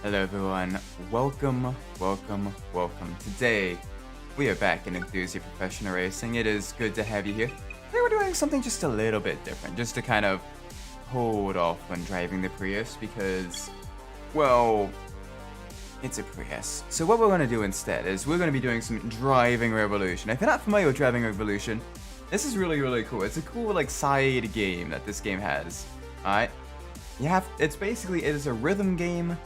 Hello everyone, welcome. Today, we are back in Enthusia Professional Racing. It is good to have you here. Today we're doing something just a little bit different, just to kind of hold off when driving the Prius because, well, it's a Prius. So what we're going to do instead is we're going to be doing some Driving Revolution. If you're not familiar with Driving Revolution, this is really cool. It's a cool like side game that this game has. Alright? It is a rhythm game.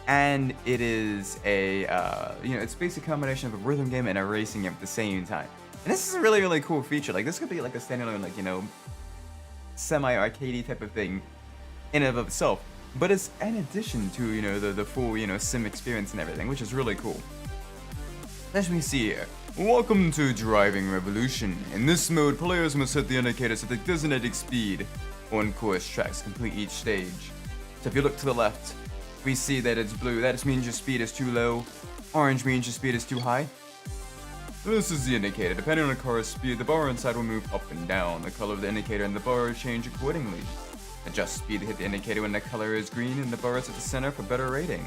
And it is a, it's basically a combination of a rhythm game and a racing game at the same time. And this is a really cool feature. Like, this could be like a standalone, like, semi-arcadey type of thing in and of itself. But it's in addition to, the full, sim experience and everything, which is really cool. Let me see here. Welcome to Driving Revolution. In this mode, players must hit the indicators at the designated speed on course tracks to complete each stage. So if you look to the left, we see that it's blue. That just means your speed is too low. Orange means your speed is too high. This is the indicator. Depending on the car's speed, the bar inside will move up and down. The color of the indicator and the bar change accordingly. Adjust speed to hit the indicator when the color is green and the bar is at the center for better rating.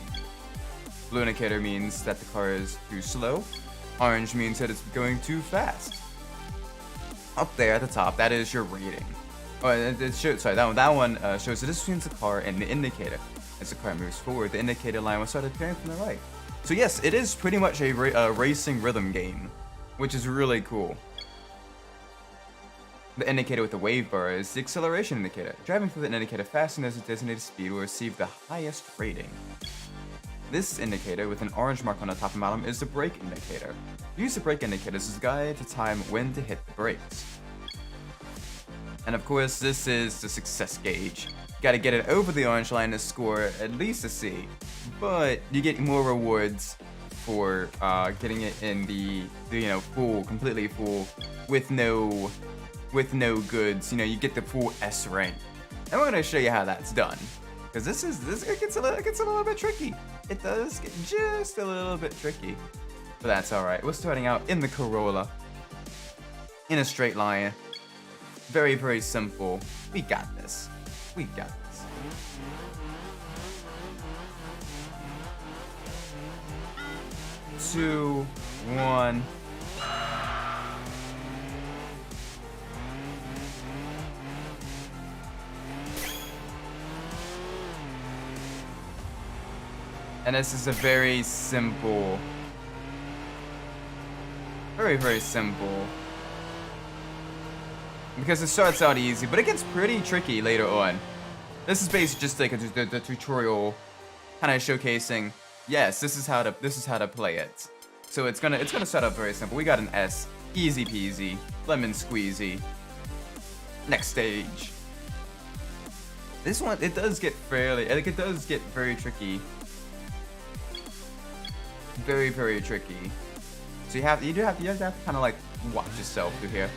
Blue indicator means that the car is too slow. Orange means that it's going too fast. Up there at the top, that is your rating. Oh, it shows. Sorry, that one shows the distance between the car and the indicator. As the car moves forward, the indicator line will start appearing from the right. So yes, it is pretty much a racing rhythm game, which is really cool. The indicator with the wave bar is the acceleration indicator. Driving through the indicator faster than the designated speed will receive the highest rating. This indicator with an orange mark on the top and bottom is the brake indicator. Use the brake indicators as a guide to time when to hit the brakes. And of course, this is the success gauge. Gotta get it over the orange line to score at least a C, but you get more rewards for getting it in the completely full, with no goods. You get the full S rank. And we're gonna show you how that's done, because it gets a little bit tricky. It does get just a little bit tricky, but that's all right. We're starting out in the Corolla, in a straight line. Very simple. We got this. We got this. Two, one. And this is a very simple, very simple. Because it starts out easy, but it gets pretty tricky later on. This is basically just like the tutorial, kind of showcasing. Yes, this is how to play it. So it's gonna start out very simple. We got an S, easy peasy, lemon squeezy. Next stage. This one, it does get very tricky. Very tricky. So you do have to kind of like watch yourself through here.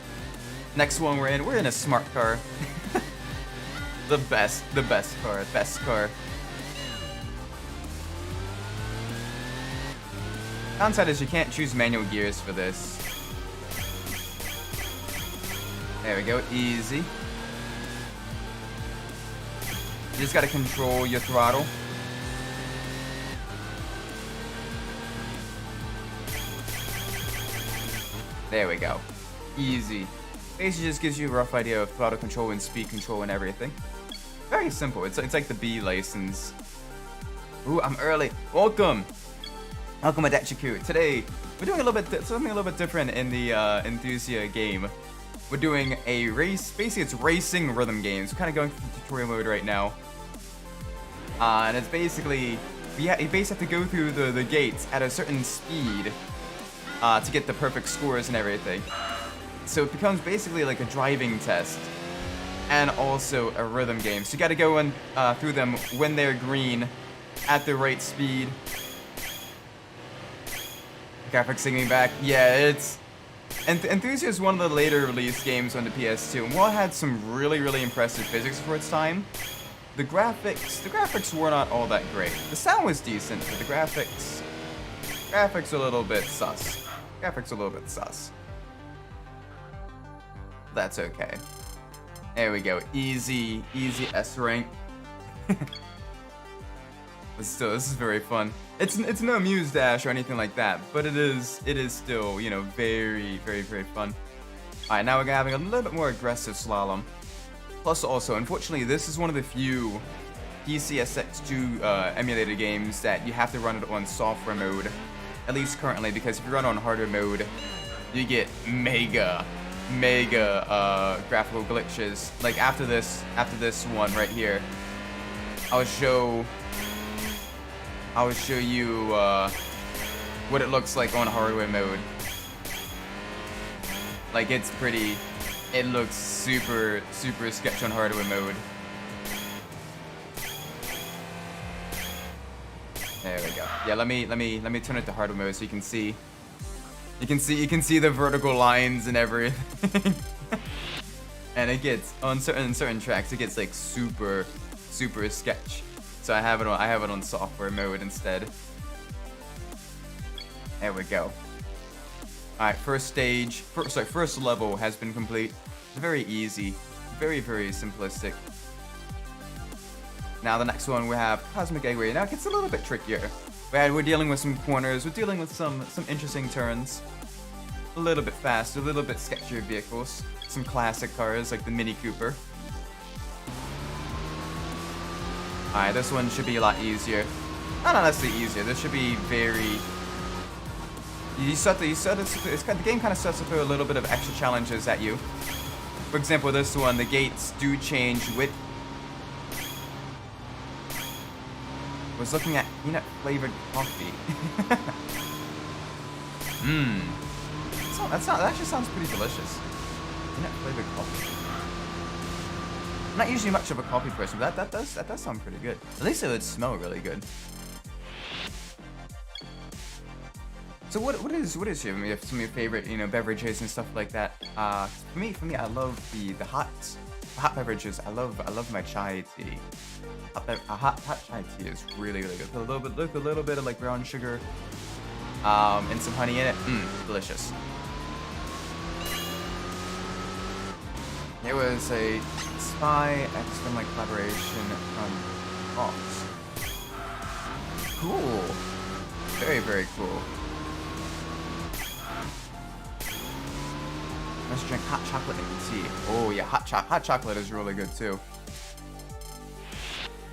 Next one we're in a smart car. the best car. Downside is you can't choose manual gears for this. There we go, easy. You just gotta control your throttle. There we go, easy. Basically just gives you a rough idea of throttle control and speed control and everything. Very simple. It's like the B license. Ooh, I'm early. Welcome Adachiku. Today we're doing something a little bit different in the Enthusia game. We're doing a race. Basically, it's racing rhythm games. We're kind of going through the tutorial mode right now. And it's basically you basically have to go through the gates at a certain speed to get the perfect scores and everything. So it becomes basically like a driving test and also a rhythm game. So you gotta go through them when they're green at the right speed. Graphics singing back. Yeah, Enthusia is one of the later released games on the PS2, and while it had some really impressive physics for its time, the graphics were not all that great. The sound was decent, but the graphics a little bit sus. That's okay. There we go. Easy S rank. But still, this is very fun. It's no Muse Dash or anything like that, but it is still, you know, very, very, very fun. Alright, now we're having a little bit more aggressive slalom. Plus also, unfortunately, this is one of the few PCSX2 emulated games that you have to run it on software mode. At least currently, because if you run on hardware mode, you get mega graphical glitches. Like after this one right here, I'll show you what it looks like on hardware mode. Like it looks super sketch on hardware mode. There we go. Yeah, let me turn it to hardware mode so you can see. You can see the vertical lines and everything. And it gets on certain tracks, it gets like super sketch. So I have it on software mode instead. There we go. Alright, first level has been complete. It's very easy. Very simplistic. Now the next one we have Cosmic Eggway. Now it gets a little bit trickier. We're dealing with some corners, we're dealing with some interesting turns. A little bit faster, a little bit sketchier vehicles. Some classic cars like the Mini Cooper. Alright, this one should be a lot easier. Not necessarily easier, this should be very... the game kind of sets up a little bit of extra challenges at you. For example, this one, the gates do change with... was looking at peanut flavored coffee. That actually sounds pretty delicious. Peanut flavored coffee. I'm not usually much of a coffee person, but that does sound pretty good. At least it would smell really good. So what is some of your favorite, you know, beverages and stuff like that? For me, I love the hot beverages. I love my chai tea. A hot chai tea is really good. A little bit of like brown sugar, and some honey in it. Delicious. There was a Spy X-Men collaboration from Fox. Cool. Very cool. Let's drink hot chocolate and tea. Oh yeah, hot chocolate is really good too.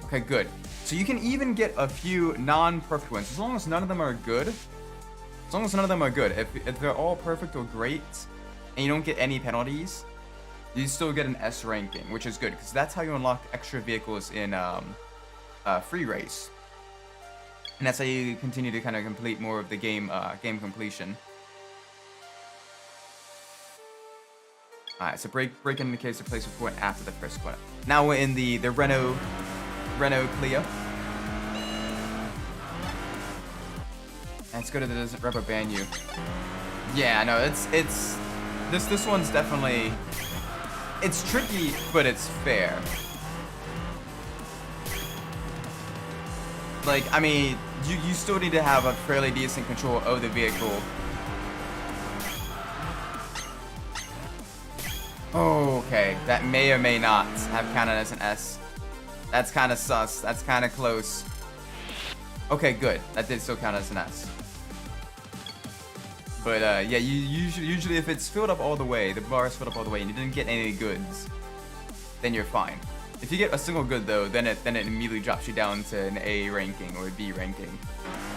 Okay, good. So you can even get a few non-perfect ones, as long as none of them are good. If they're all perfect or great, and you don't get any penalties, you still get an S ranking, which is good, because that's how you unlock extra vehicles in free race. And that's how you continue to kind of complete more of the game completion. Alright, so break indicates the place before and after the first corner. Now we're in the Renault Clio. Let's go to the Doesn't Rubber Band You. Yeah, no, it's this one's definitely, it's tricky, but it's fair. Like, I mean, you still need to have a fairly decent control of the vehicle. Okay, that may or may not have counted as an S. That's kind of sus. That's kind of close. Okay, good. That did still count as an S. But yeah, usually if it's filled up all the way, the bar is filled up all the way, and you didn't get any goods, then you're fine. If you get a single good though, then it immediately drops you down to an A ranking or a B ranking.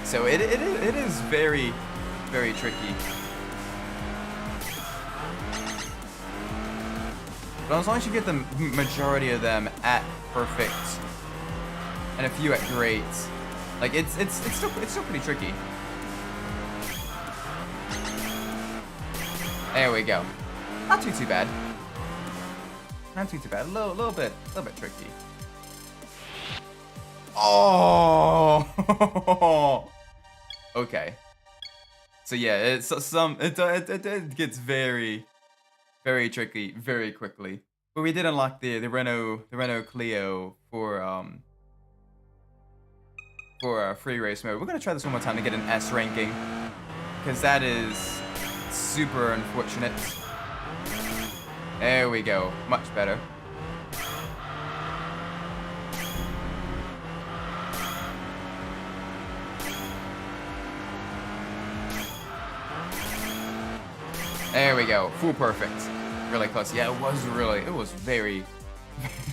So it is very tricky. But as long as you get the majority of them at perfect and a few at great, like it's still pretty tricky. There we go. Not too bad. Not too bad. A little bit tricky. Oh. Okay. So yeah, it gets very tricky very quickly. But we did unlock the Renault Clio for free race mode. We're gonna try this one more time to get an S ranking, because that is super unfortunate. There we go. Much better. There we go. Full perfect. Really close. Yeah, it was very,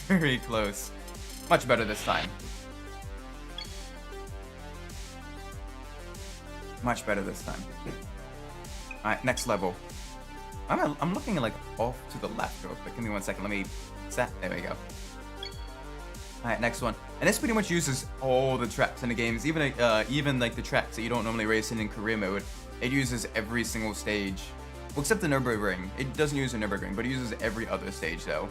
very close. Much better this time. Much better this time. Alright, next level. I'm looking like off to the left real quick. Give me 1 second. Let me set. There we go. Alright, next one. And this pretty much uses all the tracks in the games, even like the tracks that you don't normally race in career mode. It uses every single stage. Well, except the Nürburgring. It doesn't use the Nürburgring, but it uses every other stage though.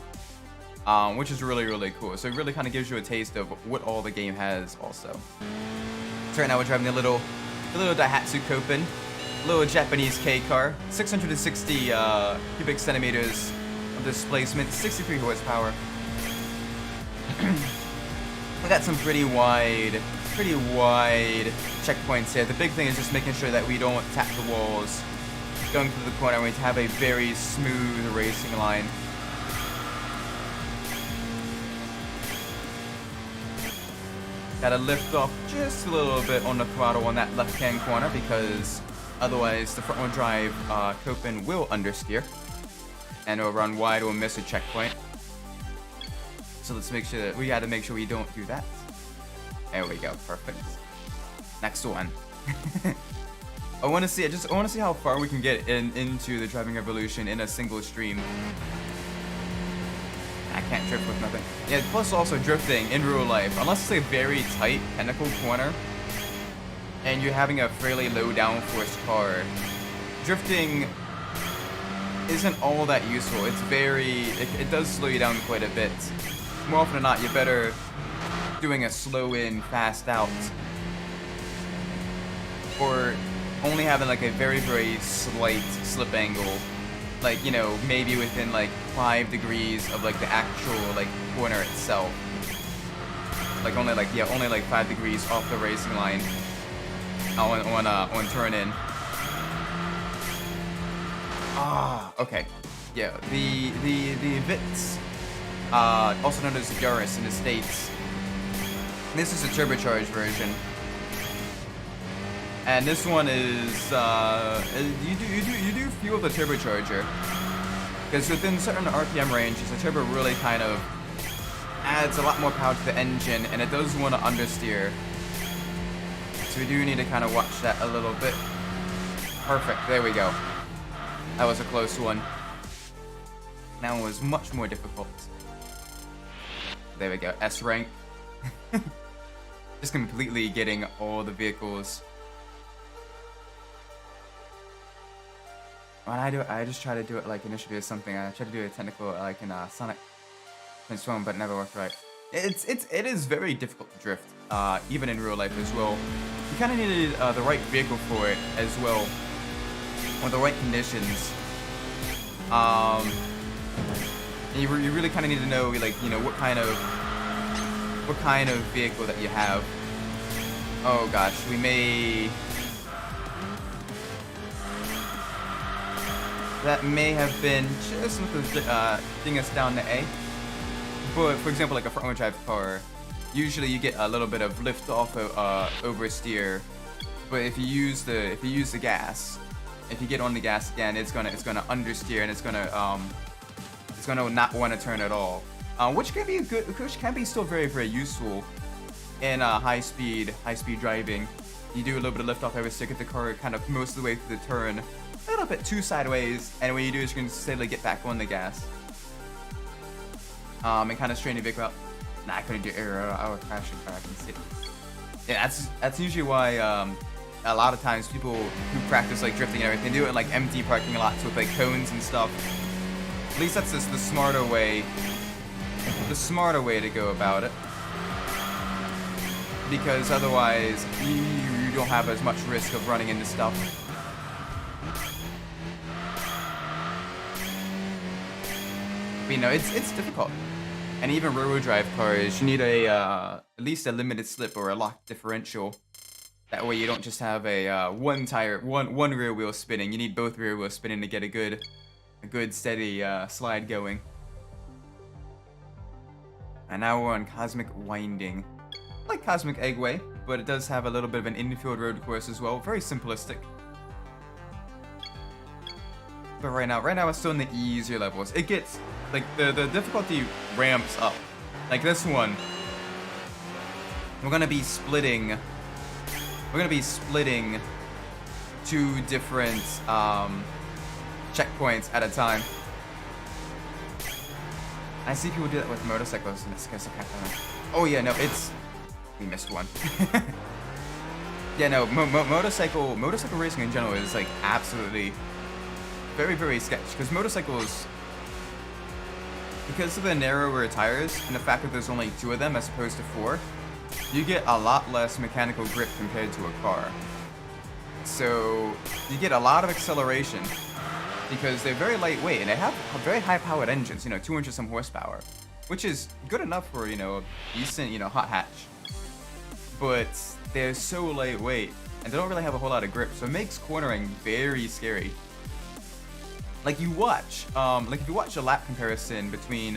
Which is really, really cool. So it really kind of gives you a taste of what all the game has also. So right now we're driving a little Daihatsu Kopen, a little Japanese K car, 660 cubic centimeters of displacement, 63 horsepower. We got some pretty wide checkpoints here. The big thing is just making sure that we don't tap the walls going through the corner. We need to have a very smooth racing line. Gotta lift off just a little bit on the throttle on that left-hand corner because otherwise the front-wheel drive Kopen will understeer and it'll run wide or miss a checkpoint. So let's make sure that we gotta make sure we don't do that. There we go, perfect. Next one. I want to see how far we can get into the driving revolution in a single stream. I can't drift with nothing. Yeah, plus also drifting in real life, unless it's a very tight technical corner and you're having a fairly low downforce car, drifting isn't all that useful. It's it does slow you down quite a bit. More often than not, you're better doing a slow in, fast out, or only having like a very, very slight slip angle. Like, you know, maybe within like 5 degrees of like the actual like corner itself. Like only like 5 degrees off the racing line on turn in. Okay. Yeah, the Vitz, also known as the Yaris in the States. This is a turbocharged version. And this one is you do fuel the turbocharger, because within certain RPM ranges, the turbo really kind of adds a lot more power to the engine, and it does want to understeer. So we do need to kind of watch that a little bit. Perfect. There we go. That was a close one. That one was much more difficult. There we go. S rank. Just completely getting all the vehicles. When I do it, I just try to do it like initially as something. I try to do a technical like in Sonic Transform, but it never worked right. It is very difficult to drift, even in real life as well. You kind of needed the right vehicle for it as well, or the right conditions. And you really kind of need to know, like, you know, what kind of vehicle that you have. Oh gosh, we may. That may have been just something getting us down to A. But for example, like a front-wheel drive car, usually you get a little bit of lift off oversteer. But if you use the gas, if you get on the gas again, it's gonna understeer, and it's gonna not want to turn at all. Which can be still very, very useful in high speed driving. You do a little bit of lift off oversteer, get the car kind of most of the way through the turn, a little bit too sideways, and what you do is you can steadily get back on the gas. And kind of straighten the vehicle out. Nah, I couldn't do aero. I would crash the car. I can see it. Yeah, that's usually why a lot of times people who practice like drifting and everything do it in like empty parking lots with like cones and stuff. At least that's just the smarter way. The smarter way to go about it. Because otherwise, you don't have as much risk of running into stuff. But, you know, it's difficult. And even rear-wheel drive cars, you need at least a limited slip or a locked differential. That way you don't just have a one rear wheel spinning. You need both rear wheels spinning to get a good steady slide going. And now we're on Cosmic Winding. Like Cosmic Eggway, but it does have a little bit of an infield road course as well. Very simplistic. But right now it's still in the easier levels. It gets, like, the difficulty ramps up. Like this one, we're gonna be splitting 2 different checkpoints at a time. I see people do that with motorcycles, and it's kind of. Oh yeah, no, we missed one. Yeah, no, motorcycle racing in general is like absolutely very, very sketch, because motorcycles, because of the narrower tires and the fact that there's only 2 of them as opposed to 4, you get a lot less mechanical grip compared to a car. So you get a lot of acceleration because they're very lightweight and they have very high-powered engines, 200 some horsepower, which is good enough for, a decent, hot hatch. But they're so lightweight and they don't really have a whole lot of grip, so it makes cornering very scary. Like if you watch a lap comparison between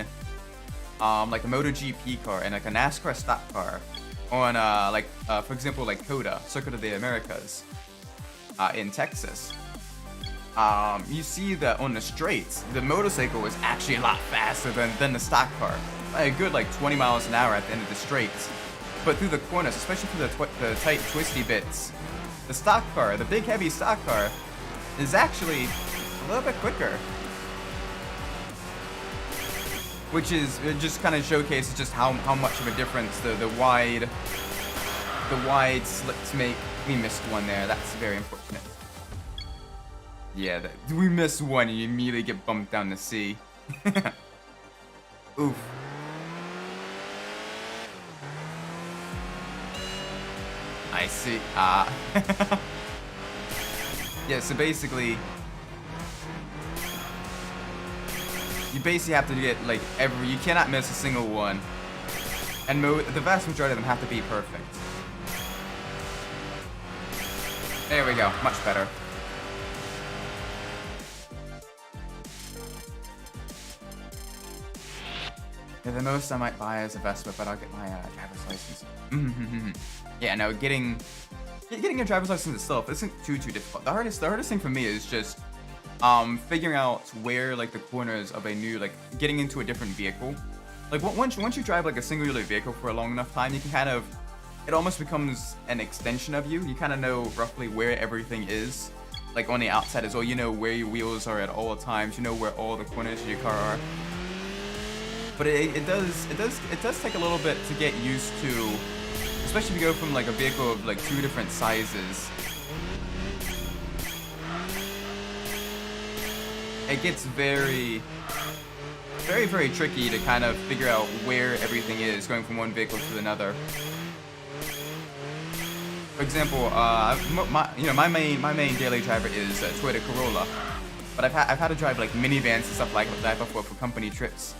like a MotoGP car and like a NASCAR stock car on for example, like COTA, Circuit of the Americas, in Texas, you see that on the straights, the motorcycle is actually a lot faster than the stock car, by a good 20 miles an hour at the end of the straights. But through the corners, especially through the tight, twisty bits, the stock car, the big, heavy stock car, is actually a little bit quicker. Which is, it just kind of showcases just how much of a difference the wide slicks make. We missed one there. That's very unfortunate. Yeah, we missed one and you immediately get bumped down to C. Oof. I see. Yeah, so basically, you basically have to get you cannot miss a single one. And the vast majority of them have to be perfect. There we go, much better. Yeah, the most I might buy is a Vespa, but I'll get my driver's license. Yeah, no, getting a driver's license itself isn't too difficult. The hardest thing for me is just figuring out where the corners of a new, getting into a different vehicle. Once you drive a singular vehicle for a long enough time, you can kind of, it almost becomes an extension of you. You kind of know roughly where everything is, on the outside as well. You know where your wheels are at all times. You know where all the corners of your car are. But it does take a little bit to get used to, especially if you go from a vehicle of 2 different sizes. It gets very, very, very tricky to kind of figure out where everything is going from one vehicle to another. For example, my main daily driver is Toyota Corolla, but I've had to drive minivans and stuff like that before for company trips.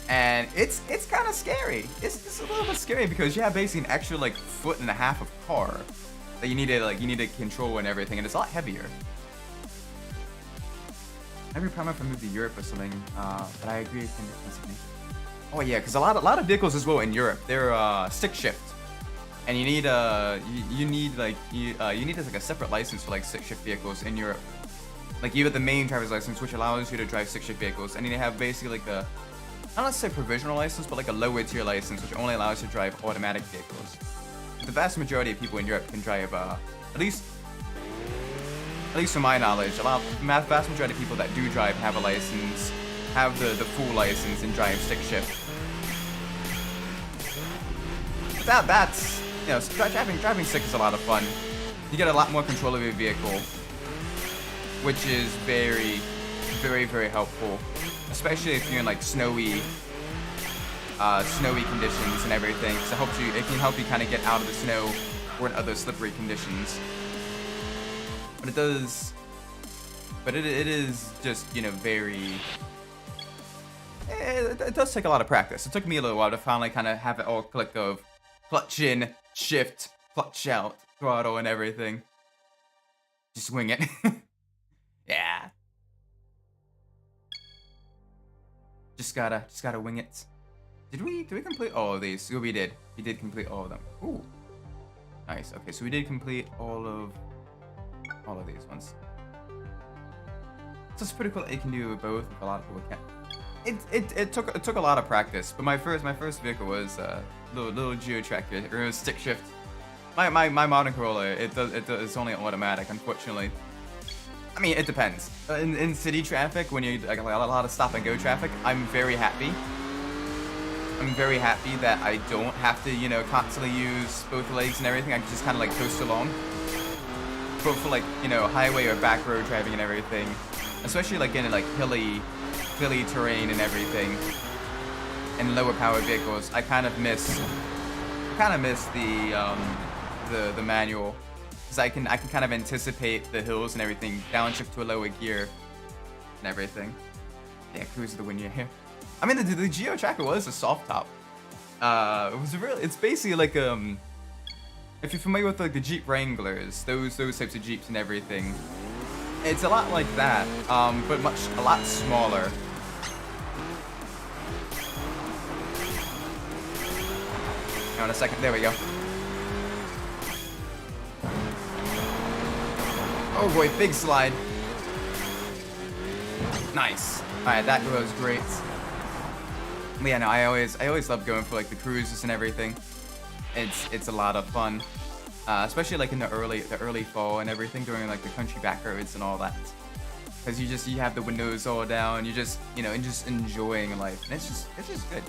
And it's kind of scary. It's a little bit scary because you have basically an extra 1.5 foot of car that you need to control and everything, and it's a lot heavier. Every time I've moved to Europe or something, but I agree it's significant. Oh yeah, because a lot of vehicles as well in Europe, they're stick shift, and you need you need a separate license for stick shift vehicles in Europe. You have the main driver's license, which allows you to drive stick shift vehicles, and then you have basically not necessarily provisional license, but a lower tier license, which only allows you to drive automatic vehicles. The vast majority of people in Europe can drive, at least from my knowledge, vast majority of people that do drive have a license, have the full license, and drive stick shift. That's driving stick is a lot of fun. You get a lot more control of your vehicle, which is very, very, very helpful. Especially if you're in snowy conditions and everything, because it can help you kind of get out of the snow or in other slippery conditions. But it is just very. It does take a lot of practice. It took me a little while to finally kind of have it all click of clutch in, shift, clutch out, throttle, and everything. Just wing it. Yeah. Just gotta wing it. Did we complete all of these? Oh, we did. We did complete all of them. Ooh. Nice. Okay, so we did complete all of these ones. So it's pretty cool that you can do both. A lot of people can't. It took a lot of practice, but my first vehicle was little Geo Tractor, or it was stick shift. My modern Corolla, it's only automatic, unfortunately. I mean, it depends. In city traffic, when you like a lot of stop and go traffic, I'm very happy. I'm very happy that I don't have to, you know, constantly use both legs and everything. I can just kind of like coast along. But for like, you know, highway or back road driving and everything, especially like in like hilly terrain and everything, and lower powered vehicles, I kind of miss the manual, because I can kind of anticipate the hills and everything, downshift to a lower gear and everything. Yeah, cruise the wind here. I mean, the Geo Tracker was a soft top. It's basically like if you're familiar with like the Jeep Wranglers, those types of Jeeps and everything, it's a lot like that, but a lot smaller. Hang on a second, there we go. Oh boy, big slide. Nice. Alright, that was great. But yeah, no, I always love going for like the cruises and everything. It's a lot of fun, especially like in the early fall and everything, during like the country back roads and all that. Because you have the windows all down, you just, you know, and just enjoying life, and it's just good.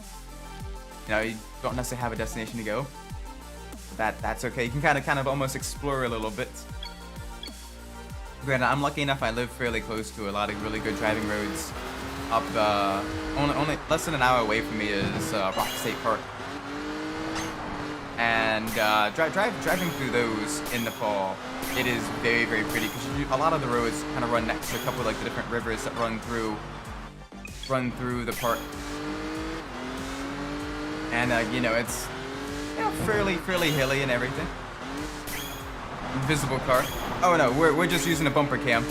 You know, you don't necessarily have a destination to go, but that's okay. You can kind of almost explore a little bit. Granted, I'm lucky enough, I live fairly close to a lot of really good driving roads. Up, only less than an hour away from me is Rock State Park. And driving through those in the fall, it is very, very pretty, because a lot of the roads kind of run next to a couple of like the different rivers that run through the park. And you know, it's, you know, fairly hilly and everything. Invisible car. Oh no, we're just using a bumper cam.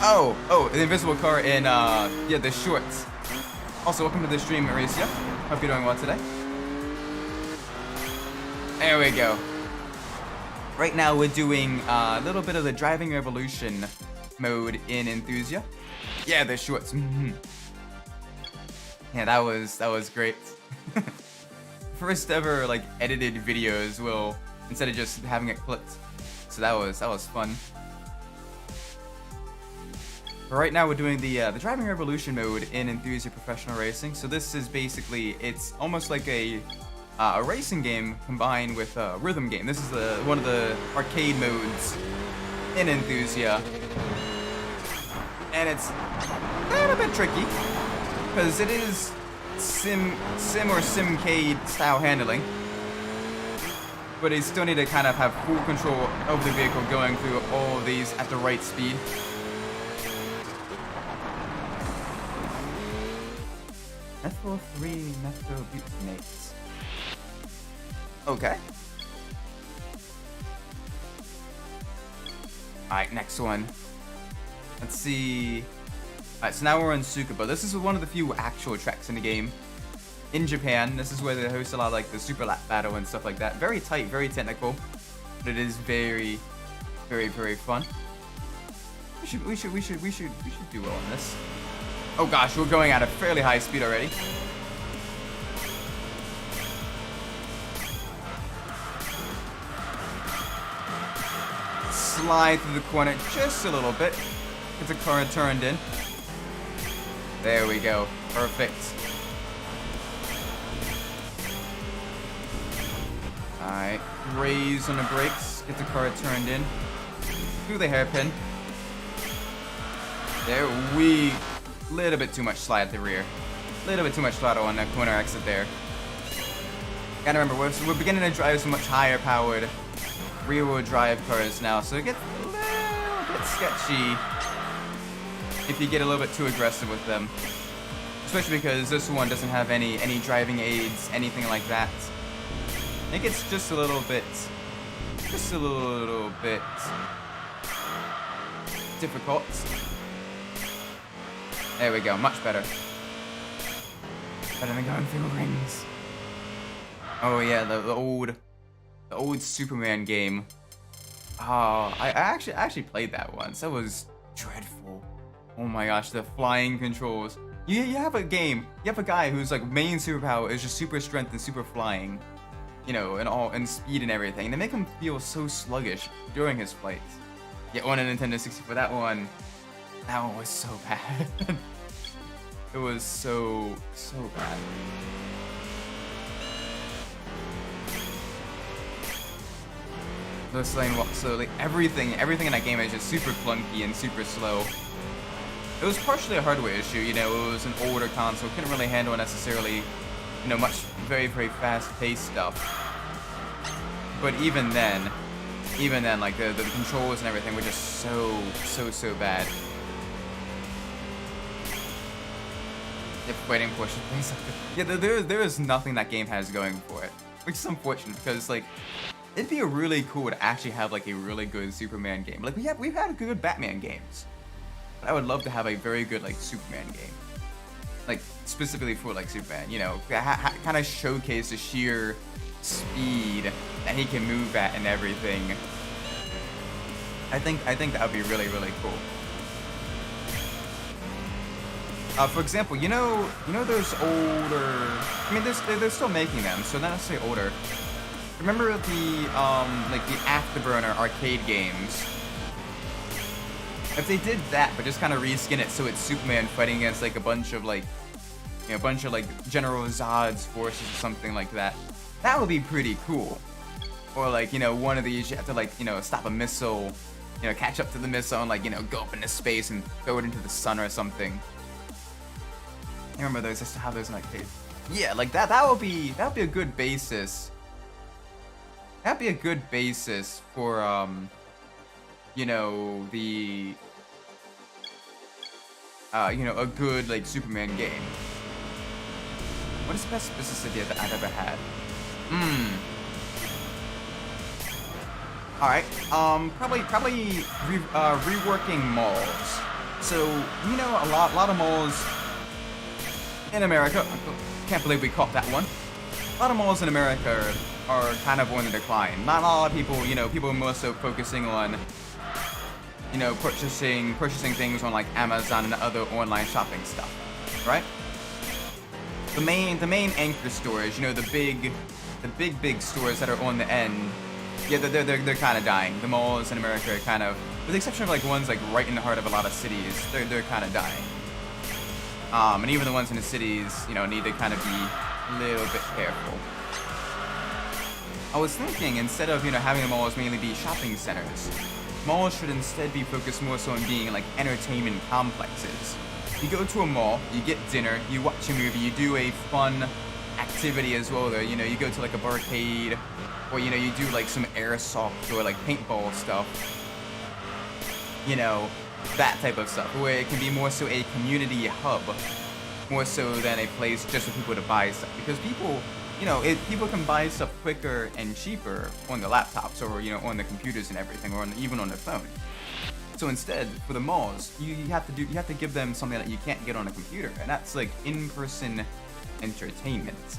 Oh, the invisible car in yeah, the shorts. Also, welcome to the stream, Mauricio. Hope you're doing well today. There we go. Right now we're doing a little bit of the driving revolution mode in Enthusia. Yeah, the shorts. Yeah, that was great. First ever like edited videos will, instead of just having it clipped. So that was fun. But right now we're doing the driving revolution mode in Enthusia Professional Racing. So this is basically, it's almost like a racing game combined with a rhythm game. This is one of the arcade modes in Enthusia, and it's a little bit tricky because it is sim or simcade style handling. But you still need to kind of have full control of the vehicle going through all of these at the right speed. Methyl-3 methylbutanate. Okay. Alright, next one. Let's see. Alright, so now we're on Tsukuba. This is one of the few actual tracks in the game. In Japan, this is where they host a lot of like the Super Lap Battle and stuff like that. Very tight, very technical, but it is very, very, very fun. We should do well on this. Oh gosh, we're going at a fairly high speed already. Slide through the corner just a little bit. Get the car turned in. There we go. Perfect. Alright, raise on the brakes, get the car turned in, through the hairpin. There we, little bit too much slide at the rear. Little bit too much throttle on that corner exit there. Gotta remember, we're beginning to drive some much higher powered rear-wheel drive cars now, so it gets a little bit sketchy if you get a little bit too aggressive with them. Especially because this one doesn't have any driving aids, anything like that. I think it's just a little bit difficult. There we go, much better. Better than going through rings. Oh yeah, the old Superman game. Oh, I actually played that once. That was dreadful. Oh my gosh, the flying controls. You have a game, you have a guy who's like main superpower is just super strength and super flying, you know, and speed and everything. They make him feel so sluggish during his flights. Yeah, on a Nintendo 64, that one was so bad. It was so bad. The Slane walk slowly. Everything in that game is just super clunky and super slow. It was partially a hardware issue, you know, it was an older console, couldn't really handle necessarily, you know, much very fast-paced stuff. But even then, like, the controls and everything were just so bad. Yep, waiting for things like that. Yeah, there is nothing that game has going for it. Which is unfortunate, because, like, it'd be really cool to actually have, like, a really good Superman game. Like, we've had good Batman games. But I would love to have a very good, like, Superman game. Like, specifically for, like, Superman, you know, kind of showcase the sheer speed that he can move at and everything. I think that would be really cool. For example, you know those older, I mean, they're still making them, so not necessarily older. Remember the like the Afterburner arcade games? If they did that, but just kind of reskin it so it's Superman fighting against like a bunch of like General Zod's forces or something like that, that would be pretty cool. Or like, you know, one of these you have to, like, you know, stop a missile, you know, catch up to the missile and, like, you know, go up into space and throw it into the sun or something. I remember those. I used to have those in arcade. Yeah, like that would be a good basis. That'd be a good basis for you know, the you know, a good like Superman game. What is the best business idea that I've ever had? Alright, probably reworking malls. So, you know, a lot of malls in America, can't believe we caught that one. A lot of malls in America are kind of on the decline. Not a lot of people, you know, people are more so focusing on, you know, purchasing things on like Amazon and other online shopping stuff, right? The main anchor stores, you know, the big stores that are on the end, yeah, they're kind of dying. The malls in America are kind of, with the exception of like ones like right in the heart of a lot of cities, they're kind of dying. And even the ones in the cities, you know, need to kind of be a little bit careful. I was thinking, instead of, you know, having the malls mainly be shopping centers, malls should instead be focused more so on being like entertainment complexes. You go to a mall, you get dinner, you watch a movie, you do a fun activity as well there. You know, you go to like a barcade, or, you know, you do like some airsoft or like paintball stuff. You know, that type of stuff, where it can be more so a community hub, more so than a place just for people to buy stuff. Because people, you know, people can buy stuff quicker and cheaper on their laptops, or, you know, on their computers and everything, or even on their phone. So instead, for the malls, you have to give them something that you can't get on a computer, and that's like in-person entertainment.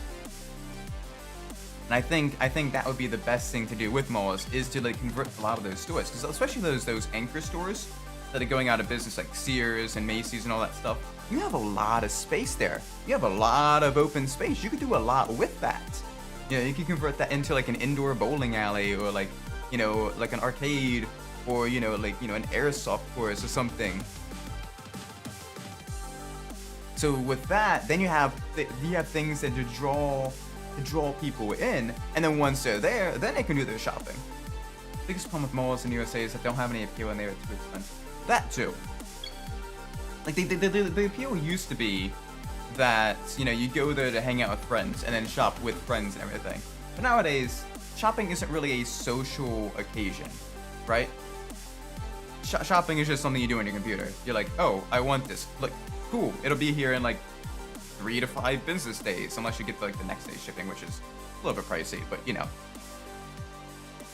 And I think that would be the best thing to do with malls, is to like convert a lot of those stores, because especially those anchor stores that are going out of business, like Sears and Macy's and all that stuff. You have a lot of space there. You have a lot of open space. You could do a lot with that. You know, you could convert that into like an indoor bowling alley, or like, you know, like an arcade, or, you know, like, you know, an airsoft course or something. So with that, then you have things that draw people in, and then once they're there, then they can do their shopping. The biggest problem with malls in the USA is that they don't have any appeal, and they're too expensive. That too. Like the appeal used to be that, you know, you go there to hang out with friends and then shop with friends and everything. But nowadays, shopping isn't really a social occasion, right? Shopping is just something you do on your computer. You're like, oh, I want this. Look, cool. It'll be here in like 3 to 5 business days, unless you get like the next day shipping, which is a little bit pricey, but you know.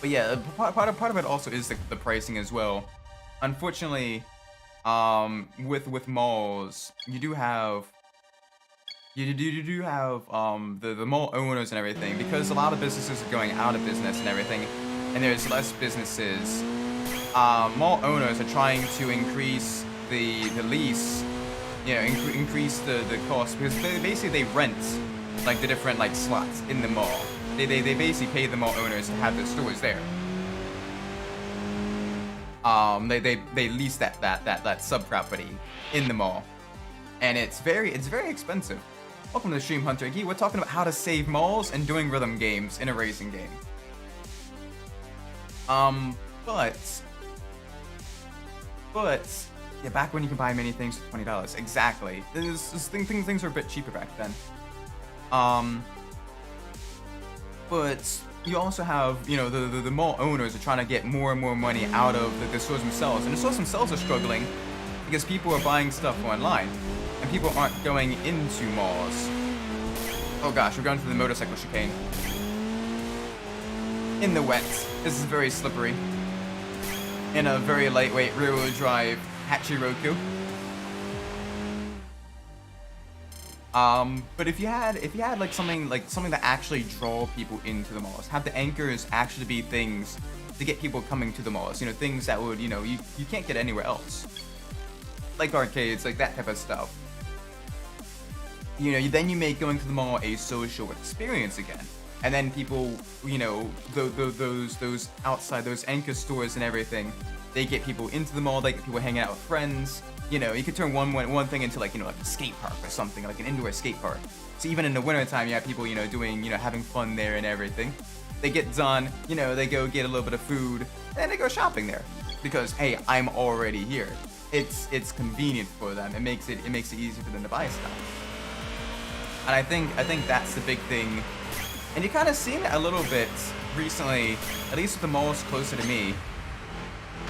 But yeah, part of it also is the pricing as well. Unfortunately, with malls, you do have the mall owners and everything, because a lot of businesses are going out of business and everything, and there's less businesses mall owners are trying to increase the lease, you know, increase the cost, because basically they rent like the different like slots in the mall. They basically pay the mall owners to have the stores there. They lease that sub property in the mall, and it's very expensive. Welcome to the stream, Hunter Iggy. We're talking about how to save malls and doing rhythm games in a racing game. But yeah, back when you could buy many things for $20. Exactly. Things were a bit cheaper back then. But you also have, you know, the mall owners are trying to get more and more money out of the stores themselves, and the stores themselves are struggling because people are buying stuff online, and people aren't going into malls. Oh gosh, we're going through the motorcycle chicane. In the wet. This is very slippery. In a very lightweight rear-wheel drive Hachiroku. But if you had like something that actually draw people into the malls, have the anchors actually be things to get people coming to the malls, you know, things that would, you know, you can't get anywhere else. Like arcades, like that type of stuff. You know, then you make going to the mall a social experience again. And then people, you know, those outside, those anchor stores and everything, they get people into the mall, they get people hanging out with friends. You know, you could turn one thing into like, you know, like a skate park or something, like an indoor skate park. So even in the wintertime, you have people, you know, doing, you know, having fun there and everything. They get done, you know, they go get a little bit of food, and they go shopping there. Because, hey, I'm already here. It's convenient for them. It makes it easy for them to buy stuff. And I think that's the big thing. And you kind of seen it a little bit recently, at least with the malls closer to me.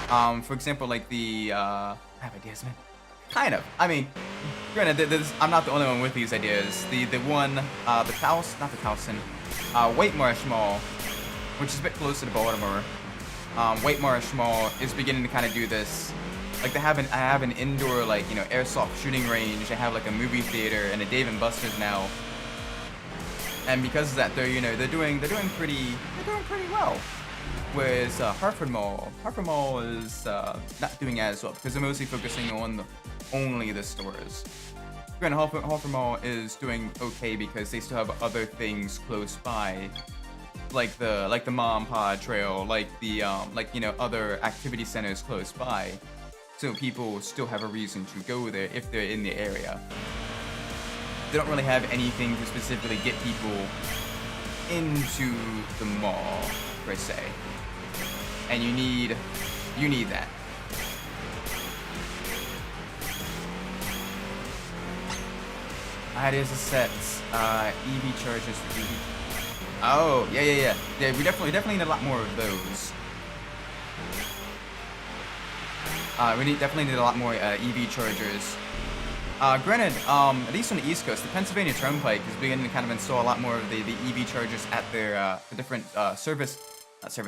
For example, like the, I have ideas, man. Kind of. I mean, granted, I'm not the only one with these ideas. The Towson, White Marsh Mall, which is a bit closer to Baltimore. White Marsh Mall is beginning to kind of do this. Like I have an indoor, like, you know, airsoft shooting range. They have like a movie theater and a Dave and Buster's now. And because of that, they're doing pretty well. Whereas Hartford Mall is not doing as well because they're mostly focusing on only the stores. Granted, Hartford Mall is doing okay because they still have other things close by, like the Mom Pod Trail, like the other activity centers close by, so people still have a reason to go there if they're in the area. They don't really have anything to specifically get people into the mall per se. And you need that. Ideas to set EV chargers for EV. Oh, yeah. We definitely need a lot more of those. We definitely need a lot more EV chargers. Granted, at least on the East Coast, the Pennsylvania Turnpike is beginning to kind of install a lot more of the EV chargers at their the different not service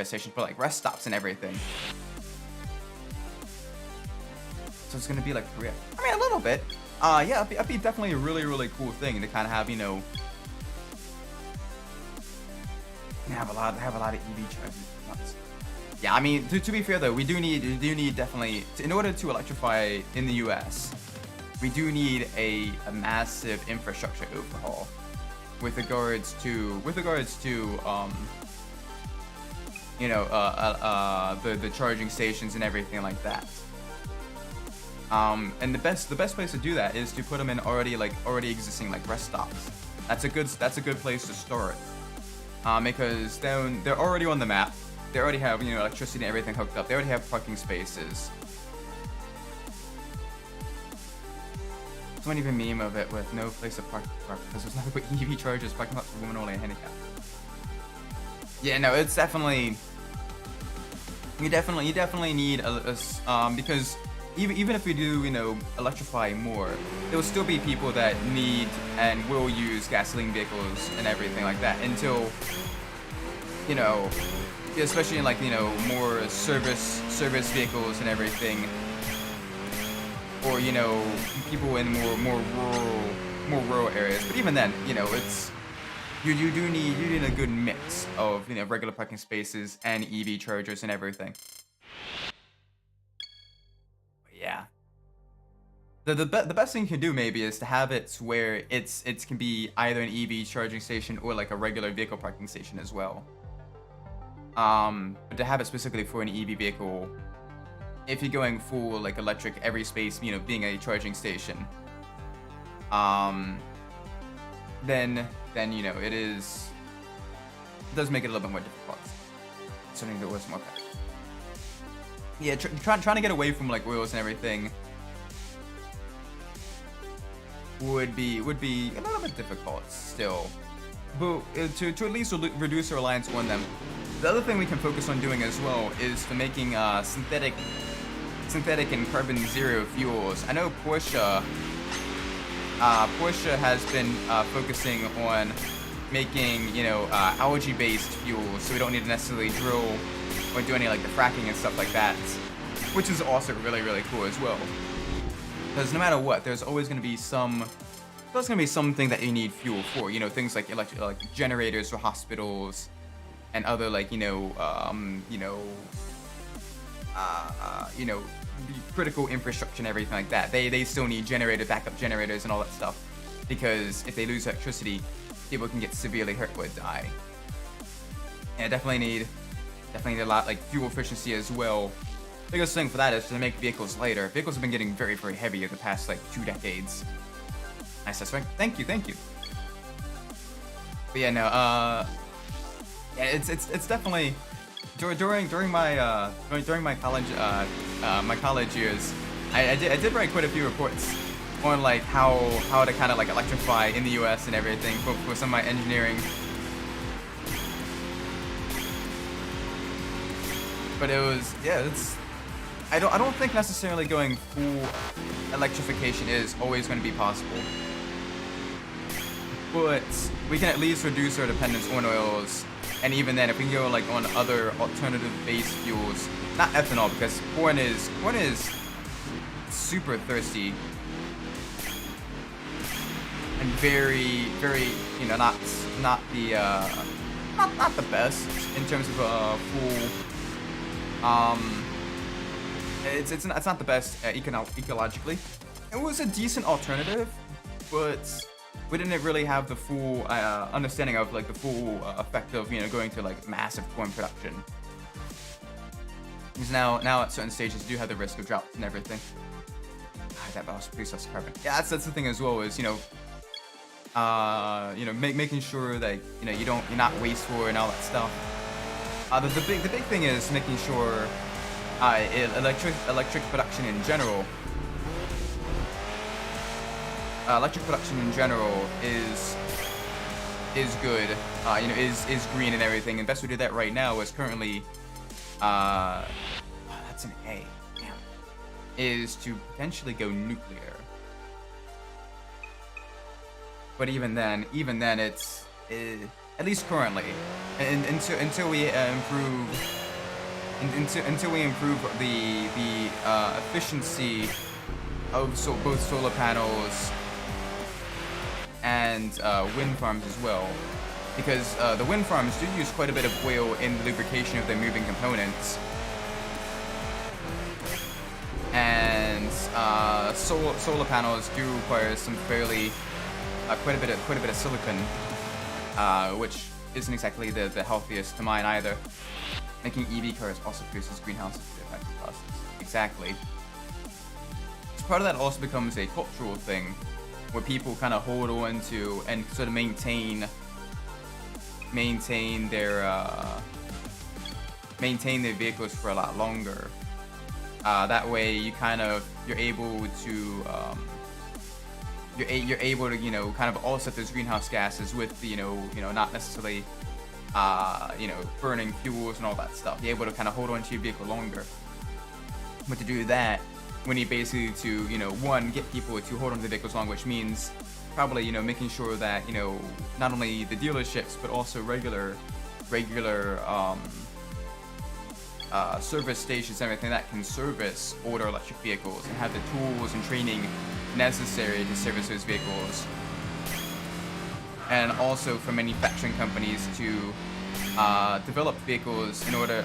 stations, but like rest stops and everything. So it's gonna be like Korea. I mean, a little bit. Yeah, it'd be definitely a really cool thing to kind of have, you know, have a lot of EV chargers. Yeah, I mean, to be fair though, we do need definitely, in order to electrify in the U.S., we do need a massive infrastructure overhaul with regards to you know, the charging stations and everything like that. And the best place to do that is to put them in already existing like rest stops. That's a good place to start. Because then they're already on the map. They already have, you know, electricity and everything hooked up. They already have parking spaces. Someone even meme of it with no place to park because there's nothing but EV chargers, parking lots for women only and handicapped. Yeah, no, it's definitely. You definitely need because even if we do, you know, electrify more, there will still be people that need and will use gasoline vehicles and everything like that until, you know, especially in like, you know, more service vehicles and everything, or, you know, people in more rural areas. But even then, you know, it's you need a good mix of, you know, regular parking spaces and EV chargers and everything. yeah. The best thing you can do maybe is to have it where it can be either an EV charging station or like a regular vehicle parking station as well. But to have it specifically for an EV vehicle, if you're going full like electric, every space, you know, being a charging station, then you know it does make it a little bit more difficult. Something that was more. Yeah, trying to get away from like oils and everything would be a little bit difficult still, but to at least reduce our reliance on them. The other thing we can focus on doing as well is to making synthetic and carbon zero fuels. I know Porsche has been focusing on making, you know, algae-based fuels, so we don't need to necessarily drill or do any like the fracking and stuff like that, which is also really cool as well. Because no matter what, there's always going to be something that you need fuel for. You know, things like like generators for hospitals and other like critical infrastructure and everything like that. They still need backup generators and all that stuff, because if they lose electricity, people can get severely hurt or die. And definitely need a lot like fuel efficiency as well. Biggest thing for that is to make vehicles lighter. Vehicles have been getting very heavy in the past like 2 decades. Nice, that's right. Thank you. But yeah, no, yeah, it's definitely during my college years, I did write quite a few reports on like how to kind of like electrify in the U.S. and everything for some of my engineering. But it was, yeah, I don't think necessarily going full electrification is always going to be possible. But we can at least reduce our dependence on oils, and even then, if we can go like on other alternative-based fuels, not ethanol, because corn is super thirsty and very, you know, not the best in terms of full. It's not the best ecologically. It was a decent alternative, but we didn't really have the full understanding of like the full effect of, you know, going to like massive corn production. Because now at certain stages you do have the risk of droughts and everything. That also produces less carbon. Yeah, that's the thing as well, is, you know, making sure that, you know, you're not wasteful and all that stuff. The big thing is making sure electric production in general. Electric production in general is good. You know, is green and everything. And best way to do that right now is currently, that's an A. Damn. Is to potentially go nuclear. But even then, it's at least currently, and until we improve the efficiency of both solar panels and wind farms as well, because the wind farms do use quite a bit of oil in the lubrication of their moving components, and solar panels do require some fairly quite a bit of silicon, which isn't exactly the healthiest to mine either. Making EV cars also produces greenhouse effect gases. Exactly. So part of that also becomes a cultural thing, where people kind of hold on to and sort of maintain their vehicles for a lot longer. That way, you're able to you know, kind of offset those greenhouse gases with, you know not necessarily burning fuels and all that stuff. You're able to kind of hold on to your vehicle longer. But to do that, we need basically to, you know, one, get people to hold on to the vehicles longer, which means probably, you know, making sure that, you know, not only the dealerships but also regular service stations and everything that can service older electric vehicles and have the tools and training necessary to service those vehicles. And also for manufacturing companies to develop vehicles in order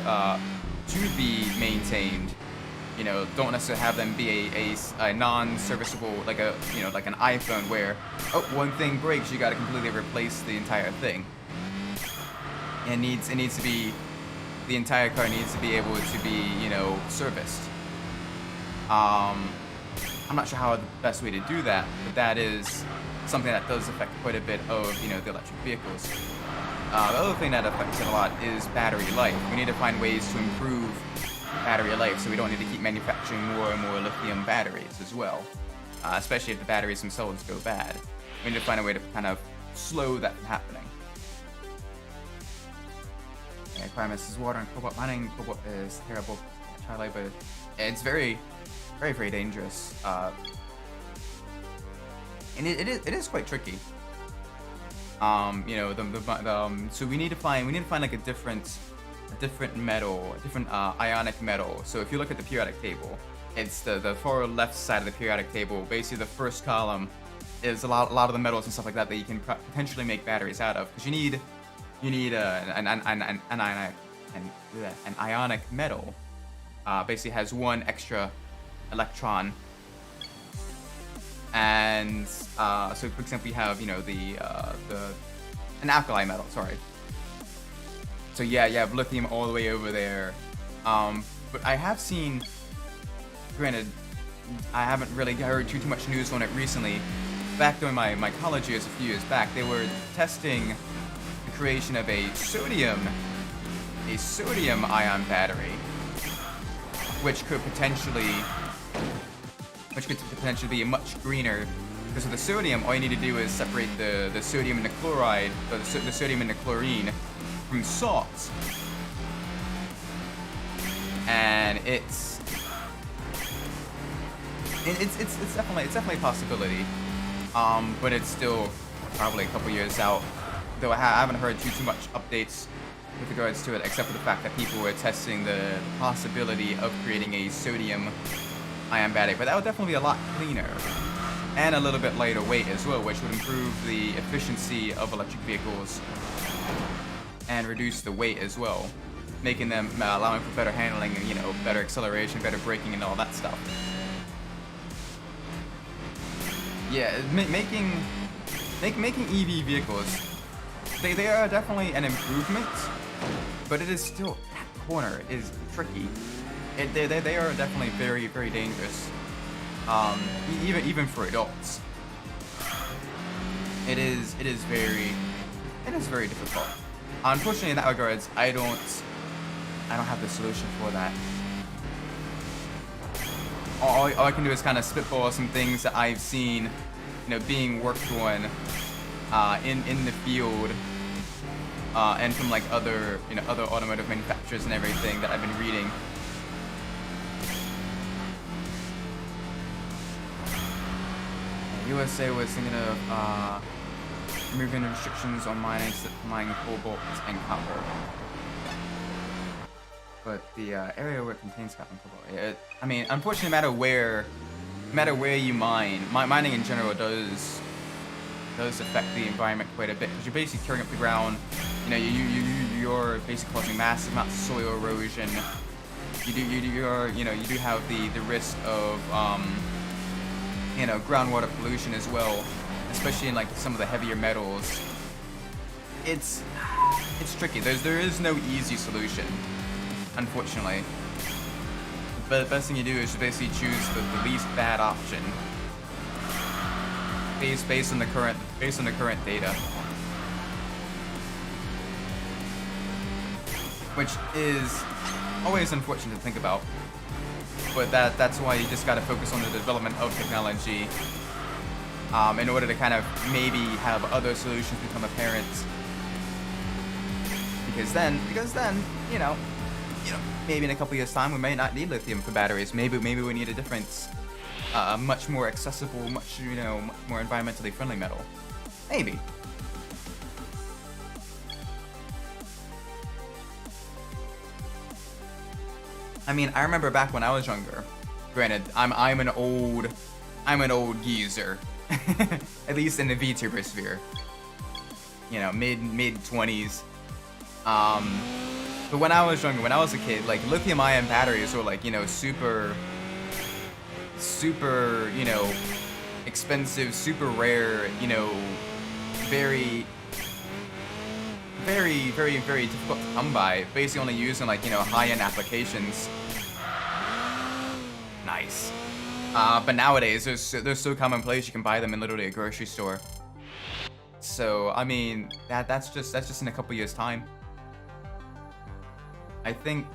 to be maintained You know, don't necessarily have them be a non-serviceable, like a, you know, like an iPhone where, oh, one thing breaks, you got to completely replace the entire thing. It needs to be, the entire car needs to be able to be, you know, serviced. I'm not sure how the best way to do that, but that is something that does affect quite a bit of, you know, the electric vehicles. The other thing that affects it a lot is battery life. We need to find ways to improve battery life so we don't need to keep manufacturing more and more lithium batteries as well. Especially if the batteries themselves go bad. We need to find a way to kind of slow that from happening. Requirements is water and cobalt mining. Cobalt is terrible child labor. It's very, very, very dangerous. And it is quite tricky. You know, so we need to find like a different metal, a different ionic metal. So if you look at the periodic table, it's the far left side of the periodic table. Basically, the first column is a lot of the metals and stuff like that that you can potentially make batteries out of. Because you need an ionic metal. Basically has one extra electron. And so, for example, you have, you know, an alkali metal. Sorry. So yeah, you have lithium all the way over there. But I have seen, granted, I haven't really heard too much news on it recently. Back during my college years, a few years back, they were testing the creation of a sodium ion battery, which could potentially be much greener. Because with the sodium, all you need to do is separate the sodium and the chloride, or the sodium and the chlorine from salts, and it's definitely a possibility, but it's still probably a couple years out. Though I haven't heard too much updates with regards to it, except for the fact that people were testing the possibility of creating a sodium ion battery. But that would definitely be a lot cleaner and a little bit lighter weight as well, which would improve the efficiency of electric vehicles and reduce the weight as well, making them allowing for better handling and, you know, better acceleration, better braking, and all that stuff. Yeah, making EV vehicles, they are definitely an improvement, but it is still, that corner is tricky. They are definitely very, very dangerous. Even for adults. It is very difficult. Unfortunately, in that regards, I don't have the solution for that. All I can do is kind of spitball some things that I've seen, you know, being worked on in the field, and from like other automotive manufacturers and everything that I've been reading. USA was thinking of removing restrictions on mining cobalt and copper. But the area where it contains copper and cobalt, I mean, unfortunately, no matter where you mine, mining in general does affect the environment quite a bit, because you're basically tearing up the ground. You know, you're basically causing massive amounts of soil erosion. You do have the risk of you know, groundwater pollution as well, especially in like some of the heavier metals. It's tricky. There is no easy solution, unfortunately. But the best thing you do is to basically choose the least bad option, based on the current data, which is always unfortunate to think about. But that's why you just got to focus on the development of technology, in order to kind of maybe have other solutions become apparent. Because then, you know, maybe in a couple years' time we may not need lithium for batteries. Maybe we need a different, much more accessible, much more environmentally friendly metal. Maybe. I mean, I remember back when I was younger. Granted, I'm an old geezer, at least in the VTuber sphere. You know, mid 20s. But when I was younger, when I was a kid, like lithium-ion batteries were like, you know, super, you know, expensive, super rare, you know, very, very difficult to come by. Basically only used in like, you know, high-end applications. Nice. But nowadays, they're so commonplace you can buy them in literally a grocery store. So I mean, that's just in a couple years' time. I think.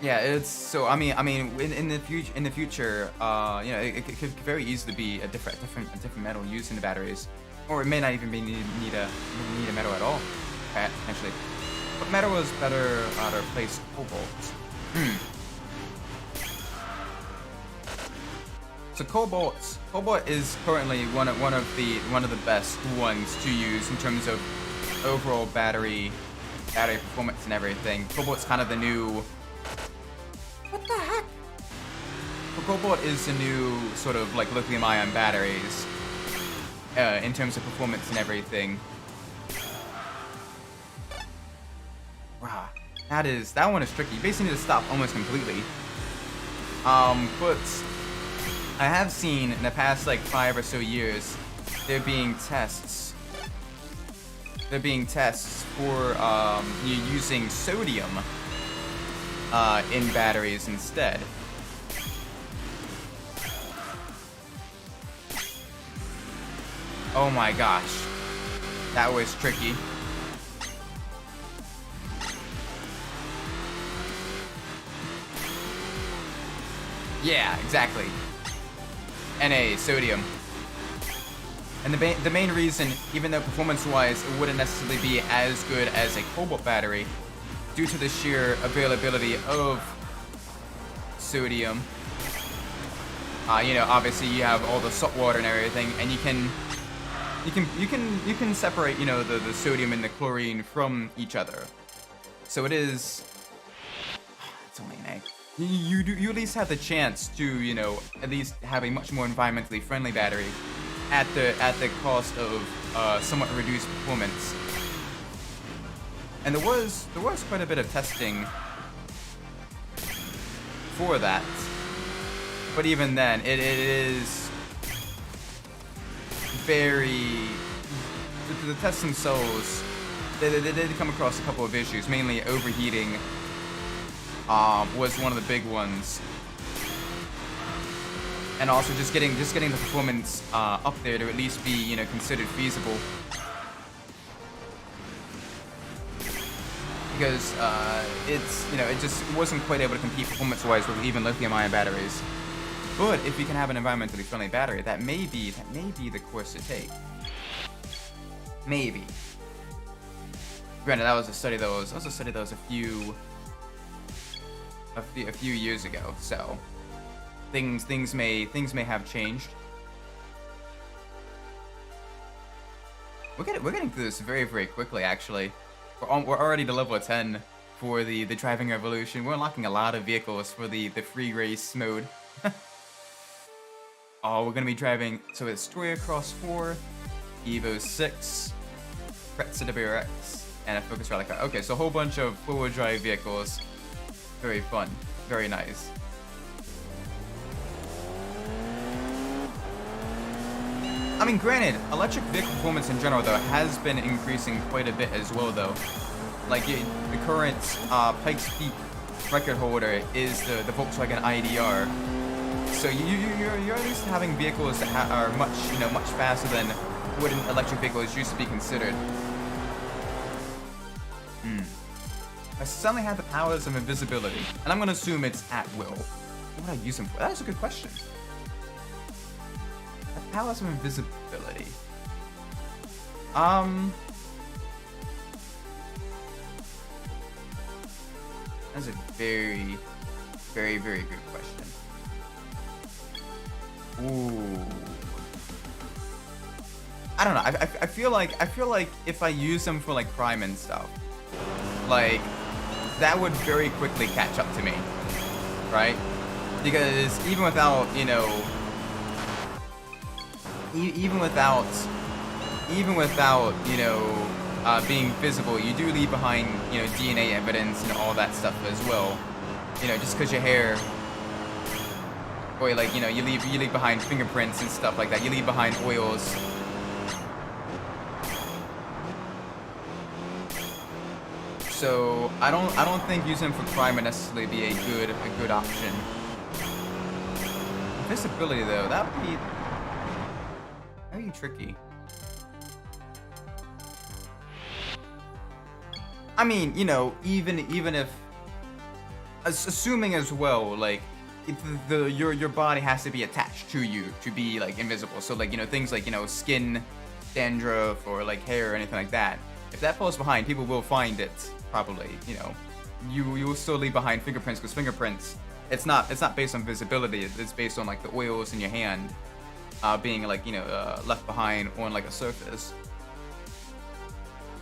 Yeah, it's so. I mean, in the future, you know, it could very easily be a different metal used in the batteries, or it may not even need a metal at all, potentially. What metal is better to replace cobalt? So cobalt is currently one of the best ones to use in terms of overall battery performance and everything. Cobalt's kind of the new. What the heck? So cobalt is the new sort of like lithium-ion batteries in terms of performance and everything. Wow, that one is tricky. You basically need to stop almost completely. But I have seen in the past like 5 or so years there being tests for using sodium in batteries instead. Oh my gosh, that was tricky. Yeah, exactly. Na, sodium. And the main reason, even though performance-wise it wouldn't necessarily be as good as a cobalt battery, due to the sheer availability of sodium, you know, obviously you have all the salt water and everything, and you can separate, you know, the sodium and the chlorine from each other. So it is. It's only an egg. You at least have the chance to, you know, at least have a much more environmentally friendly battery at the cost of somewhat reduced performance. And there was quite a bit of testing for that, but even then, it is very. The tests themselves, they did come across a couple of issues, mainly overheating. Was one of the big ones, and also just getting the performance up there to at least be, you know, considered feasible. Because it's, you know, it just wasn't quite able to compete performance-wise with even lithium-ion batteries. But if you can have an environmentally friendly battery, that may be the course to take. Maybe. Granted, that was a study that was a few years ago, so things may have changed. We're getting through this very, very quickly, actually. We're already to level 10 for the driving revolution. We're unlocking a lot of vehicles for the free race mode. Oh, we're gonna be driving. So it's Story Cross 4, Evo 6, Pretza WRX, and a Focus Rally car. Okay, so a whole bunch of four-wheel drive vehicles. Very fun. Very nice. I mean, granted, electric vehicle performance in general, though, has been increasing quite a bit as well, though. Like, the current Pikes Peak record holder is the Volkswagen IDR. So you're at least having vehicles that are much faster than what an electric vehicle used to be considered. I suddenly have the powers of invisibility, and I'm gonna assume it's at will. What would I use them for? That is a good question. The powers of invisibility. That's a very, very, very good question. Ooh. I don't know. I feel like if I use them for like crime and stuff, like that would very quickly catch up to me, right? Because even without, you know, even without, you know, being visible, you do leave behind, you know, DNA evidence and all that stuff as well. You know, just because your hair, or like, you know, you leave behind fingerprints and stuff like that. You leave behind oils. So I don't think using them for crime would necessarily be a good option. Invisibility though, that would be very tricky. I mean, you know, even if, assuming as well, like, your body has to be attached to you to be like invisible. So like, you know, things like, you know, skin, dandruff, or like hair or anything like that. If that falls behind, people will find it probably. You know, you will still leave behind fingerprints, because fingerprints, it's not based on visibility. It's based on like the oils in your hand being like, you know, left behind on like a surface.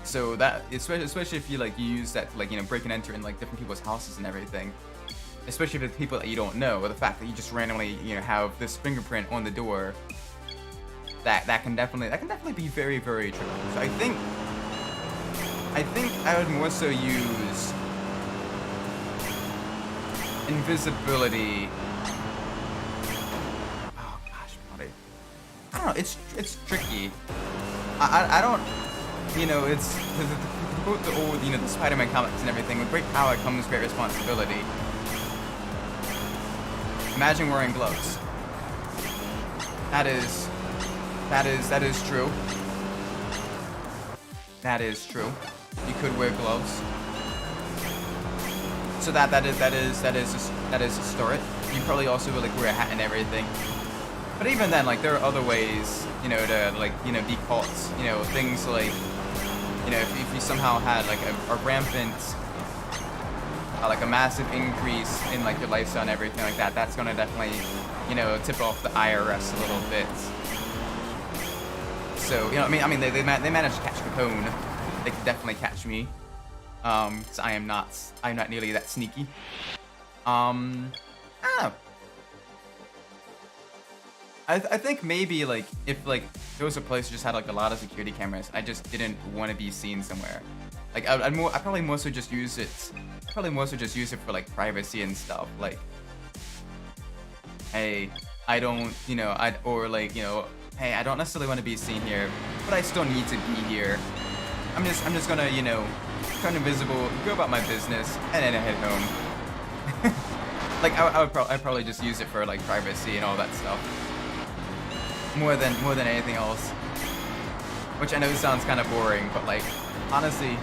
So that, especially if you like you use that to, like, you know, break and enter in like different people's houses and everything, especially with people that you don't know, or the fact that you just randomly, you know, have this fingerprint on the door, that can definitely be very, very tricky. So I think I would more so use invisibility. Oh gosh, buddy. I don't know. It's tricky. I don't. You know, it's both the old, you know, the Spider-Man comics and everything. With great power comes great responsibility. Imagine wearing gloves. That is true. That is true. You could wear gloves. So that is a start. You probably also would like wear a hat and everything. But even then, like, there are other ways, you know, to like, you know, be caught. You know, things like, you know, if you somehow had like a rampant, like a massive increase in like your lifestyle and everything like that, that's gonna definitely, you know, tip off the IRS a little bit. So, you know, I mean, they managed to catch Capone. They could definitely catch me. Cause I'm not nearly that sneaky. I don't know. I think maybe like if like there was a place that just had like a lot of security cameras, I just didn't want to be seen somewhere. Like I'd probably more so just use it. For like privacy and stuff. Like, hey, I don't, you know, or like, you know, hey, I don't necessarily want to be seen here, but I still need to be here. I'm just gonna, you know, turn invisible, go about my business, and then head home. Like I'd probably just use it for like privacy and all that stuff. More than anything else. Which I know sounds kind of boring, but like, honestly,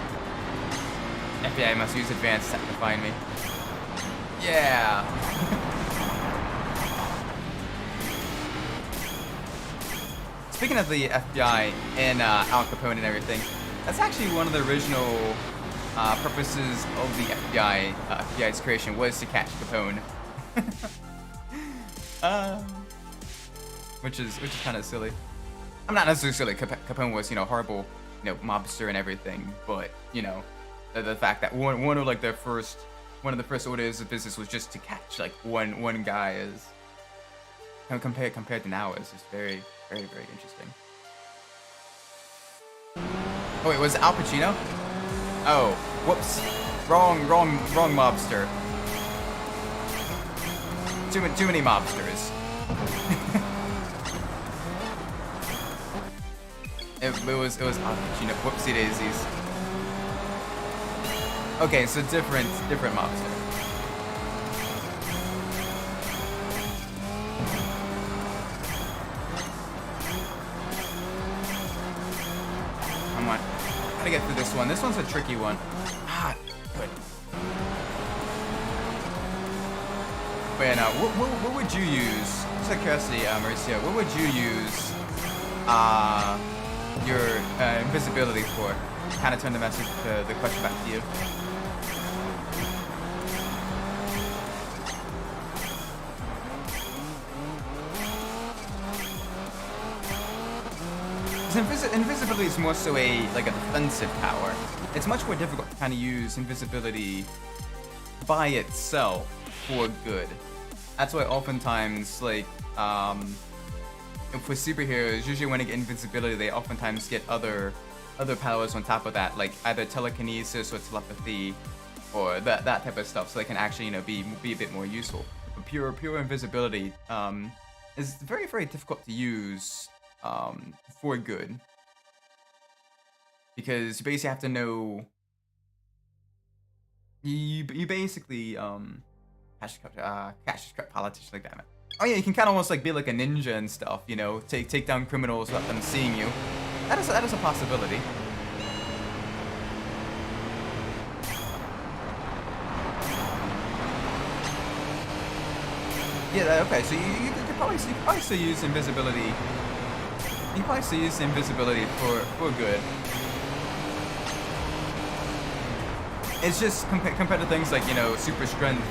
FBI must use advanced tech to find me. Yeah. Speaking of the FBI and Al Capone and everything, that's actually one of the original purposes of the FBI. FBI's creation was to catch Capone. Which is kind of silly. I'm not necessarily silly. Capone was, you know, horrible, you know, mobster and everything, but you know, the fact that one of the first orders of business was just to catch like one guy is compared to now is just very, very, very interesting. Oh wait, was it Al Pacino? Oh, whoops, wrong mobster. Too many mobsters. It was Al Pacino. Whoopsie daisies. Okay, so different mobster. Come on, gotta get through this one. This one's a tricky one. Ah, good. But now, what would you use? Just out of curiosity, Mauricio, what would you use your invisibility for? Kind of turn the question back to you. Invisibility is more so a defensive power. It's much more difficult to kind of use invisibility by itself for good. That's why oftentimes, like, And for superheroes, usually when they get invincibility, they oftentimes get other powers on top of that, like either telekinesis or telepathy, or that type of stuff, so they can actually, you know, be a bit more useful. But pure invisibility is very, very difficult to use for good, because you basically have to know. You basically cash cut politician, like, damn it. Oh yeah, you can kind of almost like be like a ninja and stuff, you know, take down criminals without them seeing you. That is a possibility. Yeah, okay, so you could probably still use invisibility. You can probably still use invisibility for good. It's just compared to things like, you know, super strength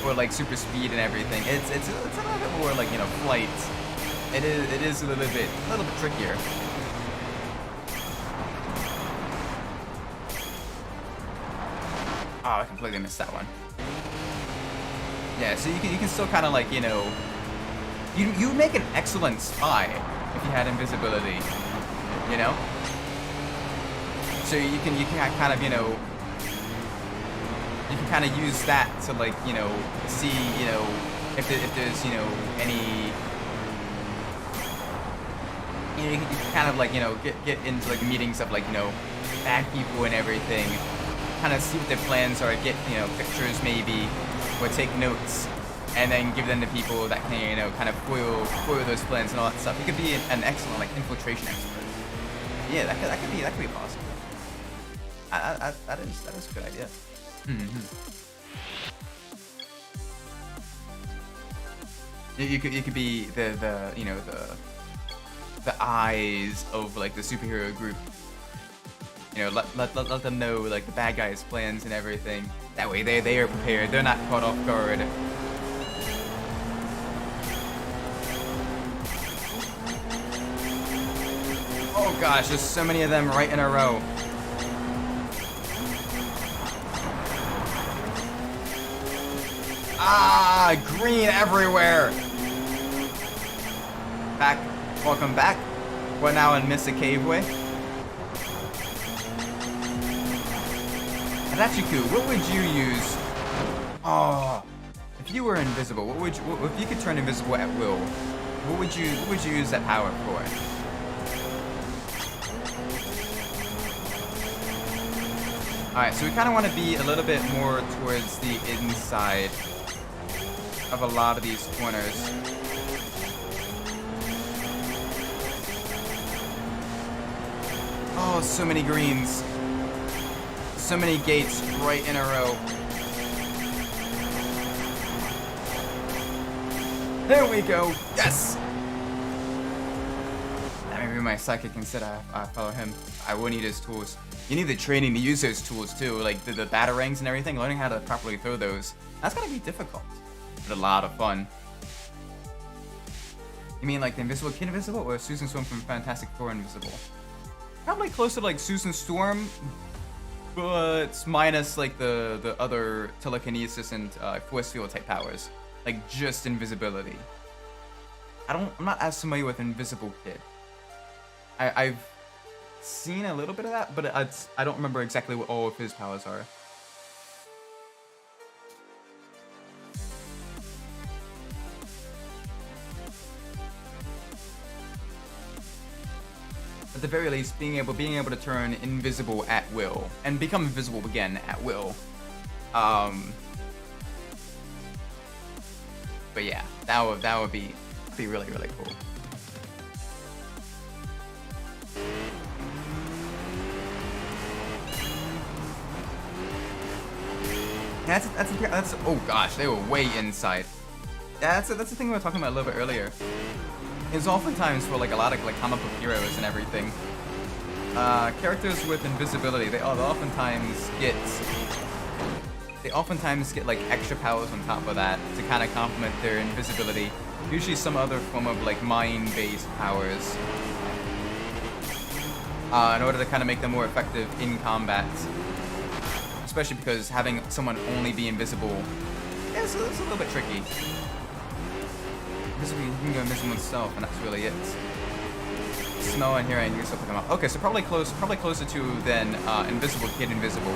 or like super speed and everything. It's a little bit more like, you know, flight. It is a little bit trickier. Oh, I completely missed that one. Yeah, so you can still kind of like, you know, you make an excellent spy if you had invisibility, you know. So you can kind of, you know, you can kind of use that to, like, you know, see, you know, if there's, you know, any, you know, you can kind of like, you know, get into like meetings of like, you know, bad people and everything, kind of see what their plans are, get, you know, pictures maybe, or take notes, and then give them to people that can, you know, kind of foil those plans and all that stuff. You could be an excellent like infiltration expert. Yeah, that could be possible. That is a good idea. You could be the you know, the eyes of like the superhero group. You know, let them know like the bad guys' plans and everything. That way they are prepared. They're not caught off guard. Oh gosh, there's so many of them right in a row. Ah, green everywhere. Back, welcome back. We're now in Mr. Caveway. That's actually cool. What would you use? Oh, if you were invisible, what would you, if you could turn invisible at will? What would you use that power for? All right, so we kind of want to be a little bit more towards the inside of a lot of these corners. Oh, so many greens. So many gates right in a row. There we go. Yes! Maybe my psychic instead I follow him. I will need his tools. You need the training to use those tools too, like the batarangs and everything. Learning how to properly throw those. That's gonna be difficult, but a lot of fun. You mean like the Invisible Kid Invisible or Susan Storm from Fantastic Four Invisible? Probably closer to like Susan Storm, but minus like the other telekinesis and force field type powers, like just invisibility. I'm not as familiar with Invisible Kid. I've seen a little bit of that, but I don't remember exactly what all of his powers are. At the very least, being able to turn invisible at will and become invisible again at will. But yeah, that would be really, really cool. That's oh gosh, they were way inside. Yeah, that's the thing we were talking about a little bit earlier. Is oftentimes for like a lot of like comic book heroes and everything, characters with invisibility, they oftentimes get like extra powers on top of that to kind of complement their invisibility. Usually some other form of like mind-based powers, in order to kind of make them more effective in combat. Especially because having someone only be invisible is a little bit tricky. Invisible, you can go invisible himself, and that's really it. Smell and hear and use up them up. Okay, so probably closer to than Invisible Kid Invisible.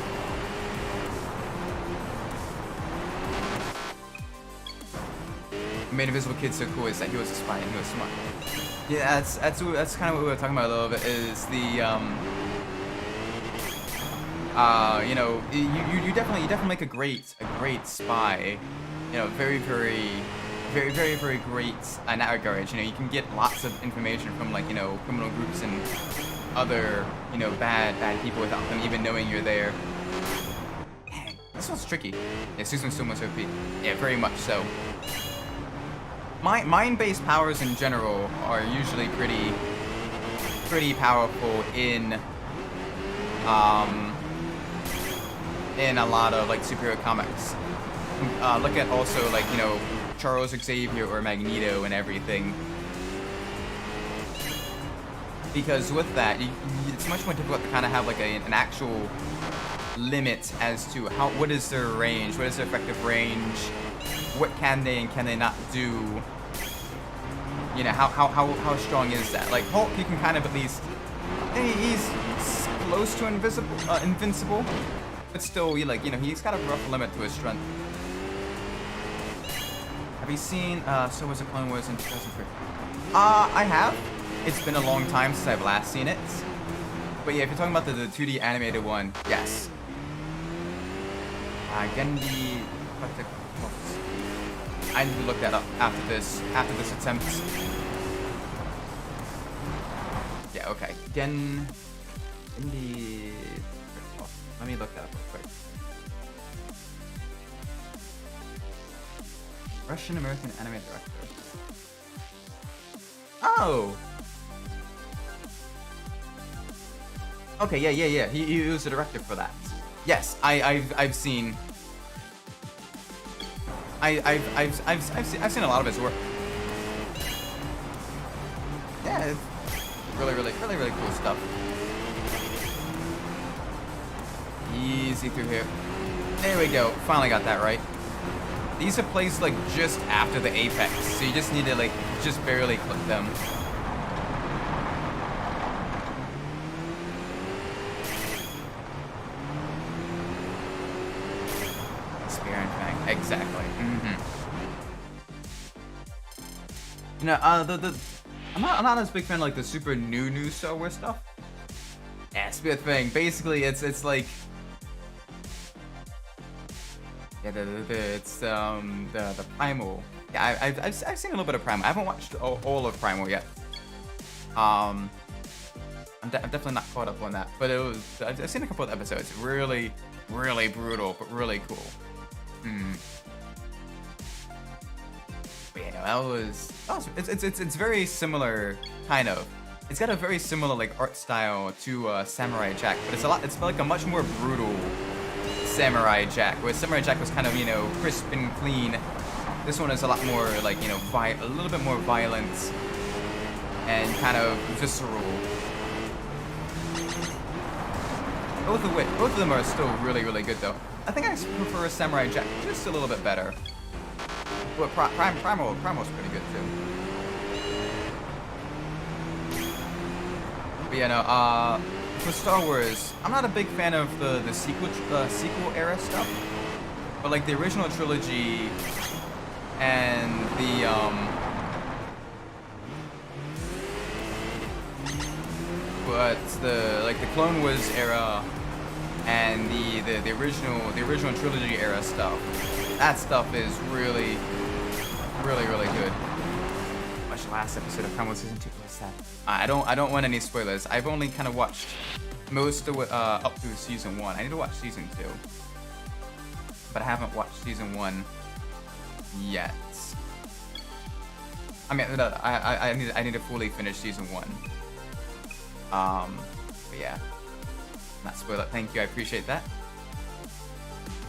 What made Invisible Kid so cool is that he was a spy and he was smart. Yeah, that's kind of what we were talking about a little bit. Is the you know, you definitely make a great spy. You know, very great in that regard. You know, you can get lots of information from, like, you know, criminal groups and other, you know, bad people without them even knowing you're there. Dang, this one's tricky. Yeah, Susan's so much OP. Yeah, very much so. Mind-based powers in general are usually pretty powerful in a lot of, like, superhero comics. Look at also, like, you know, Charles Xavier or Magneto and everything. Because with that, it's much more difficult to kind of have, like, an actual limit as to what is their range, what is their effective range, what can they and can they not do. You know, how strong is that? Like, Hulk, you can kind of at least, he's close to invincible, but still, he's got a rough limit to his strength. Have you seen Star Wars: The Clone Wars in 2003? I have. It's been a long time since I've last seen it. But yeah, if you're talking about the 2D animated one, yes. Gendy. I need to look that up after this attempt. Yeah, okay. Gendy. Let me look that up real quick. Russian American anime director. Oh. Okay, yeah. He was the director for that. Yes, I've seen. I've seen a lot of his work. Yeah, it's really cool stuff. Easy through here. There we go. Finally got that right. These are placed, like, just after the apex, so you just need to, like, just barely click them. Spear and fang, exactly. You know, I'm not as big fan of, like, the super new Star Wars stuff. Yeah, spear thing. Basically, it's like. Yeah, it's the Primal. Yeah, I've seen a little bit of Primal. I haven't watched all of Primal yet. I'm definitely not caught up on that, but I've seen a couple of episodes. Really brutal, but really cool. But yeah, no, it's very similar, kind of. It's got a very similar, like, art style to Samurai Jack, but it's like a much more brutal Samurai Jack, where Samurai Jack was kind of, you know, crisp and clean. This one is a lot more, like, you know, a little bit more violent and kind of visceral. Both of them are still really good, though. I think I prefer Samurai Jack just a little bit better. But Primal's pretty good too. But yeah, no, for Star Wars, I'm not a big fan of the sequel era stuff, but, like, the original trilogy and the the Clone Wars era and the original trilogy era stuff. That stuff is really good. Watch the last episode of Primal Season 2. What's that? I don't want any spoilers. I've only kind of watched most of it up through Season 1. I need to watch Season 2. But I haven't watched Season 1 yet. I mean, no, I need to fully finish Season 1. But yeah. Not spoiler. Thank you, I appreciate that.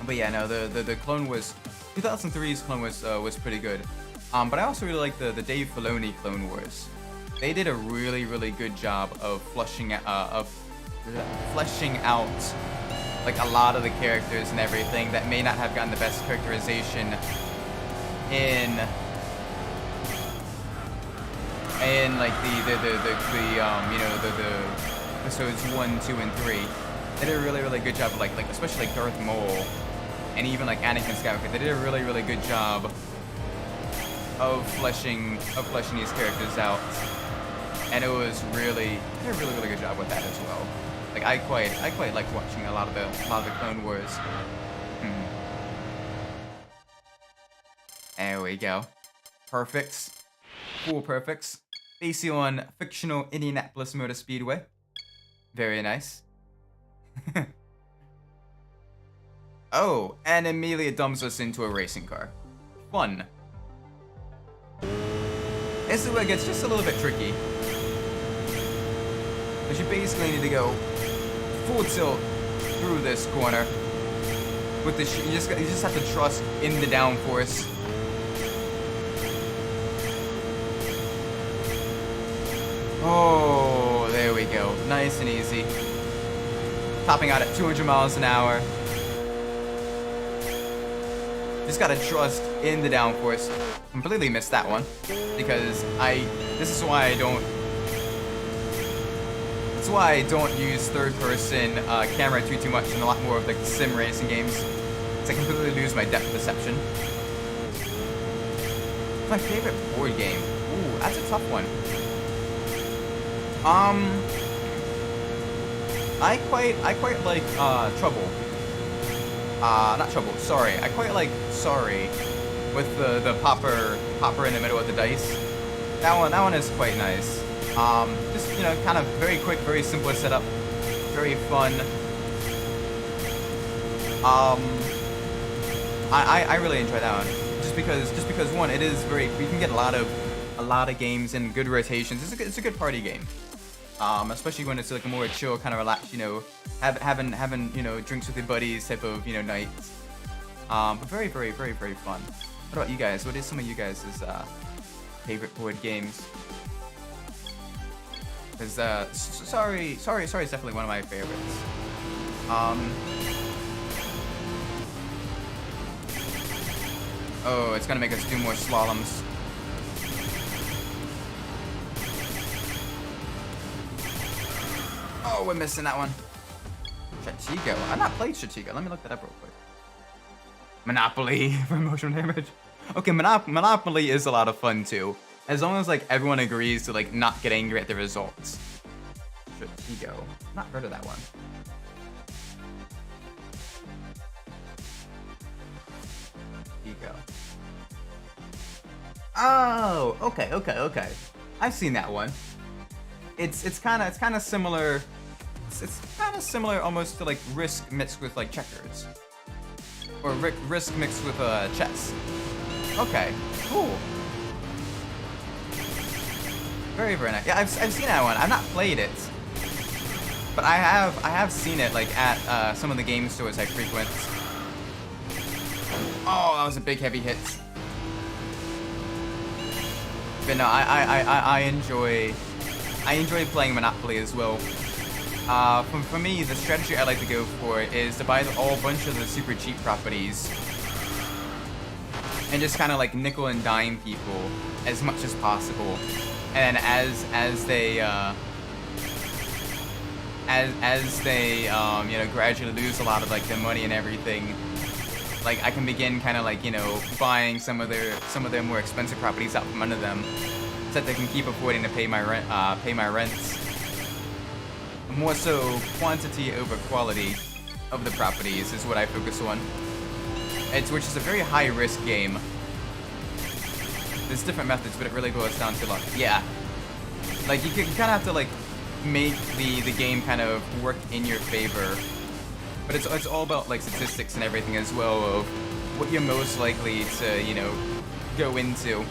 But yeah, no, the Clone Wars, 2003's Clone Wars was pretty good. But I also really like the Dave Filoni Clone Wars. They did a really good job of fleshing out like a lot of the characters and everything that may not have gotten the best characterization in and like you know the episodes 1, 2, and 3. They did a really good job of like especially like Darth Maul and even like Anakin Skywalker. They did a really good job of fleshing these characters out, and it was really they did a really good job with that as well. Like I quite liked watching a lot of the Clone Wars. There we go. Perfects. Full perfects. Based on fictional Indianapolis Motor Speedway. Very nice. Oh, and immediately it dumps us into a racing car. Fun. This is where it gets just a little bit tricky. Because you basically need to go full tilt through this corner. With the you just have to trust in the downforce. Oh, there we go. Nice and easy. Topping out at 200 miles an hour. Just gotta trust in the downforce. Completely missed that one. Because this is why I don't... That's why I don't use third-person camera too much in a lot more of the sim racing games. Because I completely lose my depth perception. My favorite board game. Ooh, that's a tough one. I quite like Trouble. Not Trouble. Sorry, I quite like Sorry, with the popper in the middle of the dice. That one is quite nice. Just kind of very quick, very simple setup, very fun. I really enjoy that one. Just because one, it is very. You can get a lot of games in good rotations. It's a good party game. Especially when it's like a more chill, kind of relaxed, having drinks with your buddies type of night. But very fun. What about you guys? What is some of you guys' favorite board games? Because sorry is definitely one of my favorites. Oh, it's gonna make us do more slaloms. Oh, we're missing that one. Stratego. I've not played Stratego. Let me look that up real quick. Monopoly for emotional damage. Okay, Monopoly is a lot of fun too. As long as like everyone agrees to like not get angry at the results. Stratego. Not heard of that one. Stratego. Oh, okay. I've seen that one. It's kind of similar. It's kind of similar almost to like Risk mixed with like checkers, or Risk mixed with chess. Okay, cool. Very nice. Yeah, I've seen that one. I've not played it, but I have seen it like at some of the game stores I frequent. Oh, that was a big heavy hit. But no, I enjoy playing Monopoly as well. For me, the strategy I like to go for is to buy a whole bunch of the super cheap properties and just kind of like nickel and dime people as much as possible. And as they gradually lose a lot of like their money and everything, like I can begin kind of like buying some of their more expensive properties out from under them, so that they can keep affording to pay my rents. More so, quantity over quality of the properties is what I focus on. Which is a very high risk game. There's different methods, but it really boils down to luck. Yeah, like you kind of have to like make the game kind of work in your favor. But it's all about like statistics and everything as well of what you're most likely to go into.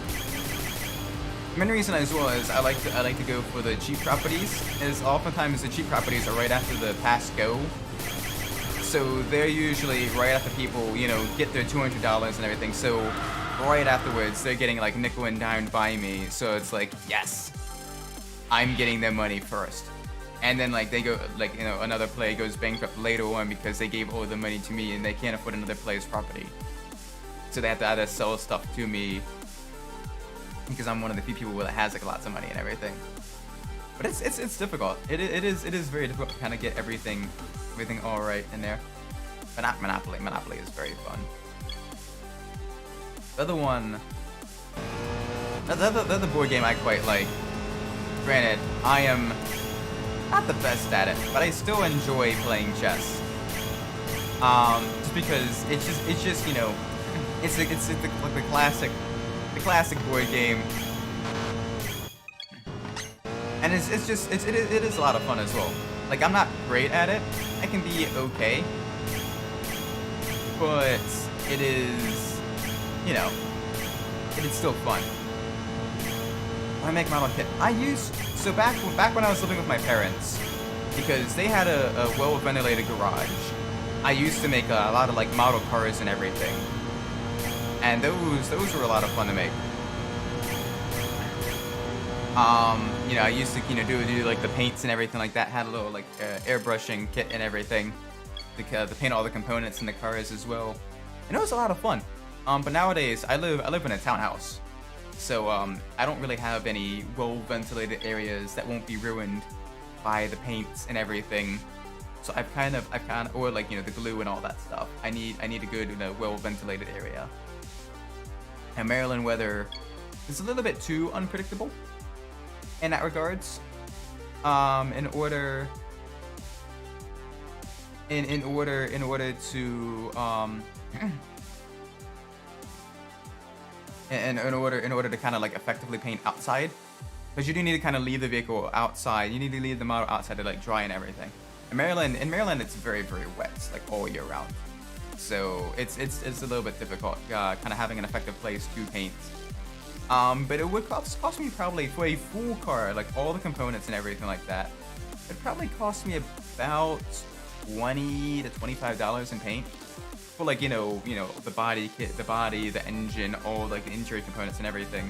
Main reason as well is I like to go for the cheap properties, is oftentimes the cheap properties are right after the pass go. So they're usually right after people, get their $200 and everything. So right afterwards, they're getting like nickel and dimed by me. So it's like, yes, I'm getting their money first. And then like they go, like, another player goes bankrupt later on because they gave all the money to me and they can't afford another player's property. So they have to either sell stuff to me because I'm one of the few people that has like lots of money and everything. But it's difficult. It is very difficult to kind of get everything all right in there. Monopoly is very fun. The other one, the other board game I quite like. Granted, I am not the best at it, but I still enjoy playing chess. Just because it's just you know, it's like the classic board game. And it is a lot of fun as well. Like, I'm not great at it. I can be okay. But it is, you know, it is still fun. I make model kit. So back when I was living with my parents, because they had a well-ventilated garage, I used to make a lot of like model cars and everything. And those were a lot of fun to make. You know, I used to, you know, do like the paints and everything like that. Had a little like airbrushing kit and everything to paint all the components in the cars as well, and it was a lot of fun. But nowadays I live in a townhouse, so I don't really have any well-ventilated areas that won't be ruined by the paints and everything. So I've kind of, or like, you know, the glue and all that stuff. I need a good, you know, well-ventilated area. And Maryland weather is a little bit too unpredictable in that regards. In order to kind of like effectively paint outside, because you do need to kind of leave the vehicle outside. You need to leave the model outside to like dry and everything. In Maryland, it's very, very wet, like all year round. So it's a little bit difficult, kind of having an effective place to paint. But it would cost me probably, for a full car, like all the components and everything like that, it'd probably cost me about $20 to $25 in paint. For like, you know, the body kit, the engine, all like the interior components and everything.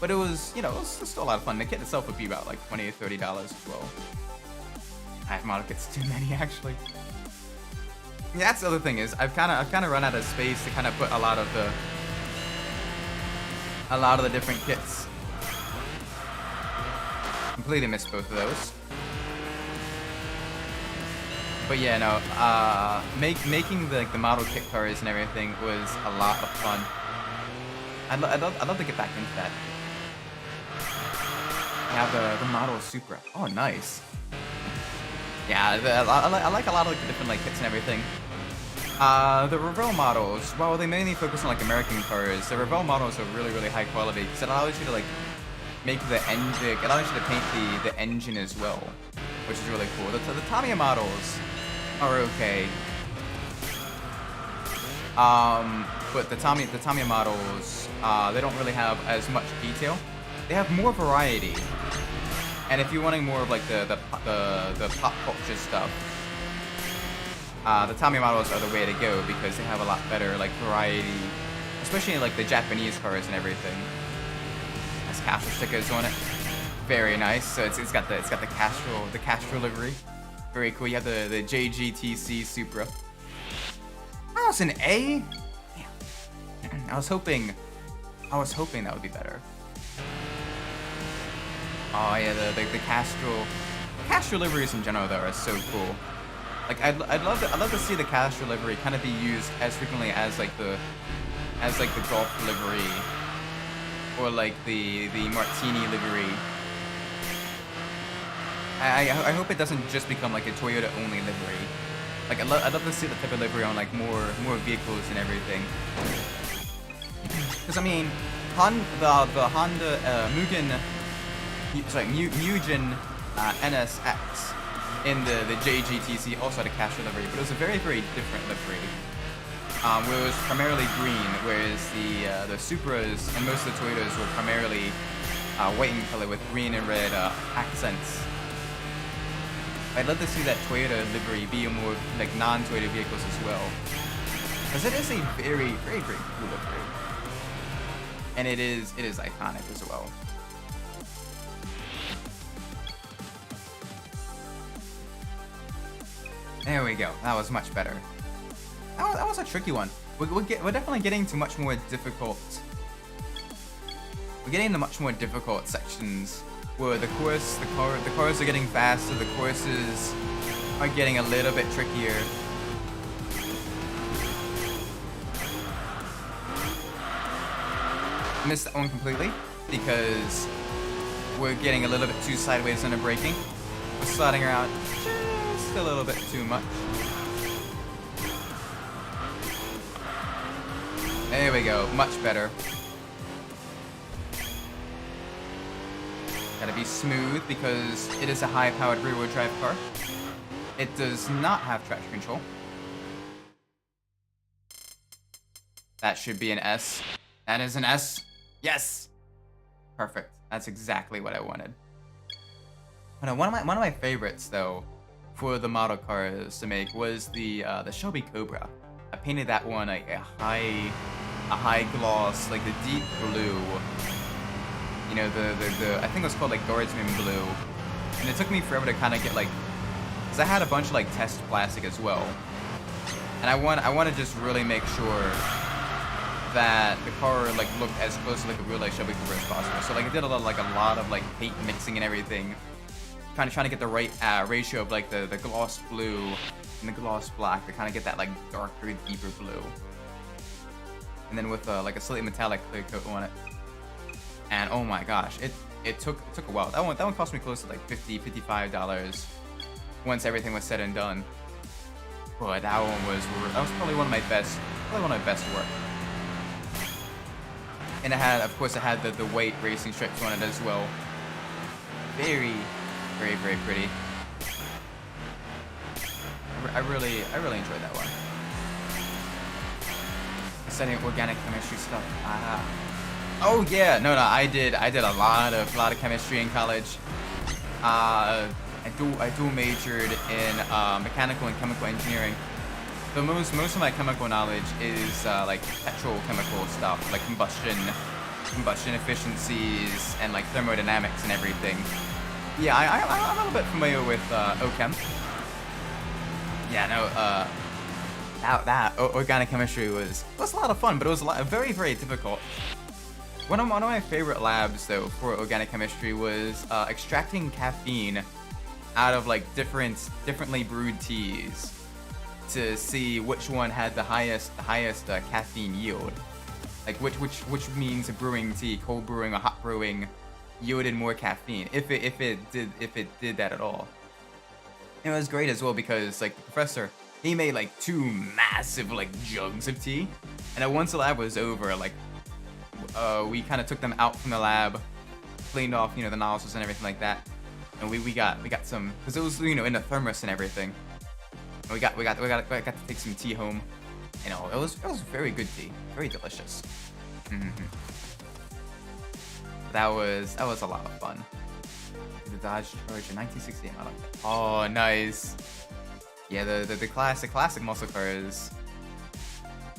But it was, you know, it was still a lot of fun. The kit itself would be about like $20 to $30 as well. I have model kits too many actually. Yeah, that's the other thing, is I've kind of run out of space to kind of put a lot of the different kits. Completely missed both of those. But yeah, no, making the model kit cars and everything was a lot of fun. I'd love to get back into that. I have the model Supra. Oh, nice. Yeah, I like a lot of like the different like kits and everything. The Revell models, while they mainly focus on like American cars, the Revell models are really, really high quality because it allows you to like make the engine, it allows you to paint the engine as well, which is really cool. The Tamiya models are okay. But the Tamiya models, they don't really have as much detail. They have more variety. And if you're wanting more of like the pop culture stuff, the Tamiya models are the way to go because they have a lot better like variety, especially in like the Japanese cars and everything. Has Castrol stickers on it, very nice. So it's got the Castrol livery, very cool. You have the JGTC Supra. That was an A. Damn. I was hoping that would be better. Oh yeah, the Castrol liveries in general though are so cool. Like I'd love to see the Castrol livery kind of be used as frequently as like the Golf livery or like the Martini livery. I hope it doesn't just become like a Toyota only livery. Like I'd love to see the type of livery on like more vehicles and everything. Because I mean, the Honda Mugen NSX in the JGTC also had a Castrol livery, but it was a very, very different livery. Where it was primarily green, whereas the Supras and most of the Toyotas were primarily white in color with green and red accents. I'd love to see that Toyota livery be a more like non-Toyota vehicles as well, because it is a very, very, very cool livery, and it is iconic as well. There we go. That was much better. That was a tricky one. We're definitely getting to much more difficult getting into much more difficult sections where the cars are getting faster, the courses are getting a little bit trickier. Missed that one completely because we're getting a little bit too sideways on the braking. We're sliding around just a little bit too much. There we go, much better. Gotta be smooth because it is a high-powered rear-wheel drive car. It does not have traction control. That should be an S. That is an S. Yes! Perfect. That's exactly what I wanted. One of my favorites, though, for the model cars to make was the Shelby Cobra. I painted that one a high gloss, like the deep blue. You know, the I think it was called like Guardsman blue. And it took me forever to kind of get like, cause I had a bunch of like test plastic as well. And I want to just really make sure that the car like looked as close to like a real like Shelby Cobra as possible. So like I did a lot of like paint mixing and everything, trying to get the right ratio of like the gloss blue and the gloss black to kind of get that like darker, deeper blue. And then with like a slightly metallic clear coat on it. And oh my gosh, it took a while. That one cost me close to like $55 once everything was said and done. But that was probably one of my best work. And it had, of course, the white racing stripes on it as well. Very, very, very pretty. I really enjoyed that one. Studying organic chemistry stuff. Oh yeah, no, I did a lot of chemistry in college. I dual majored in mechanical and chemical engineering. So most of my chemical knowledge is like petrochemical stuff, like combustion efficiencies, and like thermodynamics and everything. Yeah, I'm a little bit familiar with OChem. Yeah, no, that organic chemistry was a lot of fun, but it was very, very difficult. One of my favorite labs though for organic chemistry was extracting caffeine out of like differently brewed teas to see which one had the highest caffeine yield. Like which means a brewing tea, cold brewing or hot brewing, yielded more caffeine if it did that at all. And it was great as well because like the professor, he made like 2 massive like jugs of tea, and once the lab was over, like we kind of took them out from the lab, cleaned off the nozzles and everything like that, and we got some, because it was in the thermos and everything. And we got to take some tea home. It was very good tea, very delicious. That was a lot of fun. The Dodge Charger 1968 model. Oh, nice. Yeah, the classic muscle cars.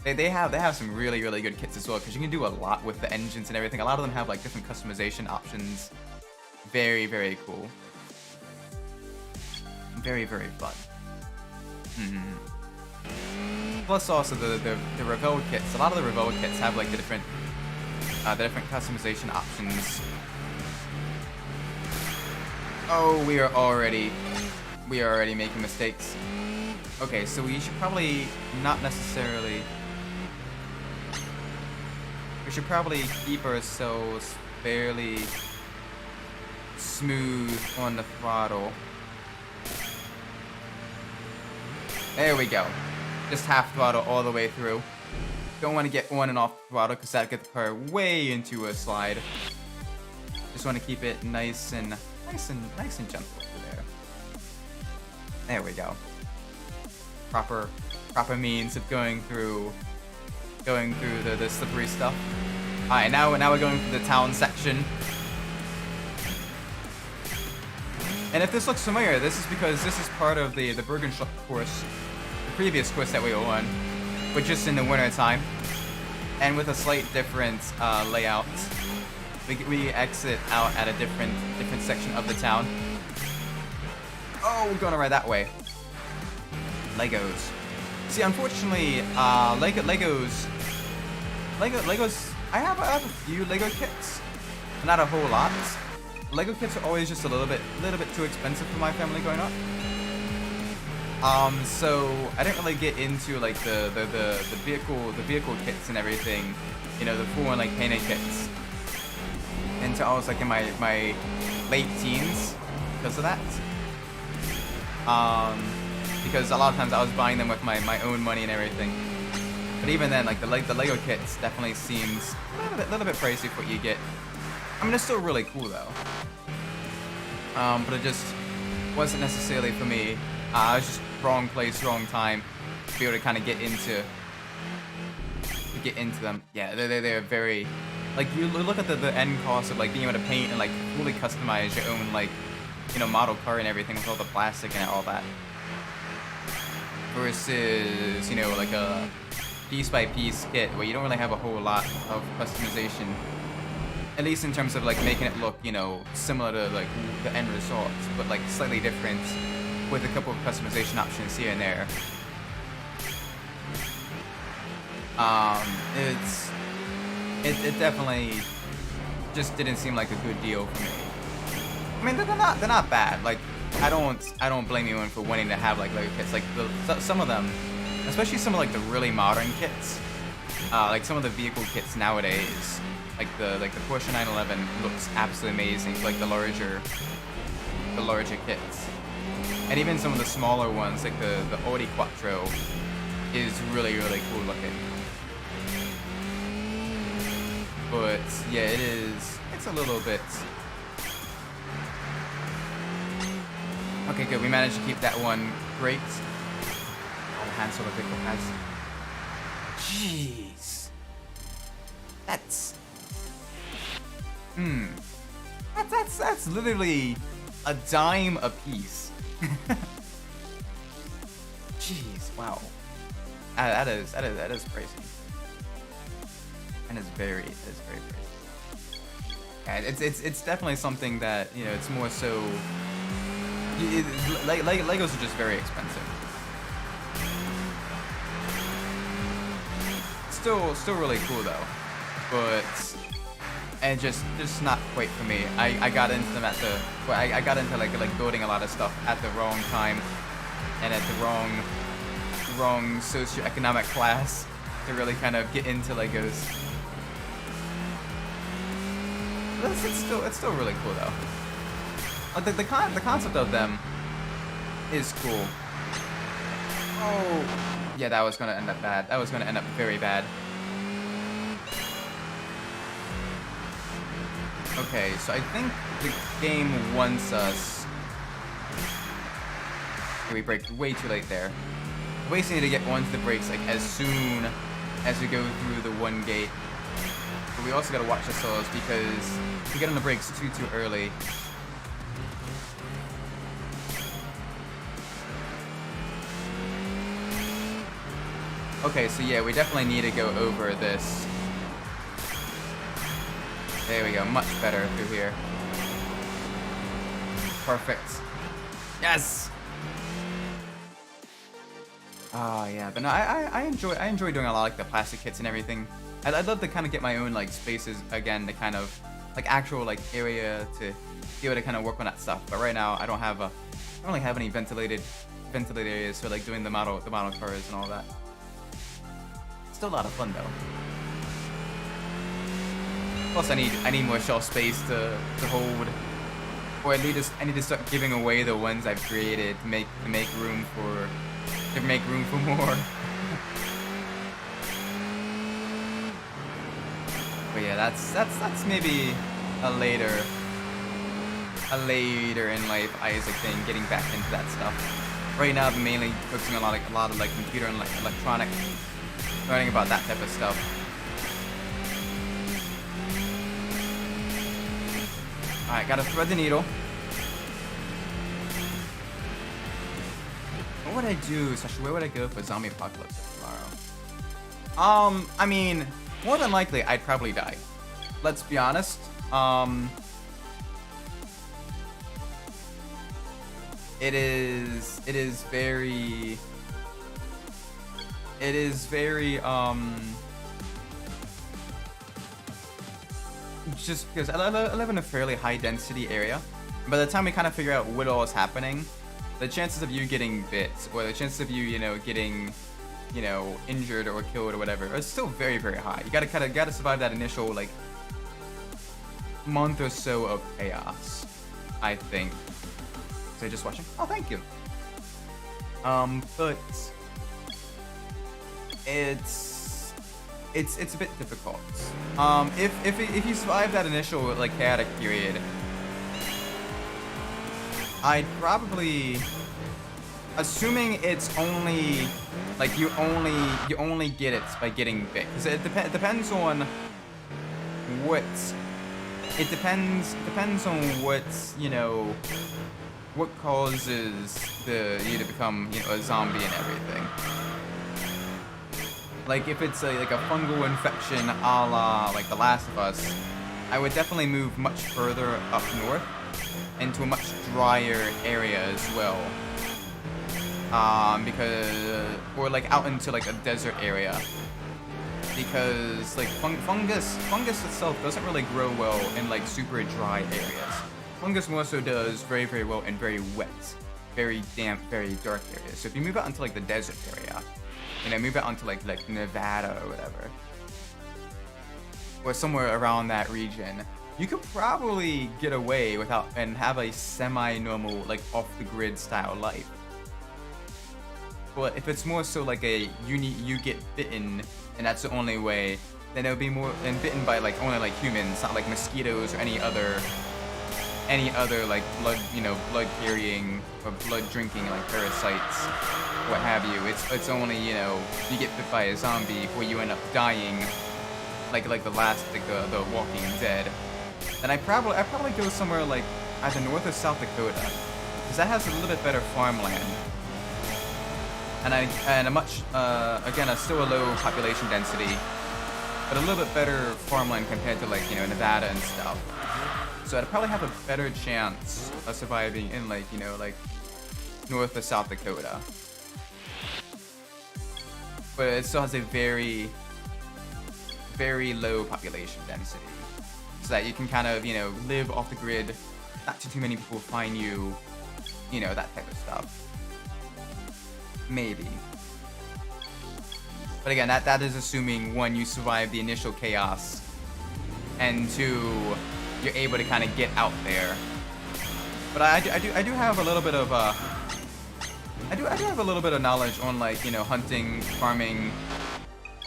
They have some really good kits as well, because you can do a lot with the engines and everything. A lot of them have like different customization options. Very, very cool. Very, very fun. Plus also the Revell kits. A lot of the Revell kits have like the different customization options. Oh, we are already making mistakes. Okay, so we should probably not necessarily. We should probably keep ourselves fairly smooth on the throttle. There we go. Just half throttle all the way through. Don't want to get on and off the throttle because that gets the car way into a slide. Just want to keep it nice and gentle over there. There we go. Proper means of going through the slippery stuff. Alright, now we're going through the town section. And if this looks familiar, this is because this is part of the Bergenstock course, the previous course that we were on, but just in the winter time, and with a slight different layout. We exit out at a different section of the town. Oh, we're gonna ride that way. Legos. See, unfortunately, Legos. I have a few Lego kits, not a whole lot. Lego kits are always just a little bit too expensive for my family growing up. So I didn't really get into like the vehicle kits and everything, you know, the full on like painted kits, until I was like in my late teens because of that. Because a lot of times I was buying them with my own money and everything. But even then, like the Lego kits definitely seems a little bit pricey for what you get. I mean, it's still really cool though. But it just wasn't necessarily for me. I was just wrong place, wrong time to be able to kind of get into them. Yeah, they're very, like, you look at the end cost of like being able to paint and like fully customize your own, like, you know, model car and everything with all the plastic and all that, versus, you know, like a piece by piece kit where you don't really have a whole lot of customization, at least in terms of like making it look, you know, similar to like the end result, but like slightly different with a couple of customization options here and there. It definitely just didn't seem like a good deal for me. I mean, they're not bad. Like, I don't blame anyone for wanting to have like Lego kits. Like some of them, especially some of like the really modern kits, like some of the vehicle kits nowadays, like the Porsche 911 looks absolutely amazing. Like the larger kits, and even some of the smaller ones, like the Audi Quattro, is really cool looking. But yeah, it's a little bit. Okay, good. We managed to keep that one great. Oh, Han Solo vehicle has. Jeez. That's literally a dime a piece. Jeez, wow. That is crazy. And it's very crazy. Yeah, it's definitely something that, you know, it's more so. Legos are just very expensive. Still really cool though, but and just not quite for me. I got into them I got into like building a lot of stuff at the wrong time and at the wrong socioeconomic class to really kind of get into Legos. But it's still really cool though. Like the concept of them is cool. Oh, yeah, that was gonna end up bad. That was gonna end up very bad. Okay, so I think the game wants us. Okay, we brake way too late there. We basically need to get onto the brakes like as soon as we go through the one gate. But we also gotta watch ourselves because if we get on the brakes too early. Okay, so yeah, we definitely need to go over this. There we go, much better through here. Perfect. Yes! Oh yeah, but no, I enjoy doing a lot of like the plastic kits and everything. I'd love to kind of get my own like spaces again to kind of like actual like area to be able to kind of work on that stuff. But right now I don't really have any ventilated areas for like doing the model cars and all that. Still a lot of fun though. Plus I need more shelf space to hold, or at least I need to start giving away the ones I've created to make room for more. But yeah, that's maybe a later in life Isaac thing, getting back into that stuff. Right now I'm mainly focusing on a lot of like computer and like electronic, learning about that type of stuff. Alright, gotta thread the needle. What would I do? Sasha, where would I go for zombie apocalypse tomorrow? I mean, more than likely, I'd probably die. Let's be honest. It is very, just because I live in a fairly high density area. By the time we kind of figure out what all is happening, the chances of you getting bit, or the chances of you, getting, injured or killed or whatever, are still very, very high. You gotta survive that initial, like, month or so of chaos, I think. So just watching? Oh, thank you. But it's a bit difficult. If you survive that initial, like, chaotic period, I'd probably, assuming it's only, like, you only get it by getting bit, because it depends on what, it depends on what, what causes you to become, a zombie and everything. Like, if it's like a fungal infection a la, like, The Last of Us, I would definitely move much further up north into a much drier area as well. Or like out into like a desert area. Because like fungus itself doesn't really grow well in like super dry areas. Fungus more so does very, very well in very wet, very damp, very dark areas. So if you move out into like the desert area, move out onto like Nevada or whatever, or somewhere around that region, you could probably get away without and have a semi-normal, like, off-the-grid style life. But if it's more so like a you get bitten and that's the only way, then it'll be more than bitten by like only like humans, not like mosquitoes or any other like blood carrying or blood drinking like parasites, what have you. It's only you get bit by a zombie where you end up dying, like the Walking Dead. And I probably go somewhere like either North or South Dakota, because that has a little bit better farmland, and a much again still a low population density, but a little bit better farmland compared to like Nevada and stuff. So I'd probably have a better chance of surviving in like like North or South Dakota, but it still has a very, very low population density. So that you can kind of, live off the grid, not too many people find you, that type of stuff. Maybe. But again, that is assuming, one, you survive the initial chaos, and two, you're able to kind of get out there. But I do have a little bit of I do have a little bit of knowledge on like hunting, farming,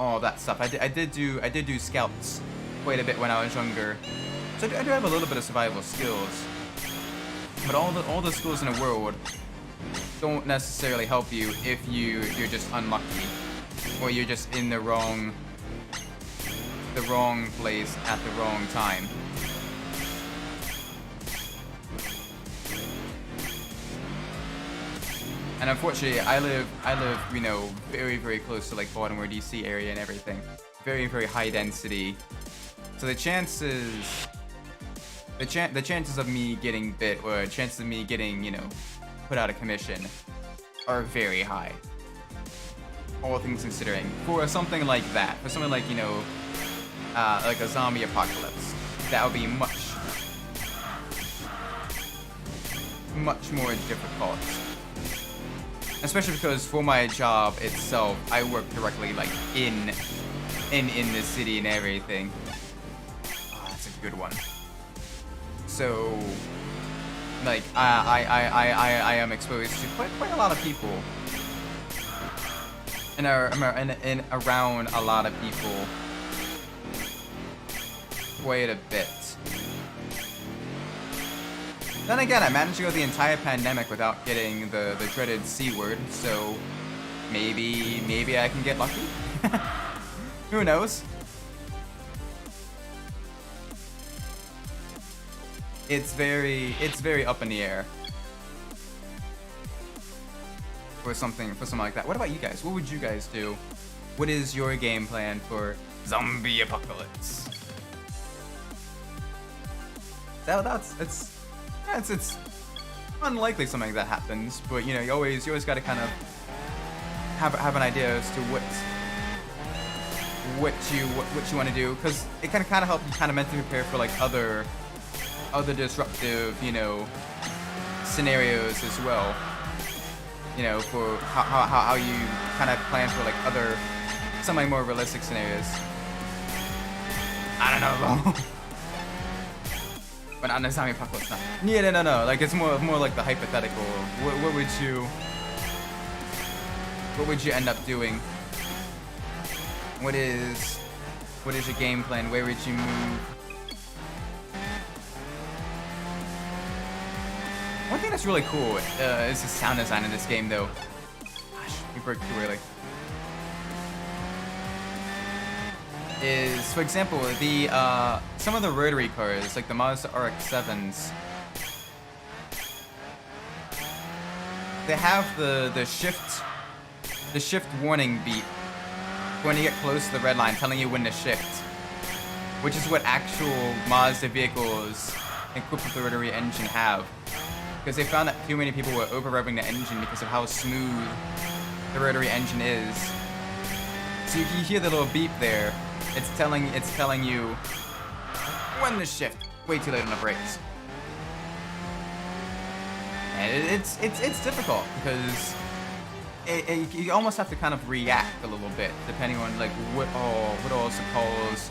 all that stuff. I did do scouts quite a bit when I was younger, so I do have a little bit of survival skills. But all the skills in the world don't necessarily help you if you're just unlucky, or you're just in the wrong place at the wrong time. And unfortunately, I live very, very close to like Baltimore, DC area and everything. Very, very high density. So the chances of me getting bit, or chances of me getting, put out of commission, are very high. All things considering. For something like that, for something like, like a zombie apocalypse, that would be much more difficult. Especially because for my job itself, I work directly like in the city and everything. Oh, that's a good one. So, like, I am exposed to quite a lot of people, and around a lot of people quite a bit. Then again, I managed to go the entire pandemic without getting the dreaded C word, so maybe I can get lucky. Who knows? It's very up in the air for something like that. What about you guys? What would you guys do? What is your game plan for zombie apocalypse? It's unlikely something that happens, but you always got to kind of have an idea as to what you want to do, because it can kind of help you kind of mentally prepare for like other disruptive, you know, scenarios as well. You know, for how you kind of plan for like other, some like more realistic scenarios. I don't know. But not necessarily apocalypse. Yeah, no. Like it's more like the hypothetical. What would you end up doing? What is your game plan? Where would you move? One thing that's really cool is the sound design in this game, though. Gosh, we broke too early. Is, for example, the some of the rotary cars, like the Mazda RX-7s, they have the shift warning beep when you get close to the red line, telling you when to shift, which is what actual Mazda vehicles equipped with the rotary engine have. Because they found that too many people were over-revving the engine because of how smooth the rotary engine is. So you hear the little beep there. It's telling you when to shift. Way too late on the brakes. And it's difficult because you almost have to kind of react a little bit depending on like what all is caused,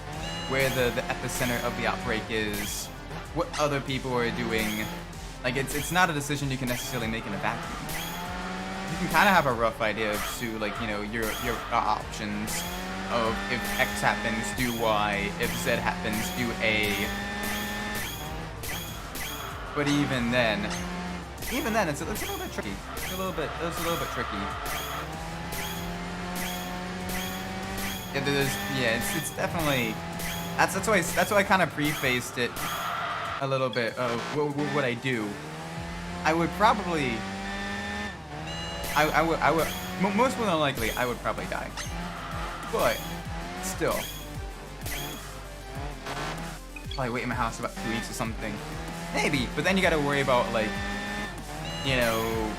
where the epicenter of the outbreak is, what other people are doing. Like it's not a decision you can necessarily make in a vacuum. You can kind of have a rough idea as to like, you know, your options of if X happens, do Y, if Z happens, do A. But even then it's a little bit tricky. It's a little bit tricky. It's definitely that's why I kind of prefaced it a little bit of what I do. I would probably most more than likely I would probably die. But still, probably wait in my house about 2 weeks or something. Maybe, but then you gotta worry about like, you know,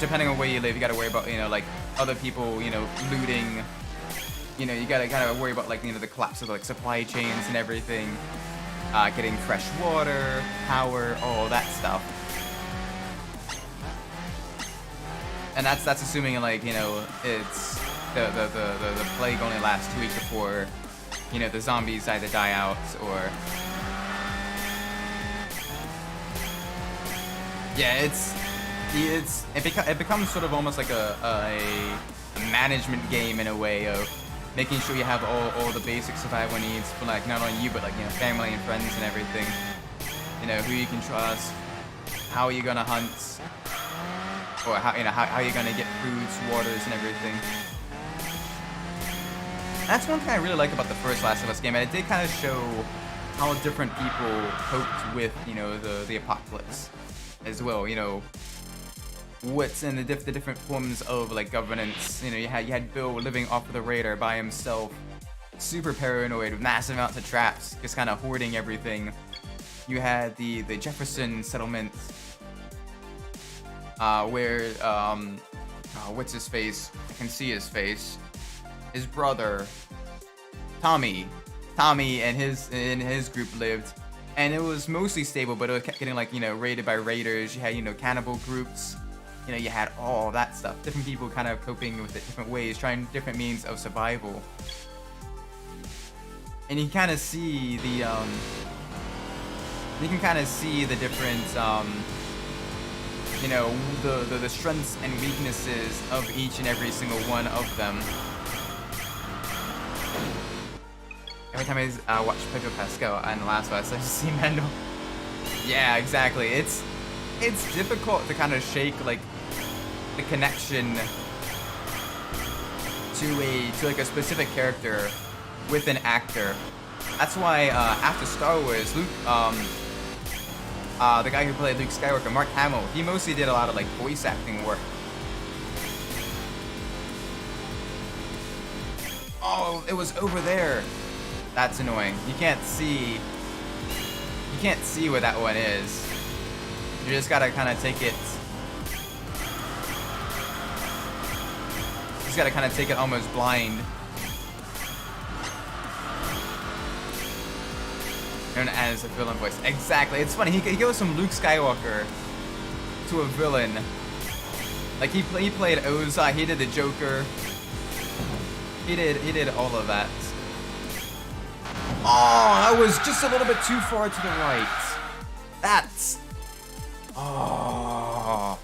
depending on where you live, you gotta worry about, you know, like other people, you know, looting. You know, you gotta worry about like, you know, the collapse of like supply chains and everything. Getting fresh water, power, all that stuff. And that's assuming like, you know, it's the plague only lasts 2 weeks before, you know, the zombies either die out or yeah, it becomes sort of almost like a management game in a way of making sure you have all the basic survival needs for like not only you but like, you know, family and friends and everything. You know, who you can trust, how are you gonna hunt, or how are you gonna get foods, waters, and everything. That's one thing I really like about the first Last of Us game, and it did kind of show how different people coped with, you know, the apocalypse as well. You know, what's in the different forms of like governance. You know, you had Bill living off of the radar by himself, super paranoid with massive amounts of traps, just kind of hoarding everything. You had the Jefferson settlement, where what's his face? I can see his face. His brother, Tommy and his group lived, and it was mostly stable, but it kept getting like, you know, raided by raiders. You had, you know, cannibal groups. You know, you had all that stuff. Different people kind of coping with it different ways, trying different means of survival. And you kind of see the different you know, the strengths and weaknesses of each and every single one of them. Every time I watch Pedro Pascal and The Last of Us, I just see Mendel. Yeah, exactly. It's difficult to kind of shake like the connection to like a specific character with an actor. That's why after Star Wars, Luke, the guy who played Luke Skywalker, Mark Hamill, he mostly did a lot of like voice acting work. Oh, it was over there. That's annoying. You can't see where that one is. You just gotta kind of take it. You just gotta kind of take it almost blind. known as a villain voice. Exactly. It's funny. He goes from Luke Skywalker to a villain. Like he played Ozai. He did the Joker. He did all of that. Oh, I was just a little bit too far to the right. That's... Oh...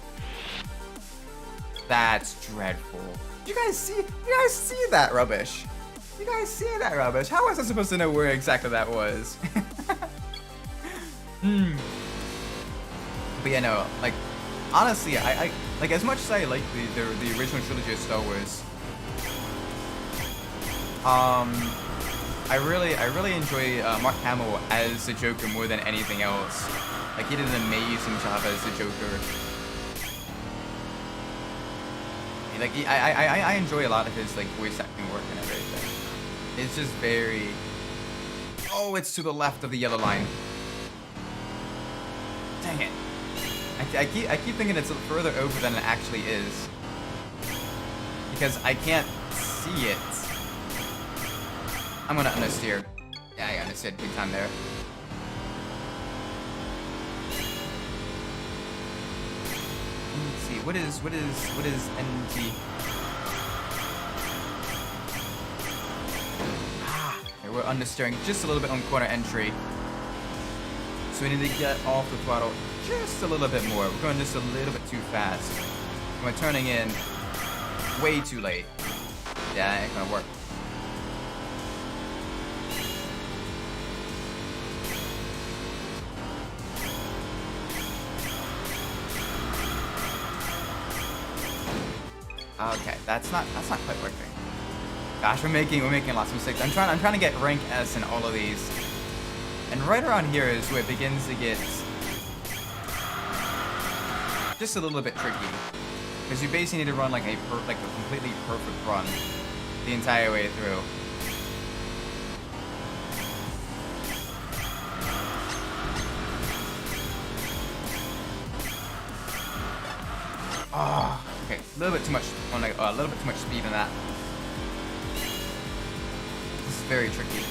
That's dreadful. You guys see that rubbish? You guys see that rubbish? How was I supposed to know where exactly that was? But yeah, no, like, honestly, I like, as much as I like the original trilogy of Star Wars, I really enjoy Mark Hamill as the Joker more than anything else. Like, he did an amazing job as the Joker. Like, I enjoy a lot of his, like, voice acting work and everything. It's just very... Oh, it's to the left of the yellow line. Dang it. I keep thinking it's further over than it actually is. Because I can't see it. I'm gonna understeer. Yeah, I understeered big time there. Let's see, what is NT? Okay, we're understeering just a little bit on corner entry. So we need to get off the throttle just a little bit more. We're going just a little bit too fast. We're turning in way too late. Yeah, it ain't gonna work. Okay, that's not quite working. Gosh, we're making lots of mistakes. I'm trying to get rank S in all of these. And right around here is where it begins to get just a little bit tricky. Because you basically need to run like a completely perfect run the entire way through. Oh, okay, a little bit too much speed in that. This is very tricky.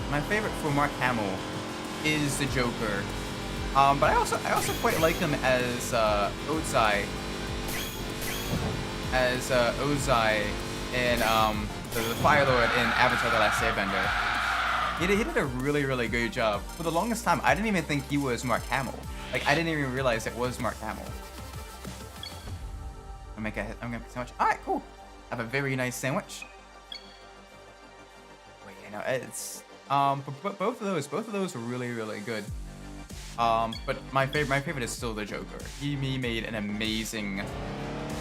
My favorite for Mark Hamill is the Joker. But I also quite like him as Ozai. As Ozai in the Fire Lord in Avatar: The Last Airbender. He did a really good job. For the longest time, I didn't even think he was Mark Hamill. Like, I didn't even realize it was Mark Hamill. I'm gonna get a sandwich. All right, cool. Have a very nice sandwich. Wait, you know, it's but both of those were really good. But my favorite is still the Joker. He made an amazing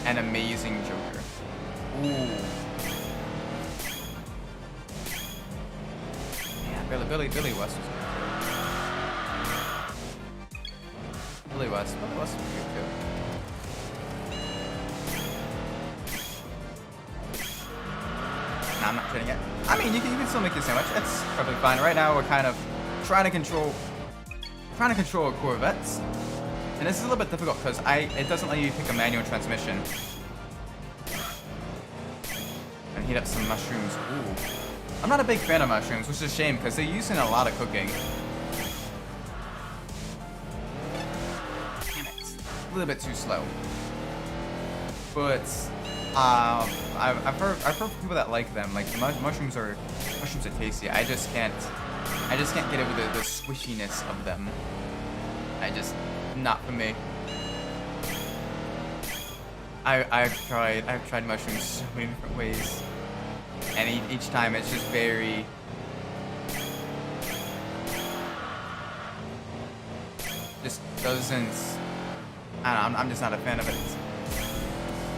Joker. Ooh. Yeah, Billy West was good too. Billy West was good too. Nah, I'm not kidding it. I mean, you can still make your sandwich. It's perfectly fine. Right now, we're kind of trying to control Corvettes. And this is a little bit difficult because it doesn't let you pick a manual transmission. And heat up some mushrooms. Ooh. I'm not a big fan of mushrooms, which is a shame because they're used in a lot of cooking. Damn it. A little bit too slow. But I've heard from people that like them. Like, mushrooms are tasty. I just can't get over the squishiness of them. Not for me. I've tried mushrooms so many different ways, and each time it's just very doesn't. I don't know. I'm just not a fan of it,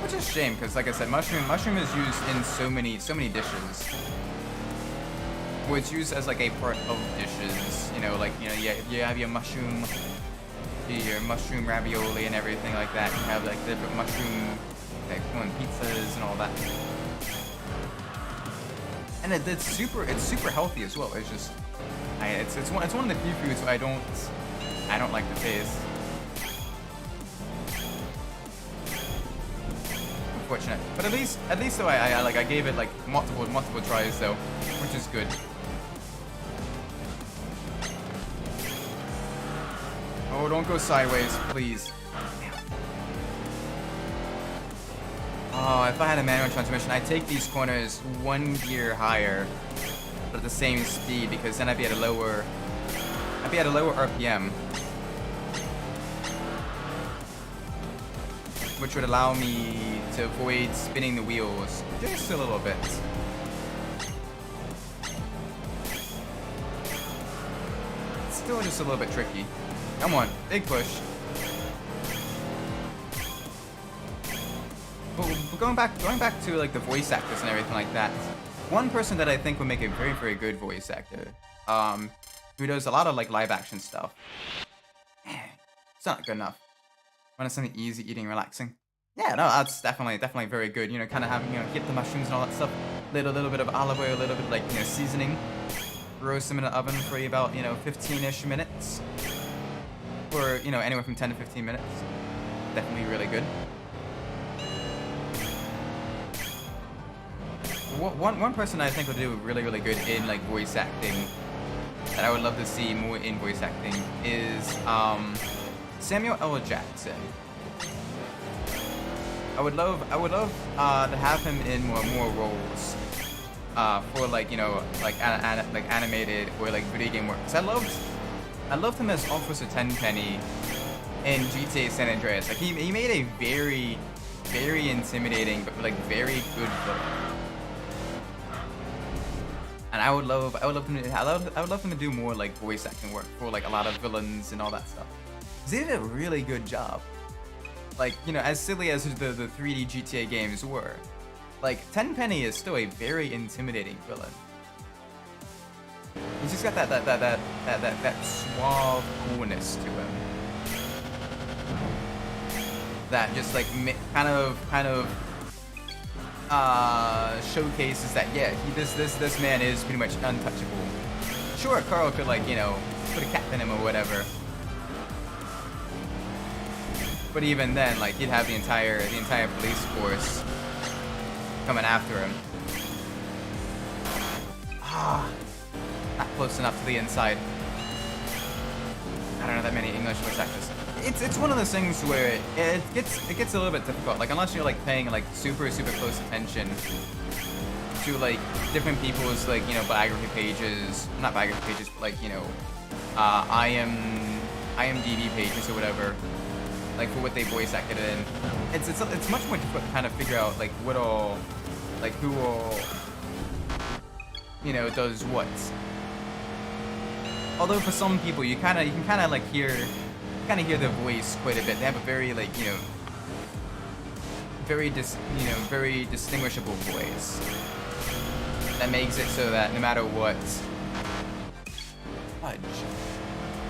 which is a shame because, like I said, mushroom is used in so many dishes. Well, it's used as like a part of dishes. You know, like, you have your mushroom ravioli and everything like that. You have like different mushroom on pizzas and all that. And it's super healthy as well. It's just it's one of the few foods I I don't like the taste. Unfortunate, but at least though I gave it like multiple tries though, which is good. Oh, don't go sideways, please. Oh, if I had a manual transmission, I'd take these corners 1 gear higher, but at the same speed, because then I'd be at a lower RPM, which would allow me to avoid spinning the wheels just a little bit. It's still just a little bit tricky. Come on, big push. But going back to like the voice actors and everything like that. One person that I think would make a very, very good voice actor, who does a lot of like live action stuff. It's not good enough. Want something easy, eating, relaxing? Yeah, no, that's definitely very good. You know, kind of having, you know, hit the mushrooms and all that stuff. Little bit of olive oil, a little bit like, you know, seasoning. Roast them in the oven for about, you know, 15-ish minutes. Or, you know, anywhere from 10 to 15 minutes. Definitely really good. One person I think would do really, really good in like voice acting, that I would love to see more in voice acting, is Samuel L. Jackson. I would love to have him in more roles for like, you know, like animated or like video game work. 'Cause I loved him as Officer Tenpenny in GTA San Andreas. Like he made a very, very intimidating but like very good villain. And I would love him to do more like voice acting work for like a lot of villains and all that stuff. 'Cause he did a really good job. Like, you know, as silly as the 3D GTA games were, like Tenpenny is still a very intimidating villain. He's just got that suave coolness to him. That just like kind of showcases that, yeah, this man is pretty much untouchable. Sure, Carl could like, you know, put a cap in him or whatever, but even then, like, he'd have the entire police force coming after him. Not close enough to the inside. I don't know that many English voice actors. It's one of those things where it gets a little bit difficult. Like, unless you're like paying like super close attention to like different people's like, you know, biography pages, not biography pages, but like, you know, IMDb pages or whatever, like for what they voice acted in. It's much more difficult to kind of figure out like what all, like who all, you know, does what. Although for some people you can kind of like hear their voice quite a bit. They have a very like, you know, very distinguishable voice that makes it so that no matter what,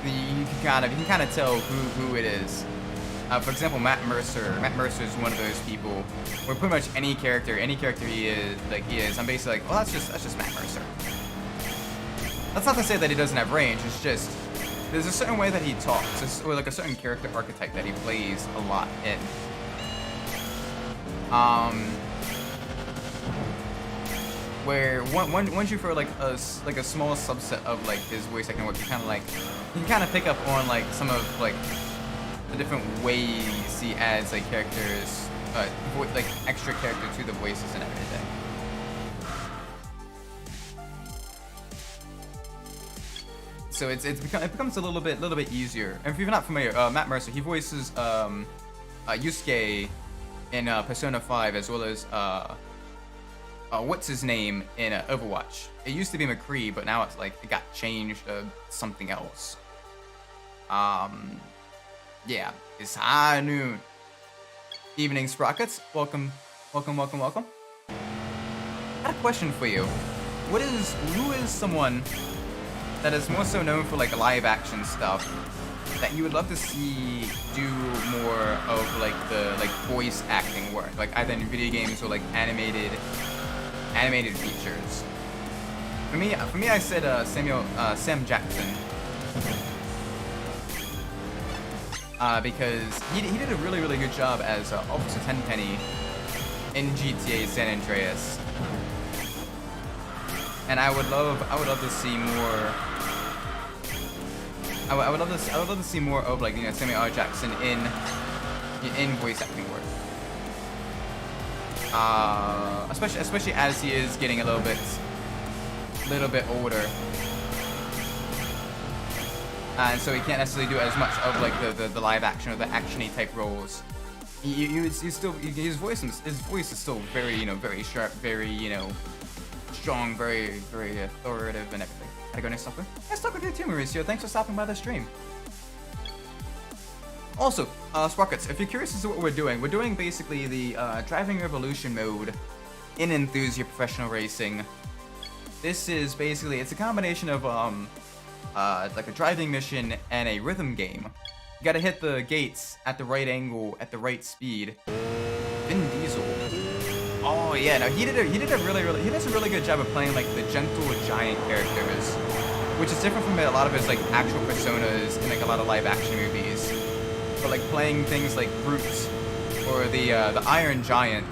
you can kind of tell who it is. For example, Matt Mercer. Matt Mercer is one of those people where pretty much any character he is, I'm basically like, well, that's just Matt Mercer. That's not to say that he doesn't have range. It's just there's a certain way that he talks, or like a certain character archetype that he plays a lot in. Where once you for like a small subset of like his voice acting work, you kind of pick up on like some of like the different ways he adds like characters, like extra character to the voices and everything. So it becomes a little bit easier. And if you're not familiar, Matt Mercer, he voices Yusuke in Persona 5, as well as what's his name in Overwatch. It used to be McCree, but now it's like it got changed to something else. Yeah, it's high noon. Evening, Sprockets. Welcome. I had a question for you. Who is someone that is more so known for like live action stuff that you would love to see do more of like the voice acting work, like either in video games or like animated features? For me, I said Sam Jackson. because he did a really good job as Officer Tenpenny in GTA San Andreas, and I would love to see more. I would love to see more of, like, you know, Samuel L. Jackson in voice acting work. Especially as he is getting a little bit older, and so he can't necessarily do as much of, like, the live action or the actiony type roles. He's still, his voice is still very, you know, very sharp, very, you know, strong, very authoritative and everything. Gotta go next stopper. Nice talk with you too, Mauricio. Thanks for stopping by the stream. Also, Sprockets, if you're curious as to what we're doing basically the Driving Revolution mode in Enthusia Professional Racing. This is basically, it's a combination of like a driving mission and a rhythm game. You gotta hit the gates at the right angle, at the right speed. Vin Diesel. Oh yeah, no, he does a really good job of playing, like, the gentle giant characters, which is different from a lot of his, like, actual personas in, like, a lot of live action movies. But, like, playing things like Groot or the Iron Giant,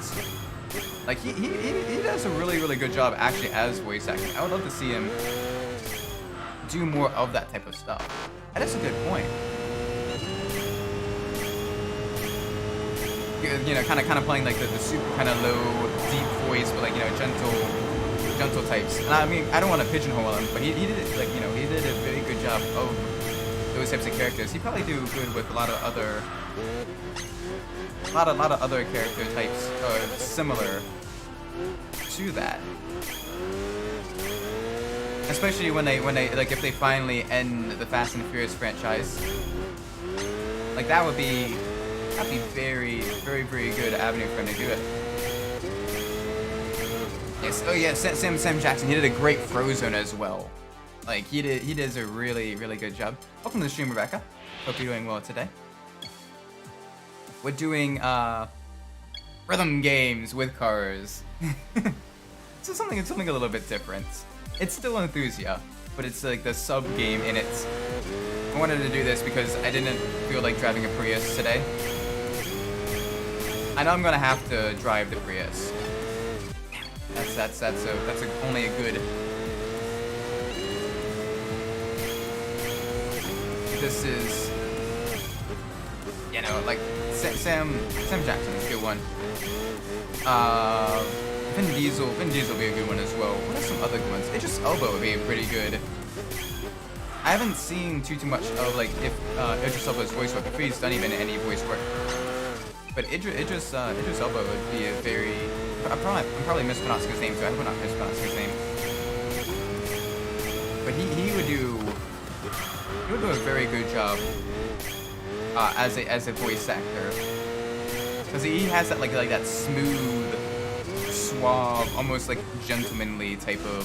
like, he does a really good job actually as voice acting. I would love to see him do more of that type of stuff. That is a good point. You know, kind of playing, like, the super kind of low, deep voice, but, like, you know, gentle types. And I mean, I don't want to pigeonhole him, but he did it, like, you know, he did a very good job of those types of characters. He'd probably do good with a lot of other character types similar to that. Especially when they like, if they finally end the Fast and Furious franchise, like, that'd be very good avenue for him to do it. Yes, oh yeah, Sam Jackson, he did a great Frozone as well. Like, he does a really good job. Welcome to the stream, Rebecca. Hope you're doing well today. We're doing rhythm games with cars. So something a little bit different. It's still Enthusia, but it's like the sub game in it. I wanted to do this because I didn't feel like driving a Prius today. I know I'm gonna have to drive the Prius. That's only a good. This is, you know, like, Sam Jackson is a good one. Vin Diesel will be a good one as well. What are some other good ones? Idris Elba would be pretty good. I haven't seen too much of, like, if Idris Elba's voice work, if he's done even any voice work. But Idris Elba would be a very, I'm probably mispronouncing his name, so I hope I'm not mispronouncing his name. But he would do a very good job as a voice actor, because he has that like that smooth, suave, almost like gentlemanly type of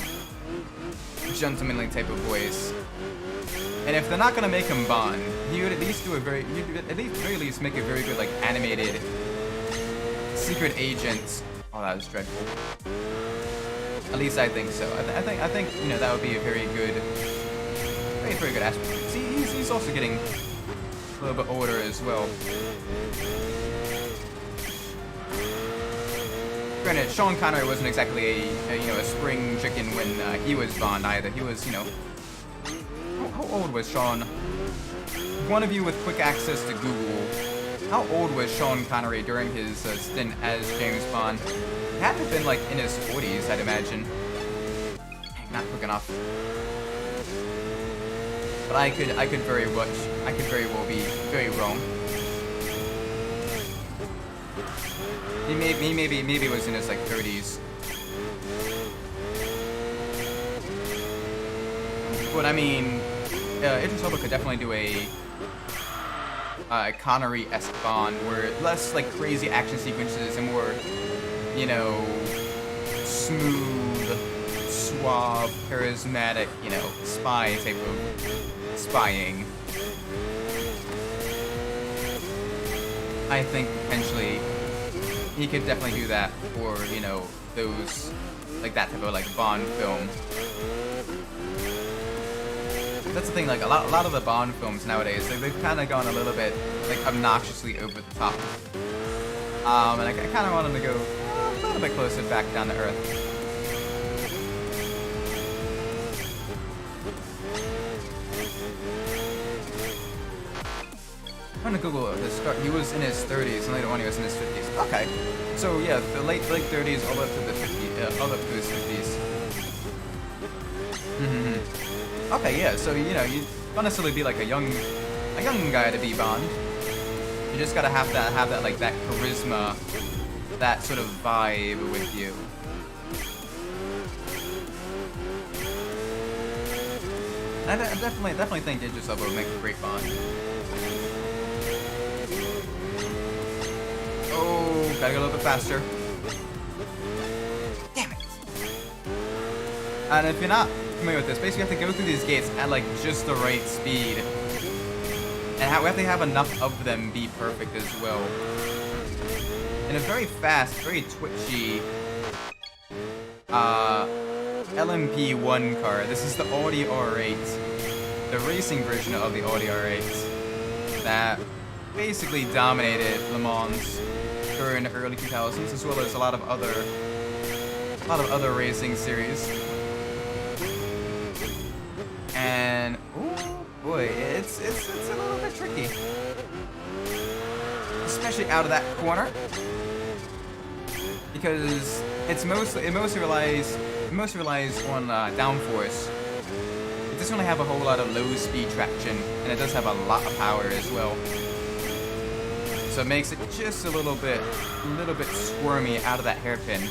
voice. And if they're not gonna make him Bond, he would at least do very least make a very good, like, animated secret agent. Oh, that was dreadful. At least I think so. I think you know, that would be a very good aspect. See, he's also getting a little bit older as well. Granted, Sean Connery wasn't exactly a spring chicken when he was Bond either. He was, you know, how old was Sean? One of you with quick access to Google, how old was Sean Connery during his stint as James Bond? He had to have been, like, in his 40s, I'd imagine. Not quick enough. But I could very well be very wrong. He maybe was in his, like, 30s. But I mean, Idris Elba could definitely do a Connery-esque Bond, where less, like, crazy action sequences and more, you know, smooth, suave, charismatic, you know, spy type of spying. I think potentially he could definitely do that for, you know, those, like, that type of, like, Bond film. that's the thing. Like a lot of the Bond films nowadays, they've kind of gone a little bit like obnoxiously over the top. And I kind of want them to go a little bit closer back down to earth. I'm gonna Google the start. He was in his 30s, and later on he was in his 50s. Okay, so yeah, the late 30s all up to the 50s, all up to his 50s. Okay, yeah. So you know, you don't necessarily be like a young guy to be Bond. You just gotta have that like that charisma, that sort of vibe with you. And I definitely think Idris Elba would make a great Bond. Oh, gotta go a little bit faster. Damn it! And if you're not familiar with this, basically you have to go through these gates at like just the right speed. And we have to have enough of them be perfect as well. In a very fast, very twitchy LMP1 car. This is the Audi R8. The racing version of the Audi R8 that basically dominated Le Mans during the early 2000s, as well as a lot of other racing series. And oh boy, it's a little bit tricky, especially out of that corner, because it mostly relies on downforce. It doesn't really have a whole lot of low speed traction, and it does have a lot of power as well. So it makes it just a little bit squirmy out of that hairpin.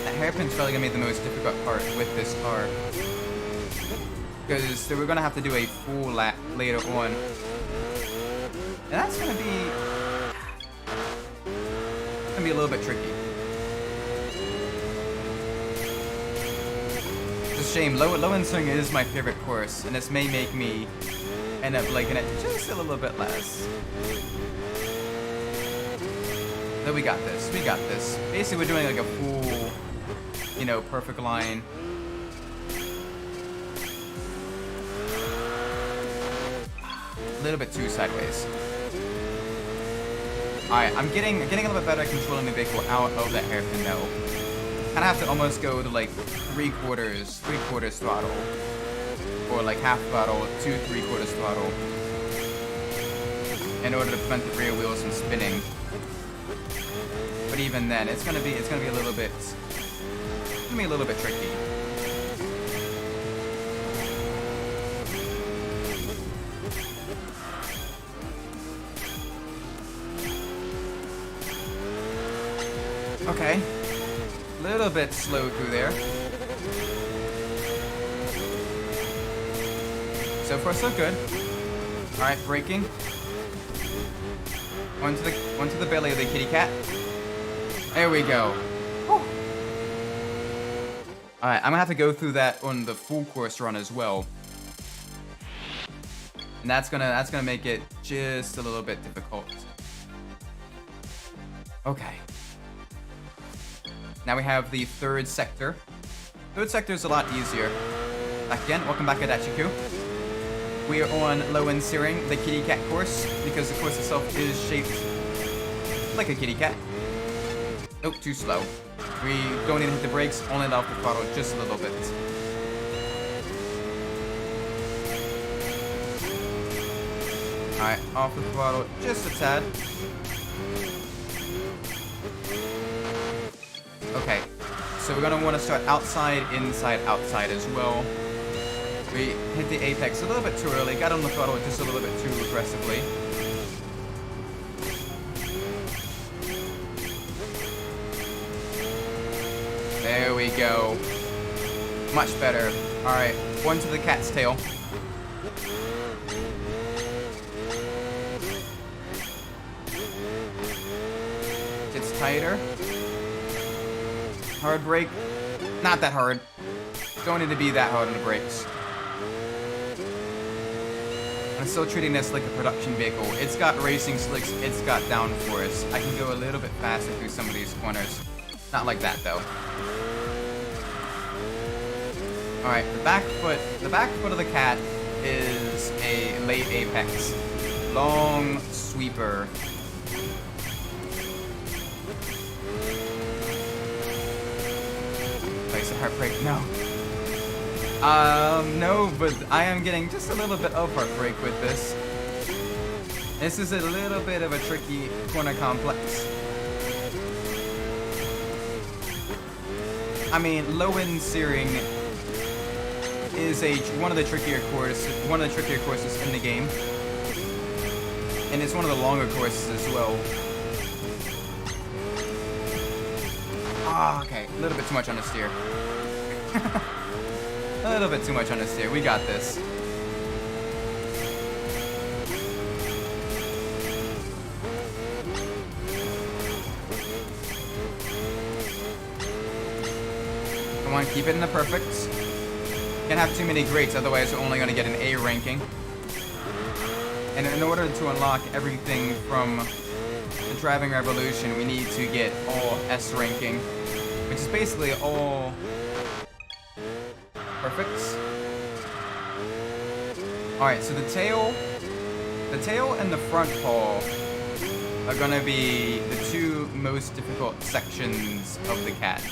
That hairpin's probably gonna be the most difficult part with this car, because we're gonna have to do a full lap later on, and that's gonna be a little bit tricky. It's a shame. Lowenstein is my favorite course, and this may make me end up liking it just a little bit less. But we got this. We got this. Basically, we're doing like a full, you know, perfect line. A little bit too sideways. Alright, I'm getting a little bit better at controlling the vehicle out of that hairpin though. Kind of have to almost go to like three quarters throttle, or like half throttle to 3/4 throttle, in order to prevent the rear wheels from spinning. But even then, it's gonna be a little bit tricky. Okay, a little bit slow through there. So far, so good. All right, braking. Onto the belly of the kitty cat. There we go. Whew. All right, I'm gonna have to go through that on the full course run as well, and that's gonna make it just a little bit difficult. Okay. Now we have the third sector. Third sector is a lot easier. Back again, welcome back at Achiku. We are on Lowenstein, the kitty cat course, because the course itself is shaped like a kitty cat. Nope, too slow. We don't need to hit the brakes, only let off the throttle just a little bit. Alright, off the throttle just a tad. Okay, so we're gonna want to start outside, inside, outside as well. We hit the apex a little bit too early, got on the throttle just a little bit too aggressively. There we go. Much better. Alright, one to the cat's tail. It's tighter. Hard brake. Not that hard. Don't need to be that hard on the brakes. I'm still treating this like a production vehicle. It's got racing slicks, it's got downforce. I can go a little bit faster through some of these corners. Not like that though. Alright, the back foot of the cat is a late apex. Long sweeper. Place a heartbreak. No. No, but I am getting just a little bit of heartbreak with this. This is a little bit of a tricky corner complex. I mean, low-end searing is one of the trickier courses in the game, and it's one of the longer courses as well. Ah, okay, a little bit too much on the steer. A little bit too much on the steer. We got this. Come on, keep it in the perfects. Can't have too many greats, otherwise we're only going to get an A ranking. And in order to unlock everything from the Driving Revolution, we need to get all S ranking, which is basically all perfects. Alright, so the tail and the front paw are going to be the two most difficult sections of the cat.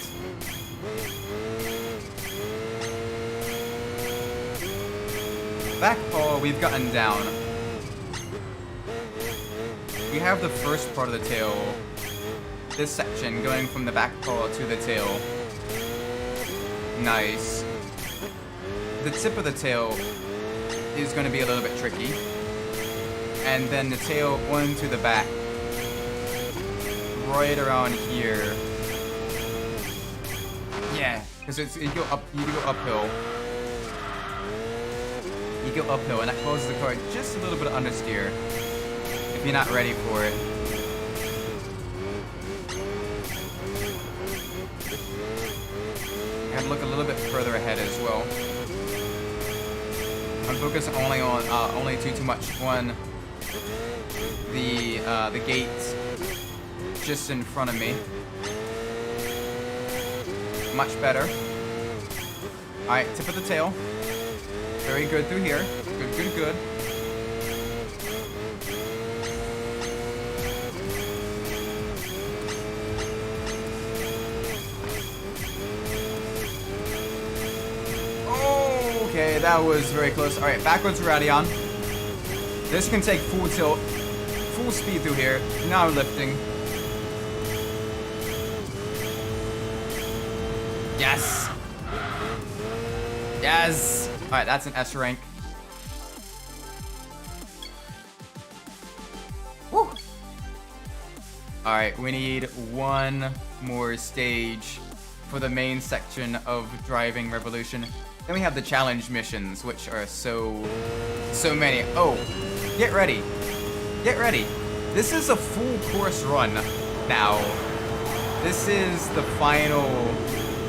Back paw, we've gotten down. We have the first part of the tail, this section going from the back paw to the tail. Nice. The tip of the tail is going to be a little bit tricky. And then the tail onto the back. Right around here. Yeah, because you go uphill. You go uphill, and that causes the car just a little bit of understeer if you're not ready for it. I gotta look a little bit further ahead as well. I'm focusing only too much on the gate just in front of me. Much better. All right, tip of the tail. Very good through here. Good, good, good. Oh, okay, that was very close. All right, backwards Radion. This can take full tilt, full speed through here. Now lifting. Yes. Yes. Alright, that's an S rank. Woo! Alright, we need one more stage for the main section of Driving Revolution. Then we have the challenge missions, which are so many. Oh, get ready. Get ready. This is a full course run now. This is the final,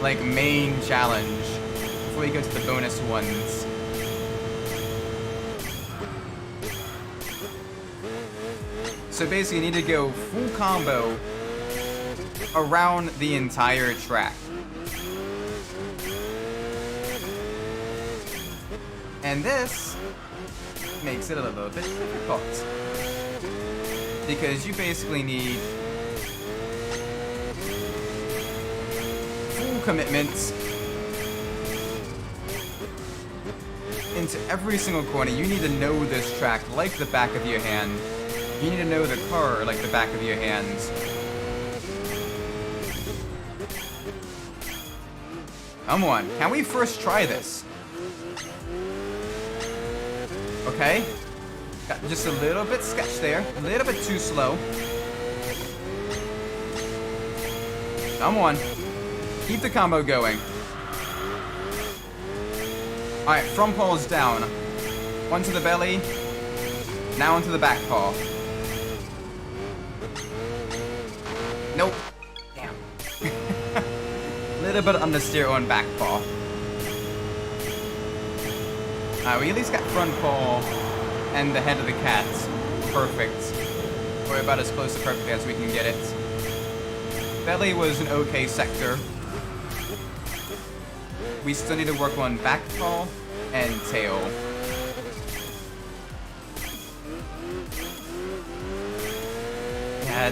like, main challenge before we go to the bonus ones. So basically you need to go full combo around the entire track. And this makes it a little bit difficult, because you basically need full commitment into every single corner. You need to know this track like the back of your hand. You need to know the car like the back of your hands. Come on, can we first try this? Okay. Got just a little bit sketch there. A little bit too slow. Come on. Keep the combo going. Alright, front paw's down. Onto the belly. Now onto the back paw. Nope. Damn. Little bit of understeer on back paw. Alright, we at least got front paw and the head of the cat. Perfect. We're about as close to perfect as we can get it. Belly was an okay sector. we still need to work on back fall and tail. Yeah,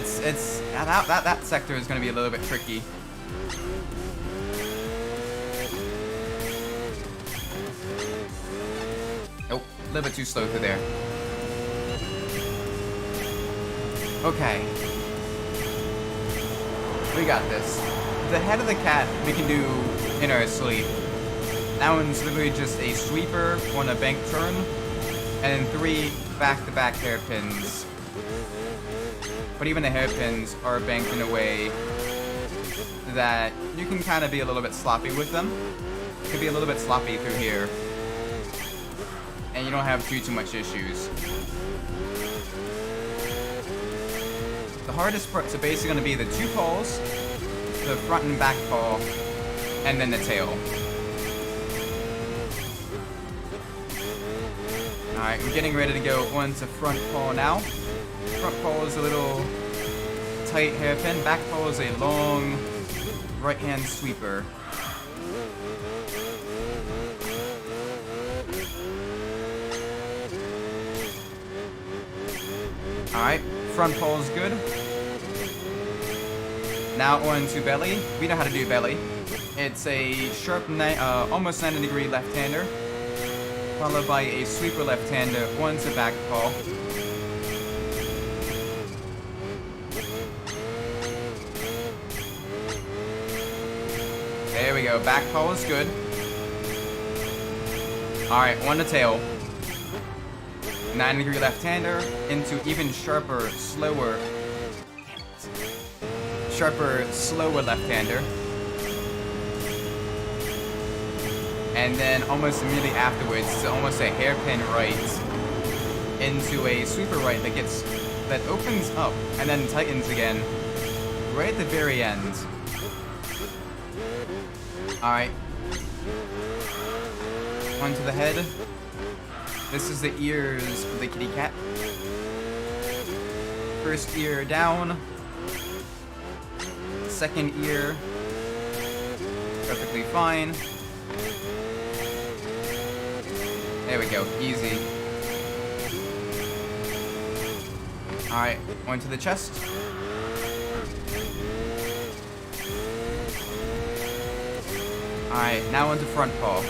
that sector is going to be a little bit tricky. Nope, a little bit too slow through there. Okay. We got this. The head of the cat we can do in our sleep. That one's literally just a sweeper on a bank turn, and then 3 back-to-back hairpins. But even the hairpins are banked in a way that you can kind of be a little bit sloppy with them. You can be a little bit sloppy through here, and you don't have too much issues. The hardest parts are basically going to be the 2 calls, the front and back call, and then the tail. Alright, we're getting ready to go on to front call now. Front call is a little tight hairpin. Back call is a long right-hand sweeper. Alright, front call is good. Now on to belly. We know how to do belly. It's a sharp, almost 90-degree left-hander, followed by a sweeper left-hander onto back call. There we go. Back call is good. Alright, on the tail. 90-degree left-hander into even sharper, slower left-hander. And then almost immediately afterwards, it's almost a hairpin right into a sweeper right that opens up and then tightens again right at the very end. Alright. Onto the head. This is the ears of the kitty cat. First ear down. Second ear. Perfectly fine. There we go. Easy. Alright, onto the chest. Alright, now onto front paw.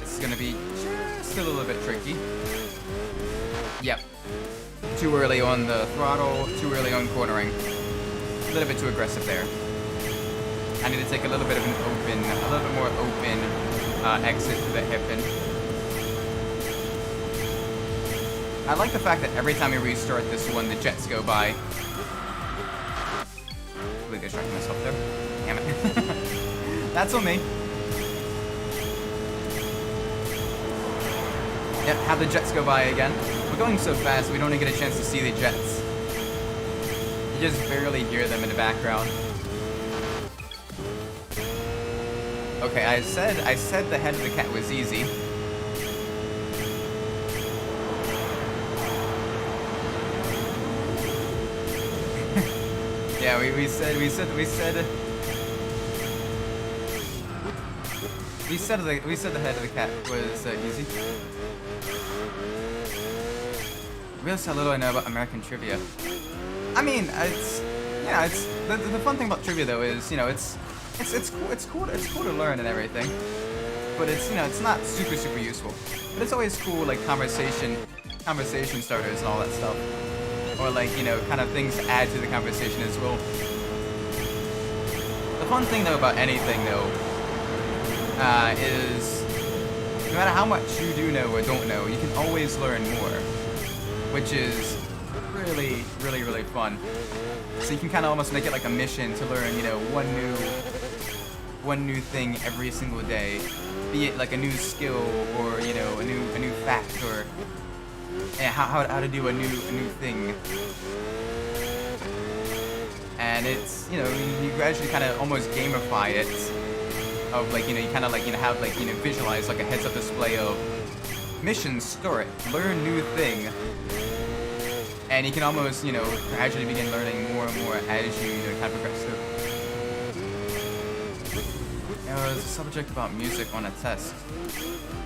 This is gonna be just a little bit tricky. Yep. Too early on the throttle, too early on cornering. A little bit too aggressive there. I need to take a little bit more open exit to the hairpin. I like the fact that every time we restart this one, the jets go by. Really distracting myself there. Damn it. That's on me. Yep, have the jets go by again. We're going so fast we don't even get a chance to see the jets. You just barely hear them in the background. Okay, I said the head of the cat was easy. Yeah, we said the head of the cat was easy. Realize how little I know about American trivia. I mean, it's the fun thing about trivia though is, you know, it's cool to learn and everything, but it's not super useful. But it's always cool, like conversation starters and all that stuff, or like, you know, kind of things to add to the conversation as well. The fun thing though about anything though is no matter how much you do know or don't know, you can always learn more, which is really fun. So you can kind of almost make it like a mission to learn, you know, one new thing every single day, be it like a new skill or, you know, a new fact, or how to do a new thing. And it's, you know, you gradually kind of almost gamify it, of like, you know, you kind of like, you know, have like, you know, visualize like a heads-up display of mission, start, learn new thing. And you can almost, you know, gradually begin learning more and more as you, you know, kind of progress through. There was a subject about music on a test.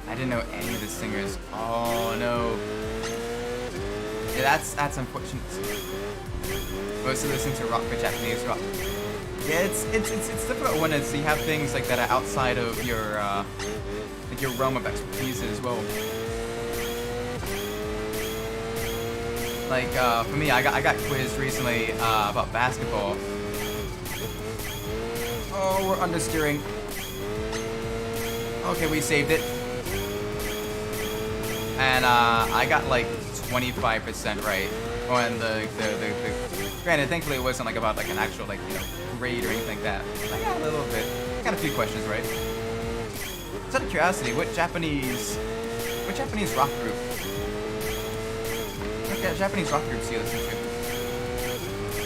I didn't know any of the singers. Oh no. Yeah, that's unfortunate. Mostly listen to rock or Japanese rock. Yeah, it's difficult when you have things like that are outside of your like your realm of expertise as well. Like for me, I got quizzed recently about basketball. Oh, we're understeering. Okay, we saved it. And I got like 25% right on the granted, thankfully it wasn't like about like an actual like, you know, grade or anything like that. I got a little bit. Got a few questions right. Just out of curiosity, what Japanese rock group? What Japanese rock groups do you listen to?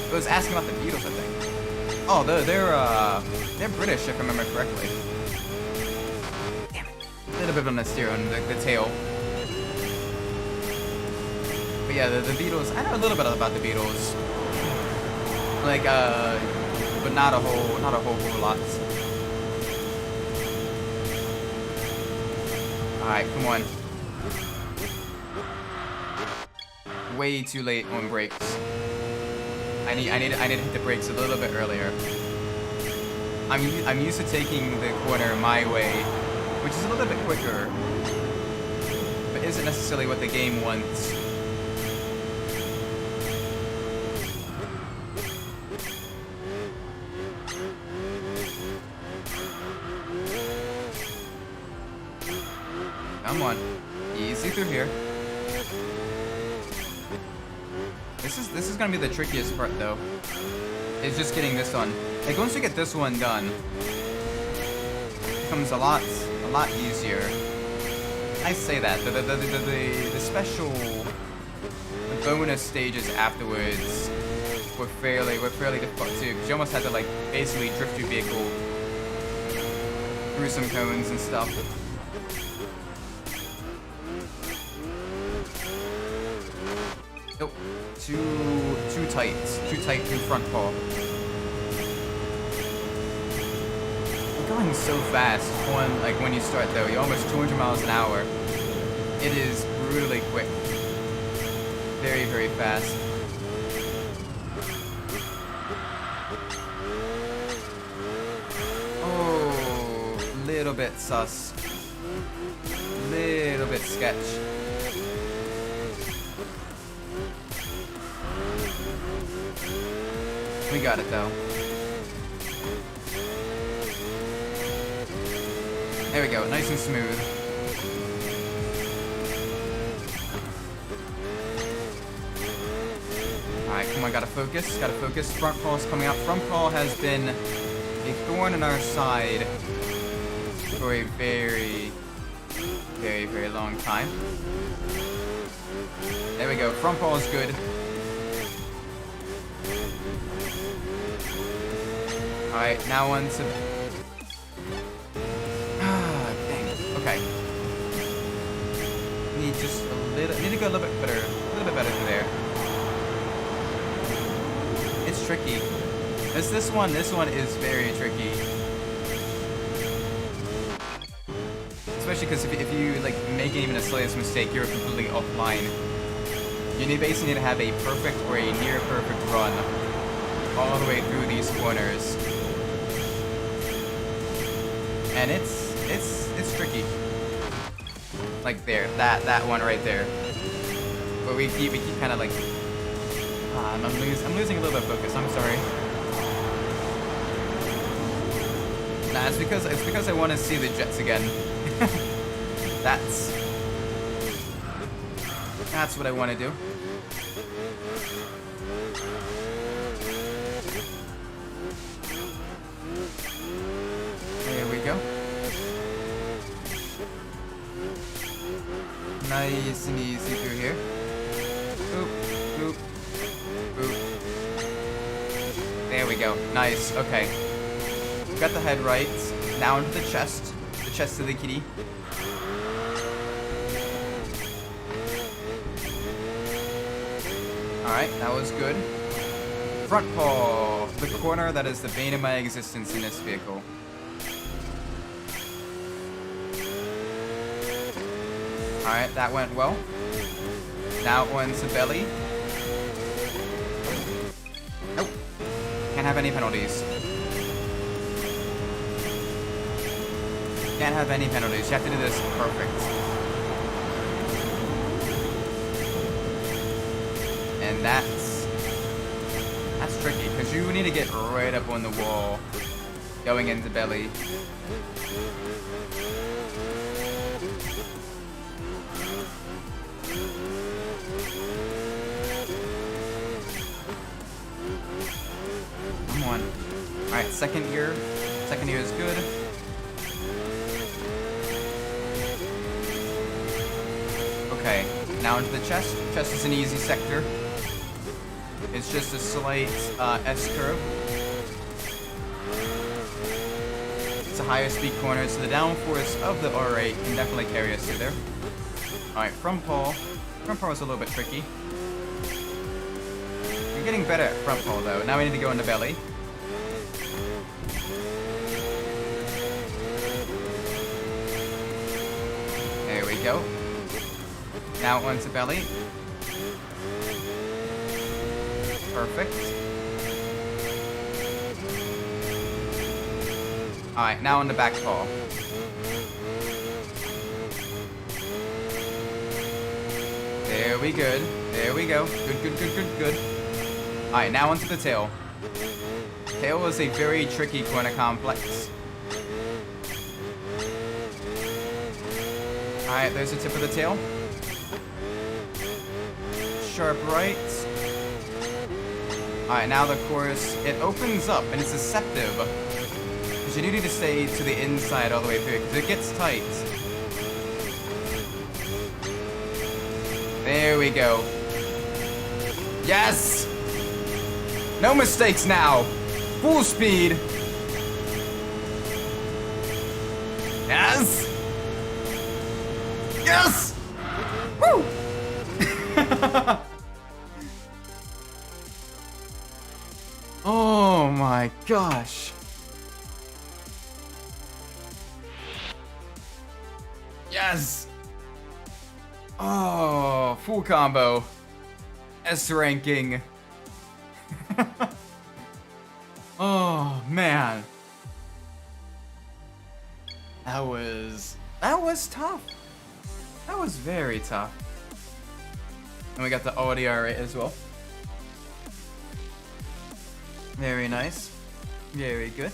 It was asking about the Beatles, I think. Oh, they're British, if I remember correctly. Damn it. A little bit on the steer on the tail. But yeah, the Beatles, I know a little bit about the Beatles. Like, but not a whole lot. Alright, come on. Way too late on brakes. I need to hit the brakes a little bit earlier. I'm used to taking the corner my way, which is a little bit quicker, but isn't necessarily what the game wants. Come on, easy through here. This is gonna be the trickiest part though. It's just getting this done. Like once you get this one done, it becomes a lot easier. I say that the special bonus stages afterwards were fairly difficult too, because you almost had to like basically drift your vehicle through some cones and stuff. Nope. Too tight through front paw. You're going so fast on like when you start though. You're almost 200 miles an hour. It is brutally quick. Very, very fast. Oh, little bit sus. Little bit sketch. We got it though. There we go, nice and smooth. Alright, come on, gotta focus. Front paw is coming out. Front paw has been a thorn in our side for a very, very, very long time. There we go, front paw is good. Alright, now on to... dang. Okay. Need to go a little bit better through there. It's tricky. This one is very tricky. Especially because if you like make even the slightest mistake, you're completely offline. You basically need to have a perfect or a near perfect run all the way through these corners. And it's tricky. Like there, that one right there. But we keep kind of like. I'm losing a little bit of focus. I'm sorry. Nah, it's because I want to see the jets again. That's what I want to do. There we go. Nice and easy through here. Boop, boop, boop. There we go. Nice. Okay. Got the head right. Now into the chest. The chest of the kitty. Alright, that was good. Front paw. The corner that is the bane of my existence in this vehicle. Alright, that went well. Now onto belly. Nope. Can't have any penalties. Can't have any penalties. You have to do this perfect. And that's tricky, because you need to get right up on the wall going into belly. Come on. Alright, second gear. Second gear is good. Okay, now into the chest. Chest is an easy sector. It's just a slight S-curve. It's a higher speed corner, so the downforce of the R8 can definitely carry us through there. Alright, front paw. Front paw is a little bit tricky. You're getting better at front paw though. Now we need to go into belly. There we go. Now onto belly. Perfect. Alright, now on the back paw. There we go. There we go. Good, good, good, good, good. Alright, now onto the tail. Tail is a very tricky corner complex. Alright, there's the tip of the tail. Sharp right. Alright, now the course, it opens up and it's deceptive. Because you do need to stay to the inside all the way through, because it gets tight. There we go. Yes! No mistakes now! Full speed! Yes! Yes! Woo! Oh my gosh. Yes! Oh, full combo. S ranking. Oh man. That was tough. That was very tough. And we got the audio right as well. Very nice. Very good.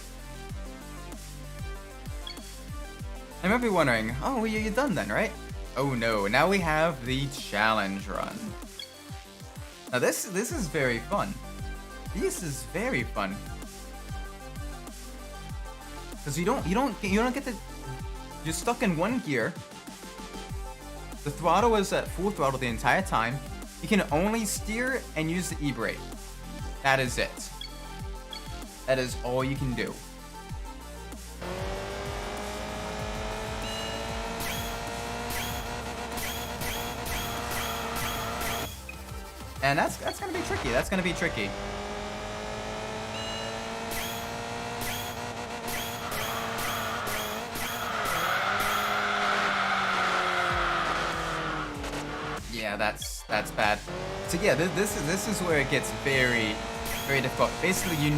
I might be wondering, oh, well, you're done then, right? Oh no, now we have the challenge run. Now this is very fun. This is very fun. Because you don't get to, you're stuck in one gear. The throttle is at full throttle the entire time. You can only steer and use the e-brake. That is it. That is all you can do. And that's gonna be tricky. That's gonna be tricky. Yeah, that's bad. So yeah, this is where it gets very, very difficult. Basically, you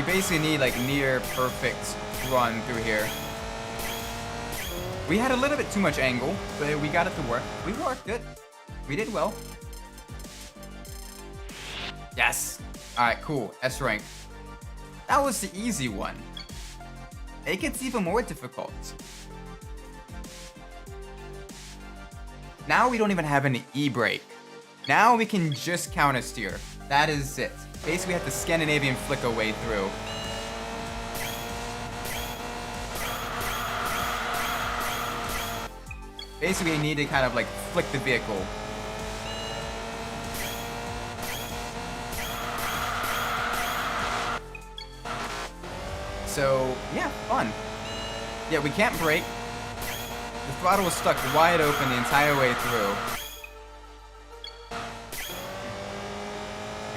basically need like near perfect run through here. We had a little bit too much angle, but we got it to work. We worked it. We did well. Yes. All right, cool. S rank. That was the easy one. It gets even more difficult. Now we don't even have any e-brake. Now we can just counter steer. That is it. Basically, we have the Scandinavian flick our way through. Basically, you need to kind of like flick the vehicle. So, yeah, fun. Yeah, we can't brake. The throttle was stuck wide open the entire way through.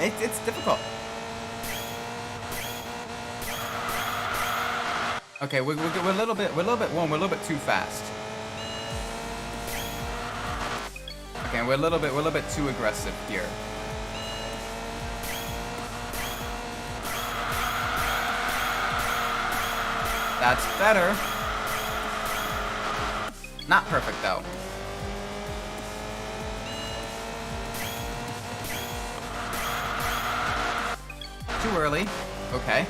It's difficult. Okay, we're a little bit too fast. Okay, we're a little bit too aggressive here. That's better. Not perfect though. Too early. Okay.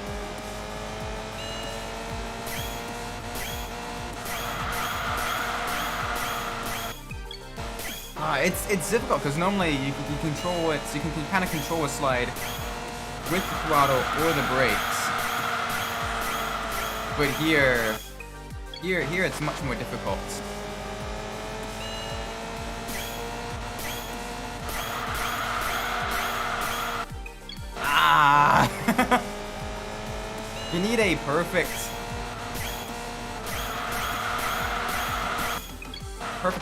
It's difficult because normally you control it, so you can kind of control a slide with the throttle or the brakes. But here it's much more difficult. Ah! You need a perfect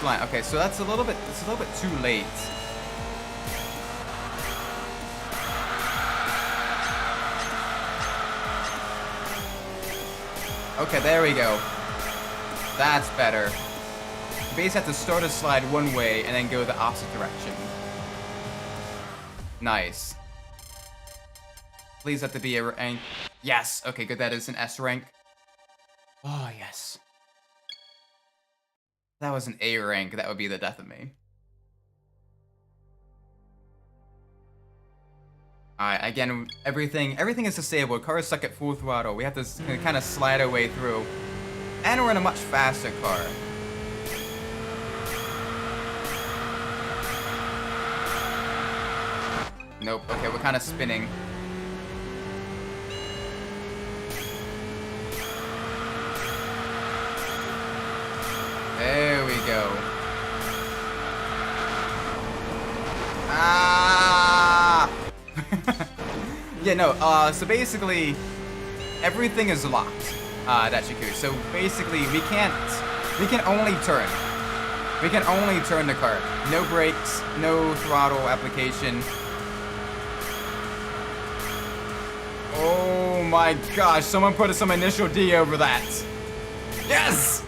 line. Okay, so that's a little bit too late. Okay, there we go. That's better. You basically have to start a slide one way and then go the opposite direction. Nice. Please have to be a rank. Yes. Okay, good. That is an S rank. Oh, yes. If that was an A rank, that would be the death of me. Alright, again, everything is disabled. Car is stuck at full throttle. We have to kind of slide our way through. And we're in a much faster car. Nope. Okay, we're kind of spinning. There we go. Ah! Yeah, no, so basically, everything is locked, Dachiku. So basically, we can only turn. We can only turn the car. No brakes, no throttle application. Oh my gosh, someone put some initial D over that. Yes!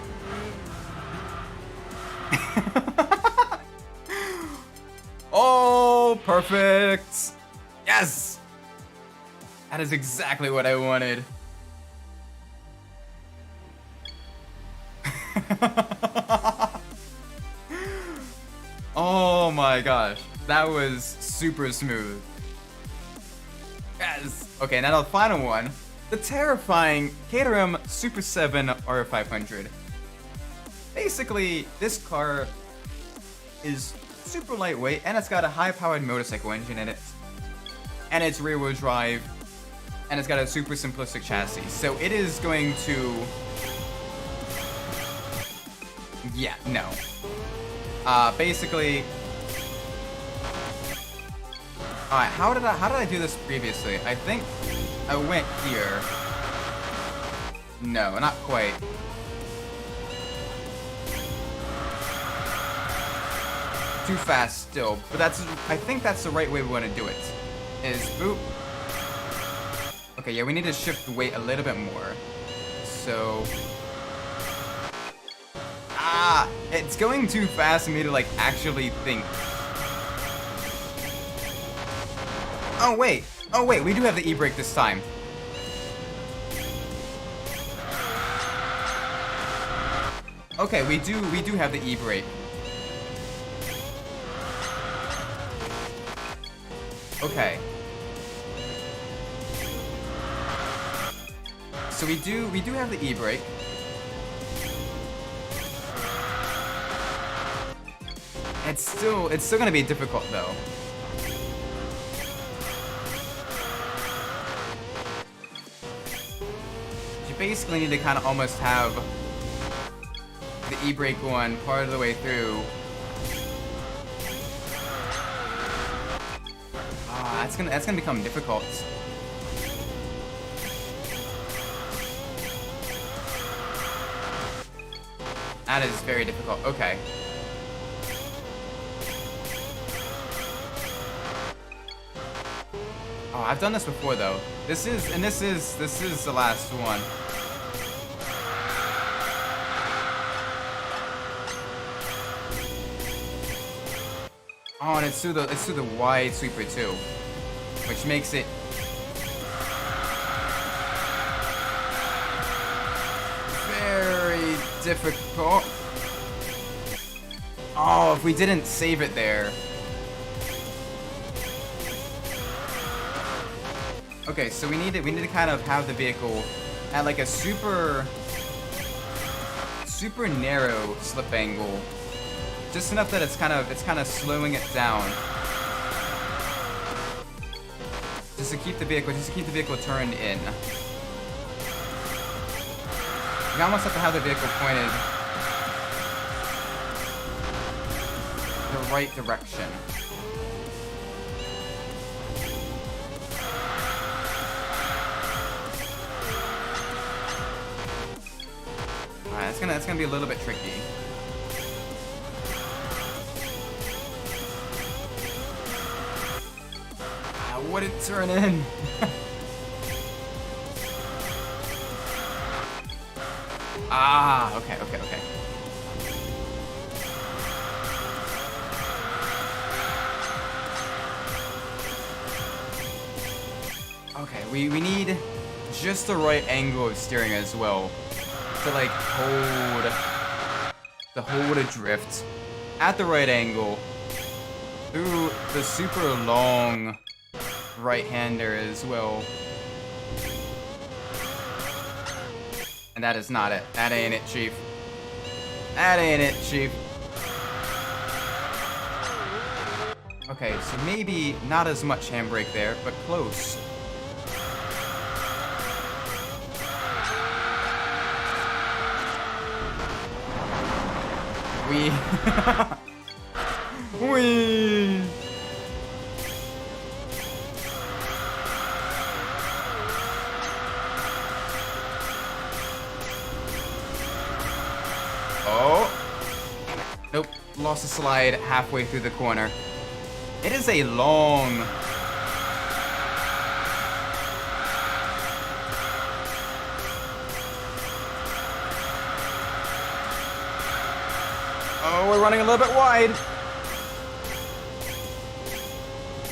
Oh, perfect. Yes! That is exactly what I wanted. Oh my gosh. That was super smooth. Yes! Okay, now the final one. The terrifying Caterham Super 7 R500. Basically, this car is super lightweight, and it's got a high-powered motorcycle engine in it. And it's rear-wheel drive, and it's got a super simplistic chassis. So it is going to... Yeah, no. Basically... Alright, how did I do this previously? I think I went here. No, not quite. Too fast still, but I think that's the right way we want to do it. Is boop. Okay, yeah, we need to shift the weight a little bit more. So... Ah! It's going too fast for me to, like, actually think. Oh, wait! Oh, wait, we do have the e-brake this time. Okay, we do have the e-brake. Okay. So we do have the e-brake. It's still gonna be difficult though. You basically need to kind of almost have the e-brake one part of the way through. That's gonna become difficult. That is very difficult. Okay. Oh, I've done this before though. This is the last one. Oh, and it's through the wide sweeper too, which makes it very difficult. Oh, if we didn't save it there. Okay, so we need to kind of have the vehicle at like a super narrow slip angle. Just enough that it's kind of slowing it down. Just to keep the vehicle turned in. You almost have to have the vehicle pointed the right direction. Alright, that's gonna be a little bit tricky. Would it turn in? Ah, okay. Okay, we need just the right angle of steering as well to like hold a drift at the right angle through the super long right-hander as well. And that is not it. That ain't it, Chief. That ain't it, Chief. Okay, so maybe not as much handbrake there, but close. Wee. Oh. Nope. Lost the slide halfway through the corner. It is a long... Oh, we're running a little bit wide.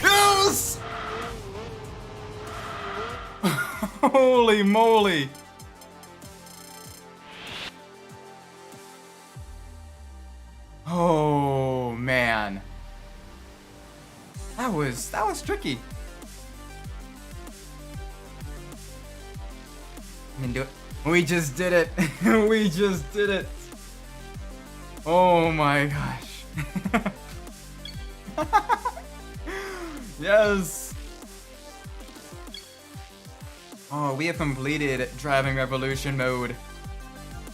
Yes! Holy moly. Oh, man. That was tricky. I didn't do it. We just did it. We just did it. Oh my gosh. Yes. Oh, we have completed Driving Revolution mode.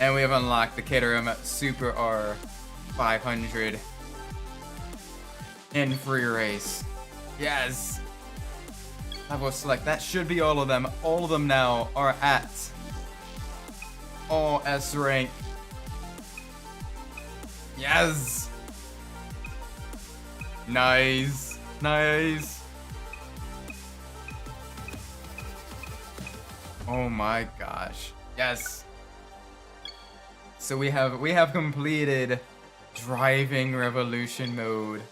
And we have unlocked the Caterham Super R 500 in free race. Yes. Level select. That should be all of them. All of them now are at all S rank. Yes. Nice. Nice. Oh my gosh. Yes. So we have completed Driving Revolution mode.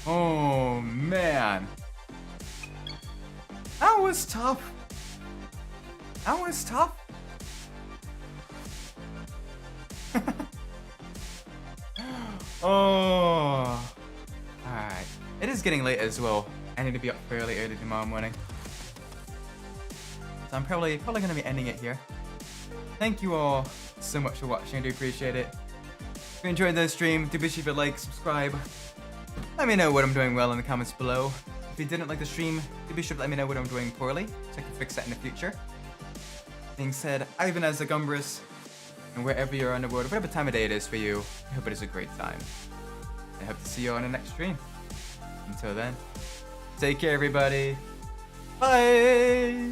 Oh man. That was tough. That was tough. Oh. Alright. It is getting late as well. I need to be up fairly early tomorrow morning. So I'm probably gonna be ending it here. Thank you all so much for watching. I do appreciate it. If you enjoyed the stream, do be sure to like, subscribe. Let me know what I'm doing well in the comments below. If you didn't like the stream, do be sure to let me know what I'm doing poorly, so I can fix that in the future. Being said, I've been as a Gumbris, and wherever you're in the world, whatever time of day it is for you, I hope it is a great time. I hope to see you on the next stream. Until then, take care everybody. Bye!